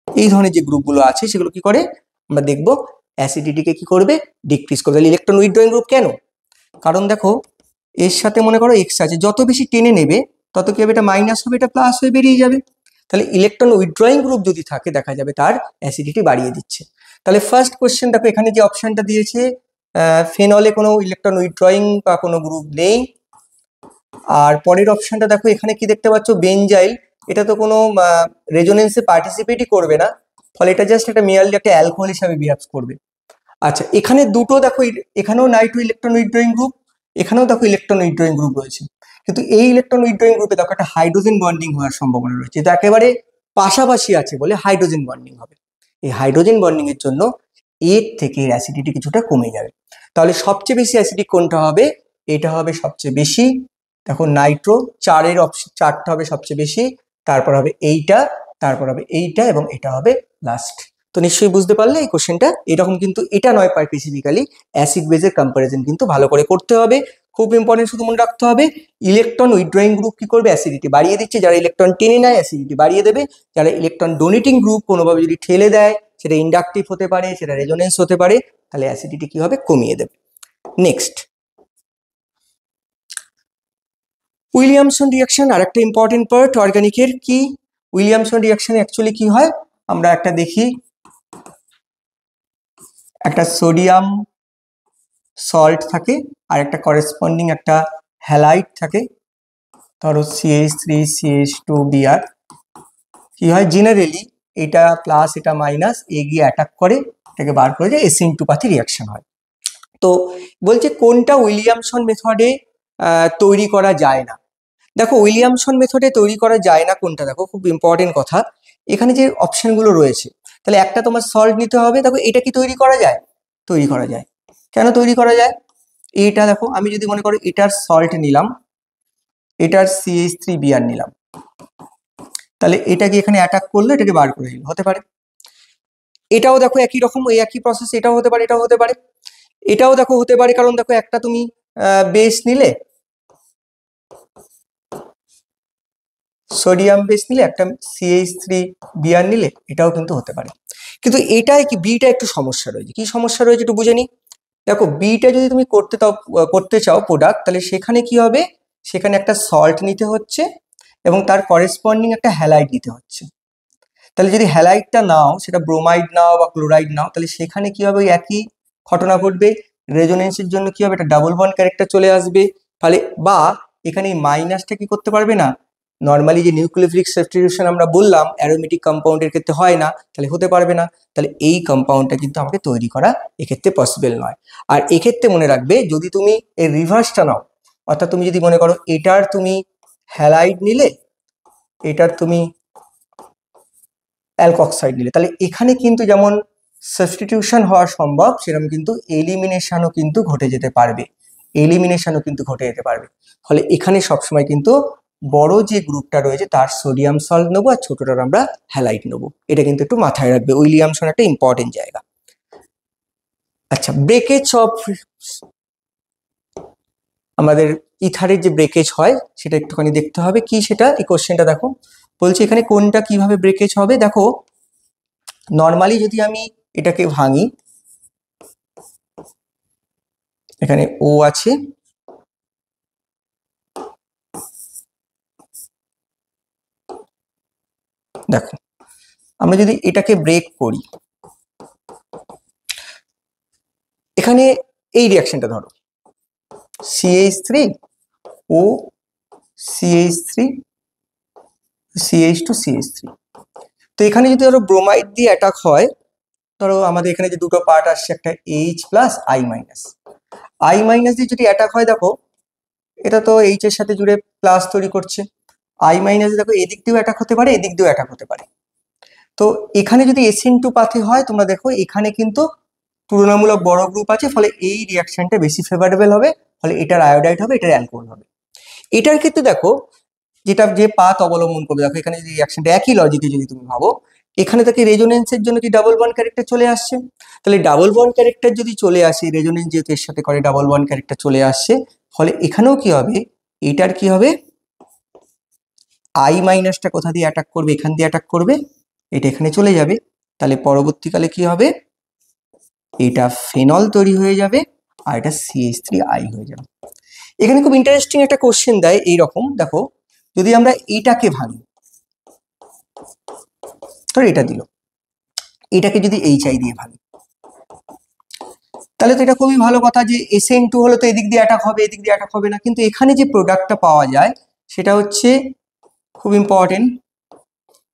এই ধরনের যে গ্রুপগুলো আছে সেগুলো কি করে আমরা দেখব অ্যাসিডিটিকে কি করবে, ডিক্রিজ করবে। তাহলে ইলেকট্রন উইথড্রয়িং গ্রুপ কেন, কারণ দেখো এর সাথে মনে করো এক্স আছে, যত বেশি টেনে নেবে তত কি হবে, এটা মাইনাস হবে, এটা প্লাস হয়ে বেরিয়ে যাবে। তাহলে ইলেকট্রন উইথড্রয়িং গ্রুপ যদি থাকে দেখা যাবে তার অ্যাসিডিটি বাড়িয়ে দিচ্ছে। তাহলে ফার্স্ট কোশ্চেন দেখো, এখানে যে অপশনটা দিয়েছে ফেনলে কোনো ইলেকট্রন উইথড্রয়িং বা কোনো গ্রুপ নেই। আর পরের অপশনটা দেখো, এখানে কি দেখতে পাচ্ছ, বেনজাইল, এটা তো কোনো রেজোনেন্সে পার্টিসিপেটই করবে না, ফলে এটা জাস্ট একটা মেয়ারলি একটা অ্যালকোহল হিসাবে বিহেভ করবে। আচ্ছা, এখানে দুটো দেখো, এখানেও নাইট্রো ইলেকট্রন উইথড্রয়িং গ্রুপ, এখানেও দেখো ইলেকট্রন উইথড্রয়িং গ্রুপ রয়েছে, কিন্তু এই ইলেকট্রন উইথড্রয়িং গ্রুপে দেখো একটা হাইড্রোজেন বন্ডিং হওয়ার সম্ভাবনা রয়েছে, তো একেবারে পাশাপাশি আছে বলে হাইড্রোজেন বন্ডিং হবে। এই হাইড্রোজেন বন্ডিং এর জন্য এর থেকে অ্যাসিডিটি কিছুটা কমে যাবে। তাহলে সবচেয়ে বেশি অ্যাসিডিক কোনটা হবে? এটা হবে সবচেয়ে বেশি। দেখো নাইট্রো, চারের অপশন, চারটা হবে সবচেয়ে বেশি, তারপর হবে এইটা, তারপর হবে এইটা, এবং এটা হবে লাস্ট। তো নিশ্চয়ই বুঝতে পারলে এই কোশ্চেনটা এরকম, কিন্তু এটা নয় স্পেসিফিক্যালি, অ্যাসিড বেজের কম্পারিজন কিন্তু ভালো করে করতে হবে। খুব ইম্পর্টেন্ট, শুধু মনে রাখতে হবে ইলেকট্রন উইথড্রয়িং গ্রুপ কি করবে? অ্যাসিডিটি বাড়িয়ে দিচ্ছে। যারা ইলেকট্রন টেনে নেয় অ্যাসিডিটি বাড়িয়ে দেবে। যারা ইলেকট্রন ডোনেটিং গ্রুপ কোনোভাবে যদি ঠেলে দেয়, সেটা ইন্ডাকটিভ হতে পারে, সেটা রেজোনেন্স হতে পারে, তাহলে অ্যাসিডিটি কি হবে? কমিয়ে দেবে। নেক্সট, উইলিয়ামসন রিয়াকশন, আর একটা ইম্পর্টেন্ট পার্ট অর্গানিকের। কি উইলিয়ামসন রিয়াকশনে অ্যাকচুয়ালি কি হয় আমরা একটা দেখি। একটা সোডিয়াম সল্ট থাকে আর একটা করেসপন্ডিং একটা হ্যালাইড থাকে, ধরো CH3CH2Br। কি হয় জেনারেলি, এটা প্লাস এটা মাইনাস এগিয়ে অ্যাটাক করে, এটাকে বার করে যায়, SN2 পাথি রিয়াকশন হয়। তো বলছে কোনটা উইলিয়ামসন মেথডে তৈরি করা যায় না। দেখো উইলিয়ামসন মেথডে তৈরি করা যায় না কোনটা, দেখো খুব ইম্পর্টেন্ট কথা, এখানে যে অপশনগুলো রয়েছে, তাহলে একটা তোমার সল্ট নিতে হবে। দেখো এটা কি তৈরি করা যায়? তৈরি করা যায়। কেন তৈরি করা যায়? এটা দেখো, আমি যদি মনে করো এটার সল্ট নিলাম, এটার CH3Br নিলাম, তাহলে এটাকে এখানে অ্যাটাক করলে এটাকে বার করে নিল, হতে পারে। এটাও দেখো একই রকম, এই একই প্রসেস, এটাও হতে পারে, এটাও হতে পারে, এটাও দেখো হতে পারে। কারণ দেখো একটা তুমি বেস নিলে, সোডিয়াম বেস নিলে, একটা CH3Br নিলে, এটাও কিন্তু হতে পারে। কিন্তু এটাই কি, বিটা একটু সমস্যা রয়েছে। কি সমস্যা রয়েছে একটু বুঝে নি। দেখো বিটা যদি তুমি করতে চাও প্রোডাক্ট, তাহলে সেখানে কি হবে, সেখানে একটা সল্ট নিতে হচ্ছে এবং তার করেসপন্ডিং একটা হ্যালাইড নিতে হচ্ছে। তাহলে যদি হ্যালাইডটা নাও, সেটা ব্রোমাইড নাও বা ক্লোরাইড নাও, তাহলে সেখানে কি হবে, ওই একই ঘটনা ঘটবে। রেজোনেন্সের জন্য কি হবে, একটা ডাবল বন্ড ক্যারেক্টার চলে আসবে। ফলে বা এখানে এই মাইনাসটা কি করতে পারবে না, নর্মালি যে নিউক্লিওফিলিক সাবস্টিটিউশন আমরা বললাম অ্যারোমেটিক কম্পাউন্ডের ক্ষেত্রে হয় না, তাহলে হতে পারবে না। তাহলে এই কম্পাউন্ডটা কিন্তু আমাকে তৈরি করা এক্ষেত্রে পসিবল নয়। আর এক্ষেত্রে মনে রাখবে, যদি তুমি এর রিভার্সটা নাও, অর্থাৎ তুমি যদি মনে করো এটার তুমি হ্যালাইড নিলে, এটার তুমি অ্যালকক্সাইড নিলে, তাহলে এখানে কিন্তু যেমন সাবস্টিটিউশন হওয়া সম্ভব, সেরকম কিন্তু এলিমিনেশনও কিন্তু ঘটে যেতে পারবে, এলিমিনেশনও কিন্তু ঘটে যেতে পারবে। ফলে এখানে সবসময় কিন্তু বড় যে গ্রুপটা রয়েছে তার সোডিয়াম সল্ট নেবো, আর ছোটটার আমরা হ্যালাইড নেবো। এটা কিন্তু একটু মাথায় রাখবে, উইলিয়ামসন একটা ইম্পর্টেন্ট জায়গা। আচ্ছা, ব্রেকেজ অফ আমাদের ইথারের যে ব্রেকেজ হয় সেটা একটুখানি দেখতে হবে। কি সেটা, এই কোশ্চেনটা দেখো, বলছি এখানে কোনটা কিভাবে ব্রেকেজ হবে। দেখো নর্মালি যদি আমি এটাকে ভাঙি, এখানে ও আছে, দেখো আমরা যদি এটাকে ব্রেক করি, এখানে এই রিয়াকশনটা ধরো CH3 ও CH3 CH2 CH3। তো এখানে যদি ধরো ব্রোমাইড দিয়ে অ্যাটাক হয়, ধরো আমাদের এখানে যে দুটো পার্ট আসছে, একটা H প্লাস I মাইনাস দিয়ে যদি অ্যাটাক হয়, দেখো এটা তো H এর সাথে জুড়ে প্লাস তৈরি করছে, I মাইনাস দেখো এদিক দিয়েও অ্যাটাক হতে পারে, এদিক দিয়েও অ্যাটাক হতে পারে। তো এখানে যদি SN2 পাথে হয়, তোমরা দেখো এখানে কিন্তু তুলনামূলক বড় গ্রুপ আছে, ফলে এই রিয়াকশনটা বেশি ফেভারেবল হবে, ফলে এটার আয়োডাইড হবে, এটার অ্যালকোহল হবে। এটার ক্ষেত্রে দেখো যেটা যে পাথ অবলম্বন করবে, দেখো এখানে যদি রিয়াকশনটা একই লজিকে যদি তুমি ভাবো, এখানে থেকে রেজোনেন্সের জন্য কি ডাবল বন্ড ক্যারেক্টার চলে আসছে, তাহলে ডাবল বন্ড ক্যারেক্টার যদি চলে আসে, রেজোনেন্স যেহেতু এর সাথে করে ডাবল বন্ড ক্যারেক্টার চলে আসছে, ফলে এখানেও কি হবে, এটার কি হবে, I মাইনাসটা কোথা দিয়ে অ্যাটাক করবে, এখান দিয়ে অ্যাটাক করবে, এটা এখানে চলে যাবে, তাহলে পরবর্তীকালে কি হবে, এটা ফেনল তৈরি হয়ে যাবে, আর এটা CH3I হয়ে যাবে। এখানে খুব ইন্টারেস্টিং একটা কোশ্চেন দেয় এইরকম, দেখো যদি আমরা এটাকে ভাঙি, ধরো এটা দিল, এটাকে যদি HI দিয়ে ভাঙি, তাহলে তো এটা খুবই ভালো কথা যে SN2 হলো তো এদিক দিয়ে অ্যাটাক হবে, এদিক দিয়ে অ্যাটাক হবে না, কিন্তু এখানে যে প্রোডাক্টটা পাওয়া যায় সেটা হচ্ছে খুব ইম্পর্টেন্ট।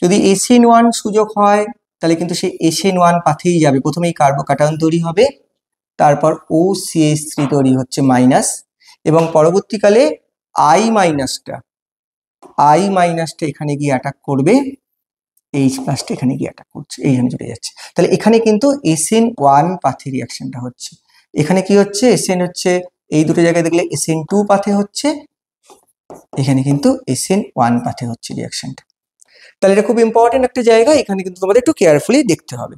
যদি SN1 সুযোগ হয় তাহলে কিন্তু সেই SN1 পাথেই যাবে, প্রথমেই কার্বোকাটায়ন তৈরি হবে, তারপর OCH3 তৈরি হচ্ছে মাইনাস, এবং পরবর্তীকালে I মাইনাসটা এখানে গিয়ে অ্যাটাক করবে, H+টা এখানে গিয়ে অ্যাটাক করছে, এইখানে চলে যাচ্ছে। তাহলে এখানে কিন্তু SN1 পাথে রিয়াকশনটা হচ্ছে। এখানে কি হচ্ছে, SN হচ্ছে এই দুটো জায়গায় দেখলে SN2 পাথে হচ্ছে, এখানে কিন্তু SN1 পাথে হচ্ছে রিয়াকশনটা। তাহলে এটা খুব ইম্পর্টেন্ট একটা জায়গা, এখানে কিন্তু তোমাদের একটু কেয়ারফুলি দেখতে হবে।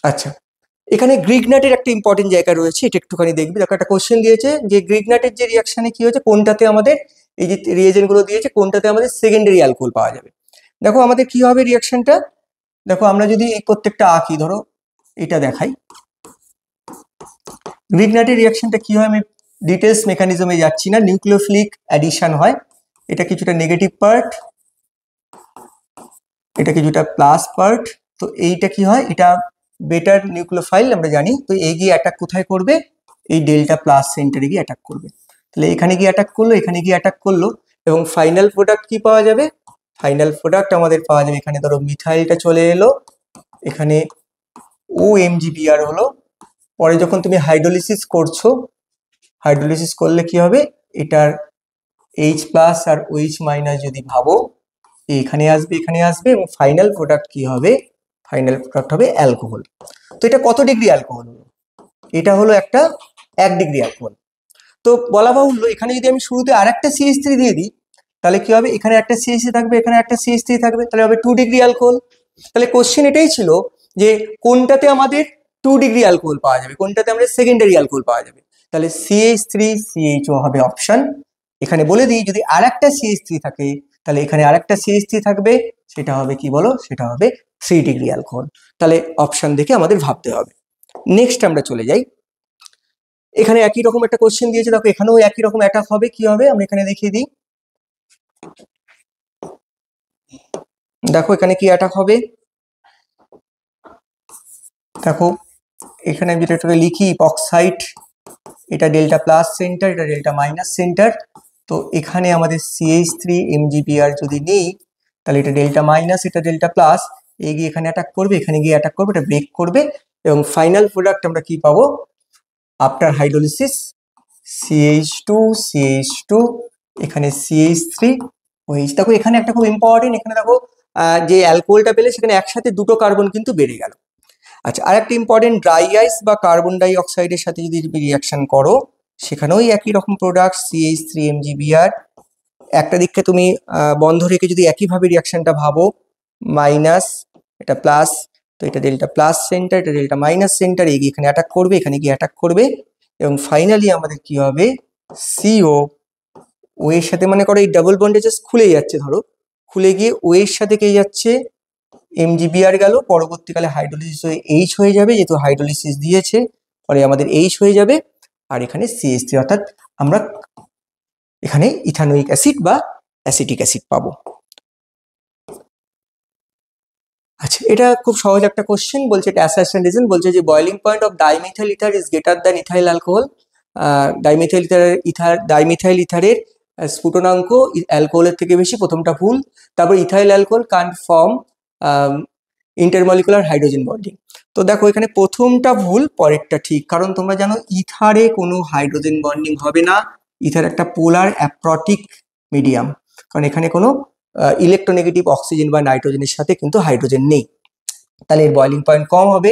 আচ্ছা, এখানে গ্রিগনাটের একটা ইম্পর্টেন্ট জায়গা রয়েছে, এটা একটুখানি দেখবি। দেখো একটা কোশ্চেন দিয়েছে যে গ্রিগনাটের যে রিয়াকশনে কি হয়েছে, কোনটাতে আমাদের এই যে রিয়েজেন্ট গুলো দিয়েছে কোনটাতে আমাদের সেকেন্ডারি অ্যালকোহল পাওয়া যাবে। দেখো আমাদের কি হবে রিয়াকশনটা, দেখো আমরা যদি এই প্রত্যেকটা আঁকি, ধরো এটা দেখাই, গ্রিগনাটের রিয়াকশনটা কি হয় আমি ডিটেলস মেকানিজমে যাচ্ছি না, নিউক্লিওফিলিক অ্যাডিশন হয়, এটা কিছুটা নেগেটিভ পার্ট, এটা কিছুটা প্লাস পার্ট, তো এইটা কি হয়, এটা বেটার নিউক্লিওফাইল আমরা জানি, তো এগিয়ে অ্যাটাক কোথায় করবে, এই ডেল্টা প্লাস সেন্টারে গিয়ে অ্যাটাক করবে। তাহলে এখানে গিয়ে অ্যাটাক করলো, এখানে গিয়ে অ্যাটাক করলো, এবং ফাইনাল প্রোডাক্ট কি পাওয়া যাবে, ফাইনাল প্রোডাক্ট আমাদের পাওয়া যাবে, এখানে ধরো মিথাইলটা চলে এলো, এখানে OMGBr হলো, পরে যখন তুমি হাইড্রোলিসিস করছো, হাইড্রোলিসিস করলে কি হবে, এটার H+ আর OH- যদি ভাবো, এখানে আসবে, এখানে আসবে, এবং ফাইনাল প্রোডাক্ট কি হবে, ফাইনাল প্রোডাক্ট হবে অ্যালকোহল। তো এটা কত ডিগ্রি অ্যালকোহল হলো, এটা হলো একটা 1 ডিগ্রি অ্যালকোহল। তো বলা বাহুল্য এখানে যদি আমি শুরুতে আর একটা CH3 দিয়ে দিই, তাহলে কি হবে, এখানে একটা CH3 থাকবে, এখানে একটা CH3 থাকবে, তাহলে হবে 2 ডিগ্রি অ্যালকোহল। তাহলে কোশ্চেন এটাই ছিল যে কোনটাতে আমাদের 2 ডিগ্রি অ্যালকোহল পাওয়া যাবে, কোনটাতে আমাদের সেকেন্ডারি অ্যালকোহল পাওয়া যাবে। তাহলে CH3CHO হবে অপশন। এখানে বলে দিই যদি আর একটা CH3 থাকে তাহলে এখানে আর একটা CH3 থাকবে, সেটা হবে কি বলো, সেটা হবে 3 ডিগ্রি অ্যালকোহল। তাহলে অপশন দেখে আমাদের ভাবতে হবে। নেক্সট আমরা চলে যাই, এখানে একই রকম একটা কোশ্চেন দিয়েছে, দেখো এখানেও একই রকম অ্যাটাক হবে, কি হবে আমরা এখানে দেখিয়ে দিই। দেখো এখানে কি অ্যাটাক হবে, দেখো এখানে আমি যেটা লিখি ইপক্সাইড, এটা ডেল্টা প্লাস সেন্টার, এটা ডেল্টা মাইনাস সেন্টার, তো এখানে আমাদের CH3MgBr যদি নেই তাহলে এটা ডেল্টা মাইনাস, এটা ডেল্টা প্লাস, এগিয়ে এখানে অ্যাটাক করবে, এখানে গিয়ে অ্যাটাক করবে, এটা ব্রেক করবে, এবং ফাইনাল প্রোডাক্ট আমরা কি পাবো, আফটার হাইড্রোলিসিস CH2, এখানে CH3OH। দেখো এখানে একটা খুব ইম্পর্টেন্ট, এখানে দেখো যে অ্যালকোহলটা পেলে সেখানে একসাথে দুটো কার্বন কিন্তু বেড়ে গেল। আচ্ছা, আর একটা ইম্পর্টেন্ট, ড্রাই আইস বা কার্বন ডাই অক্সাইডের সাথে যদি তুমি রিয়াকশন করো, সেখানেও একই রকম প্রোডাক্ট CH3MgBr। একটা দিককে তুমি বন্ধ রেখে যদি একইভাবে রিয়াকশনটা ভাবো, মাইনাস এটা প্লাস, তো এটা ডেল্টা প্লাস সেন্টার, এটা ডেল্টা মাইনাস সেন্টার, এগিয়ে এখানে অ্যাটাক করবে, এখানে গিয়ে অ্যাটাক করবে, এবং ফাইনালি আমাদের কি হবে, CO ও এর সাথে মনে করো এই ডাবল বন্ডে জাস্ট খুলে যাচ্ছে, ধরো খুলে গিয়ে ও এর সাথে কে যাচ্ছে, MgBr গেল, পরবর্তীকালে হাইড্রোলিসিস হয়ে H হয়ে যাবে, যেহেতু হাইড্রোলিসিস দিয়েছে পরে আমাদের H হয়ে যাবে, আর এখানে CH3, অর্থাৎ আমরা এখানে ইথানোয়িক অ্যাসিড বা অ্যাসিটিক অ্যাসিড পাবো। আচ্ছা, এটা খুব সহজ একটা কোশ্চেন, বলছে এটা অ্যাসারশন রিজন, বলছে যে boiling point of dimethyl ether is greater than ethyl alcohol. Dimethyl ইথারের স্ফুটনাঙ্ক অ্যালকোহলের থেকে বেশি, প্রথমটা ভুল। তারপর ethyl alcohol can't form intermolecular hydrogen bonding. তো দেখো এখানে প্রথমটা ভুল, পরেরটা ঠিক, কারণ তোমরা জানো ইথারে কোনো হাইড্রোজেন বন্ডিং হবে না, ইথার একটা পোলার অ্যাপ্রটিক মিডিয়াম, কারণ এখানে কোনো ইলেকট্রোনেগেটিভ অক্সিজেন বা নাইট্রোজেনের সাথে কিন্তু হাইড্রোজেন নেই, তাহলে এর বয়লিং পয়েন্ট কম হবে।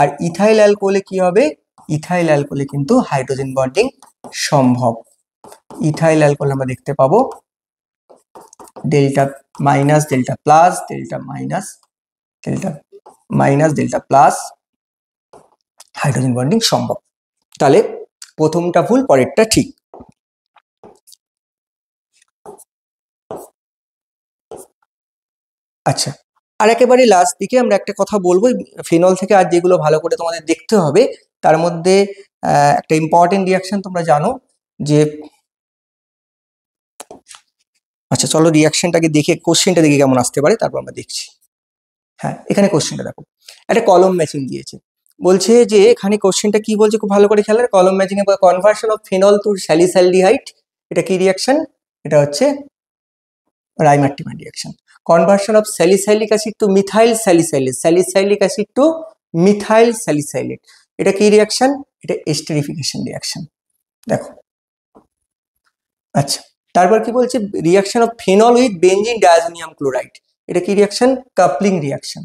আর ইথাইল অ্যালকোহলে কি হবে, ইথাইল অ্যালকোহলে কিন্তু হাইড্রোজেন বন্ডিং সম্ভব। ইথাইল অ্যালকোহল আমরা দেখতে পাবো delta minus delta plus, delta minus delta minus delta plus, hydrogen bonding সম্ভব। তাহলে প্রথমটা ভুল, পরেরটা ঠিক। আচ্ছা, আর একেবারে লাস্ট দিকে আমরা একটা কথা বলবো, ফেনল থেকে আর যেগুলো ভালো করে তোমাদের দেখতে হবে তার মধ্যে একটা ইম্পর্টেন্ট রিয়াকশন তোমরা জানো যে, আচ্ছা চলো রিয়াকশনটাকে দেখে কোশ্চেনটা দেখে কেমন আসতে পারে তারপর আমরা দেখছি। হ্যাঁ, এখানে কোশ্চেনটা দেখো, একটা কলম ম্যাচিং দিয়েছে, বলছে যে এখানে কোশ্চেনটা কি বলছে খুব ভালো করে খেয়াল করে, column matching a conversion of phenol to salicylaldehyde, এটা কি রিয়াকশন, এটা হচ্ছে Reimer Tiemann reaction. Conversion of salicylic acid to methyl salicylate, salicylic acid to methyl salicylate, এটা কি রিয়াকশন, এটা এস্টেরিফিকেশন রিয়াকশন। দেখো আচ্ছা, তারপর কি বলছে, reaction of phenol with benzene diazonium chloride, এটা কি রিয়াকশন, কাপলিং রিয়াকশন।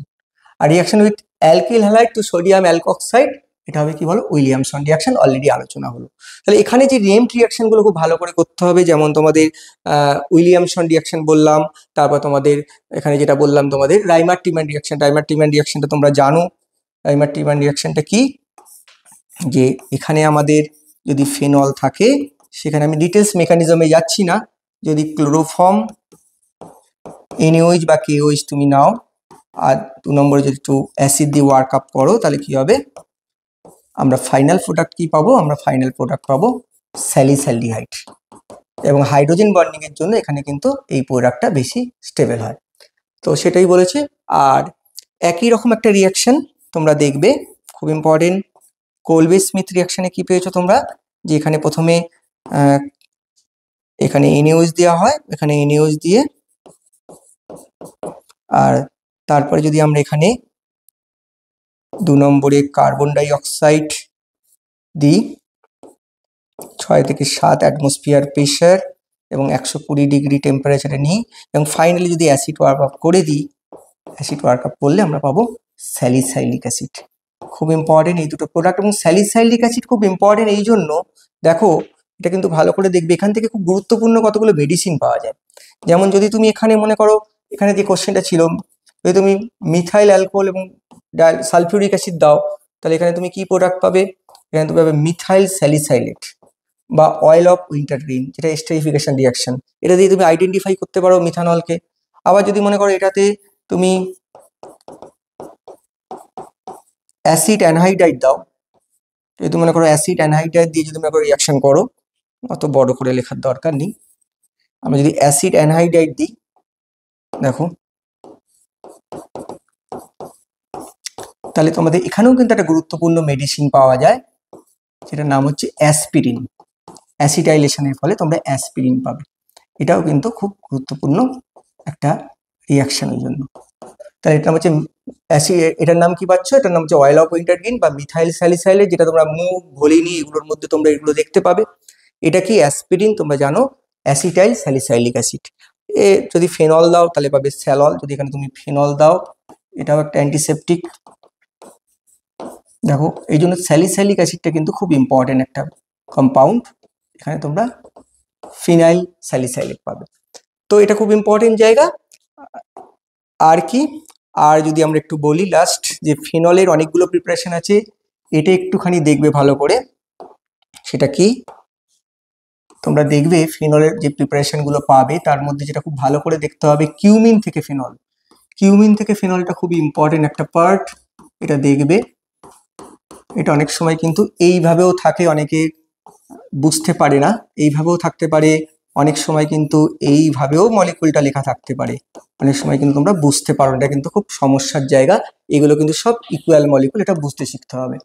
আর reaction with alkyl halide to sodium alkoxide, এটা হবে কি বলো, উইলিয়ামসন রিয়াকশন, অলরেডি আলোচনা হলো। তাহলে এখানে যে নেমড রিয়াকশন গুলো খুব ভালো করে করতে হবে, যেমন তোমাদের উইলিয়ামসন রিয়াকশন বললাম, তারপর তোমাদের এখানে যেটা বললাম তোমাদের রাইমার্টিমান রিয়াকশন, রাইমার্টিমান রিয়াকশনটা তোমরা জানো, রাইমার্টিমান রিয়াকশনটা কি, যে এখানে আমাদের যদি ফেনল থাকে, সেখানে আমি ডিটেলস মেকানিজমে যাচ্ছি না, যদি ক্লোরোফর্ম এনএইচ বা কেওইচ তুমি নাও, আর 2 নম্বরে যদি একটু অ্যাসিড দিয়ে ওয়ার্ক আপ করো, তাহলে কি হবে, আমরা ফাইনাল প্রোডাক্ট কি পাবো, আমরা ফাইনাল প্রোডাক্ট পাবো স্যালিসাইলডিহাইড, এবং হাইড্রোজেন বন্ডিং এর জন্য এখানে কিন্তু এই প্রোডাক্টটা বেশি স্টেবল হয়। তো সেটাই বলেছে। আর একই রকম একটা রিয়াকশন তোমরা দেখবে, খুব ইম্পর্টেন্ট, কোলবে স্মিথ রিয়াকশনে কি পেয়েছো তোমরা, যে এখানে প্রথমে এখানে এনএইচ দেওয়া হয়, এখানে এনএইচ দিয়ে, আর তারপরে যদি আমরা এখানে 2 নম্বরে কার্বন ডাই অক্সাইড দিই 6 থেকে 7 অ্যাটমসফিয়ার প্রেশার এবং 120 ডিগ্রি টেম্পারেচারে নিই, এবং ফাইনালি যদি অ্যাসিড ওয়ার্ক আপ করে দিই, অ্যাসিড ওয়ার্ক আপ করলে আমরা পাবো স্যালিসাইলিক অ্যাসিড। খুব ইম্পর্টেন্ট এই দুটো প্রোডাক্ট, এবং স্যালিসাইলিক অ্যাসিড খুব ইম্পর্টেন্ট এই জন্য, দেখো এটা কিন্তু ভালো করে দেখবে, এখান থেকে খুব গুরুত্বপূর্ণ কতগুলো মেডিসিন পাওয়া যায়। যেমন যদি তুমি এখানে মনে করো, এখানে যে কোশ্চেনটা ছিল, যদি তুমি মিথাইল অ্যালকোহল এবং সালফিউরিক অ্যাসিড দাও, তাহলে এখানে তুমি কি প্রোডাক্ট পাবে, এখানে তুমি পাবে মিথাইল স্যালিসাইলেট বা অয়েল অফ উইন্টারগ্রিন, যেটা এস্টারিফিকেশন রিয়াকশন, এটা দিয়ে তুমি আইডেন্টিফাই করতে পারো মিথানলকে। আবার যদি মনে করো এটাতে তুমি অ্যাসিড অ্যানহাইড্রাইড দাও, যদি মনে করো অ্যাসিড অ্যানহাইড্রাইড দিয়ে যদি মনে করো রিয়াকশন করো, অত বড় করে লেখার দরকার নেই, আমরা যদি অ্যাসিড অ্যানহাইড্রাইড দিই, দেখো তাহলে তোমাদের এখানেও কিন্তু একটা গুরুত্বপূর্ণ মেডিসিন পাওয়া যায়, যেটার নাম হচ্ছে অ্যাসপিরিন। অ্যাসিটাইলেশনের ফলে তোমরা অ্যাসপিরিন পাবে, এটাও কিন্তু খুব গুরুত্বপূর্ণ একটা রিয়াকশনের জন্য। তাহলে এটা হচ্ছে অ্যাসিড, এটার নাম কি পাচ্ছ, এটার নাম হচ্ছে অয়েল অফ উইন্টারগ্রিন বা মিথাইল স্যালিসাইলেট, যেটা তোমরা মুগ ভলিনি এগুলোর মধ্যে তোমরা এগুলো দেখতে পাবে। এটা কি অ্যাসপিরিন, তোমরা জানো অ্যাসিটাইল স্যালিসাইলিক অ্যাসিড। এ যদি ফেনল দাও তাহলে পাবে স্যালল, যদি এখানে তুমি ফেনল দাও, এটাও একটা অ্যান্টিসেপটিক। দেখো এই জন্য স্যালিসাইলিক অ্যাসিডটা কিন্তু খুব ইম্পর্টেন্ট একটা কম্পাউন্ড, এখানে তোমরা ফিনাইল স্যালিসাইলেট পাবে, তো এটা খুব ইম্পর্টেন্ট জায়গা। আর কি, আর যদি আমরা একটু বলি লাস্ট, যে ফিনলের অনেকগুলো প্রিপারেশন আছে, এটা একটুখানি দেখবে ভালো করে, সেটা কি, তোমরা দেখবে ফিনলের যে প্রিপারেশনগুলো পাবে তার মধ্যে যেটা খুব ভালো করে দেখতে হবে, কিউমিন থেকে ফিনল, কিউমিন থেকে ফিনলটা খুব ইম্পর্টেন্ট একটা পার্ট, এটা দেখবে। এটা অনেক সময় কিন্তু এইভাবেও থাকে, অনেকে বুঝতে পারে না, এইভাবেও থাকতে পারে, অনেক সময় কিন্তু এইভাবেও মলিকুলটা লেখা থাকতে পারে, অনেক সময় কিন্তু তোমরা বুঝতে পারো, এটা কিন্তু খুব সমস্যার জায়গা, এগুলো কিন্তু সব ইকুয়াল মলিকুল, এটা বুঝতে শিখতে হবে।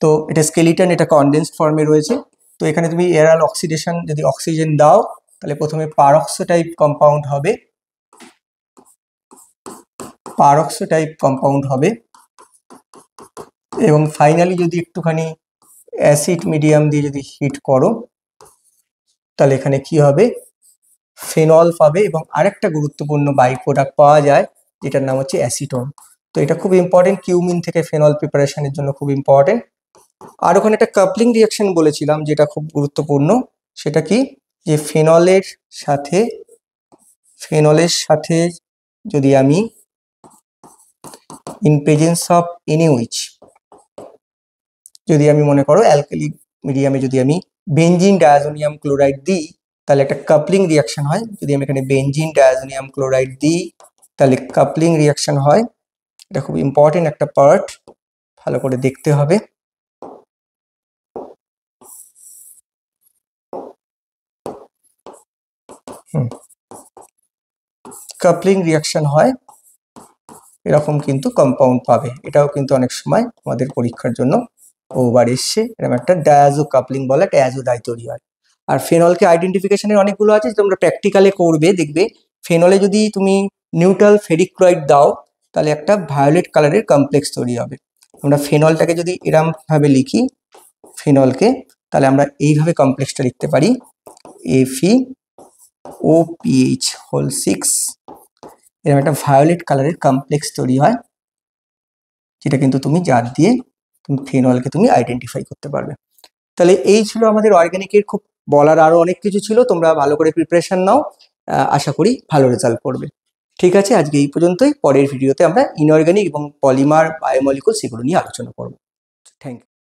তো এটা স্কেলিটন, এটা কনডেন্সড ফর্মে রয়েছে। তো এখানে তুমি এরাল অক্সিডেশন যদি অক্সিজেন দাও, তাহলে প্রথমে পারক্সো টাইপ কম্পাউন্ড হবে, পারক্সো টাইপ কম্পাউন্ড হবে, এবং ফাইনালি যদি একটুখানি অ্যাসিড মিডিয়াম দিয়ে যদি হিট করো, তাহলে এখানে কি হবে, ফেনল পাবে, এবং আরেকটা গুরুত্বপূর্ণ বাই প্রোডাক্ট পাওয়া যায়, যেটার নাম হচ্ছে অ্যাসিটোন। তো এটা খুব ইম্পর্টেন্ট, কিউমিন থেকে ফেনল প্রিপারেশনের জন্য খুব ইম্পর্টেন্ট। আর ওখানে একটা কাপলিং রিয়াকশন বলেছিলাম, যেটা খুব গুরুত্বপূর্ণ, সেটা কি, যে ফেনলের সাথে যদি আমি ইন প্রেজেন্স অফ এনএইচ, যদি আমি মনে করো অ্যালকালি মিডিয়ামে যদি আমি বেনজিন ডায়াজোনিয়াম ক্লোরাইড দিই, তাহলে একটা কাপলিং রিয়াকশন হয়। যদি আমি এখানে বেনজিন ডায়াজোনিয়াম ক্লোরাইড দিই, তাহলে কাপলিং রিয়াকশন হয়, এটা খুব ইম্পর্টেন্ট একটা পার্ট, ভালো করে দেখতে হবে। কাপলিং রিয়াকশন হয়, এরকম কিন্তু কম্পাউন্ড পাবে। এটাও কিন্তু অনেক সময় আমাদের পরীক্ষার জন্য ওভার এসছে। এরকম একটা ডায়াজো কাপলিং বলে একটা অ্যাজোডাই তৈরি হয়। আর ফেনলকে আইডেন্টিফিকেশনের অনেকগুলো আছে, তোমরা প্র্যাকটিক্যালে করবে, দেখবে ফেনলে যদি তুমি নিউট্রাল ফেরিক ক্লোরাইড দাও তাহলে একটা ভায়োলেট কালারের কমপ্লেক্স তৈরি হবে। আমরা ফেনলটাকে যদি এরম ভাবে লিখি ফেনলকে, তাহলে আমরা এইভাবে কমপ্লেক্সটা লিখতে পারি FeOPH6। এরকম একটা ভায়োলেট কালারের কমপ্লেক্স তৈরি হয়, যেটা কিন্তু তুমি জার দিয়ে তুমি ফেনলকে তুমি আইডেন্টিফাই করতে পারবে। তাহলে এই ছিল আমাদের অর্গানিকের, খুব বলার আরো অনেক কিছু ছিল, তোমরা ভালো করে প্রিপারেশন নাও, আশা করি ভালো রেজাল্ট করবে। ঠিক আছে, আজকে এই পর্যন্তই। পরের ভিডিওতে আমরা ইনঅর্গানিক এবং পলিমার বায়োমলিকুলস এগুলো নিয়ে আলোচনা করবো। Thank you.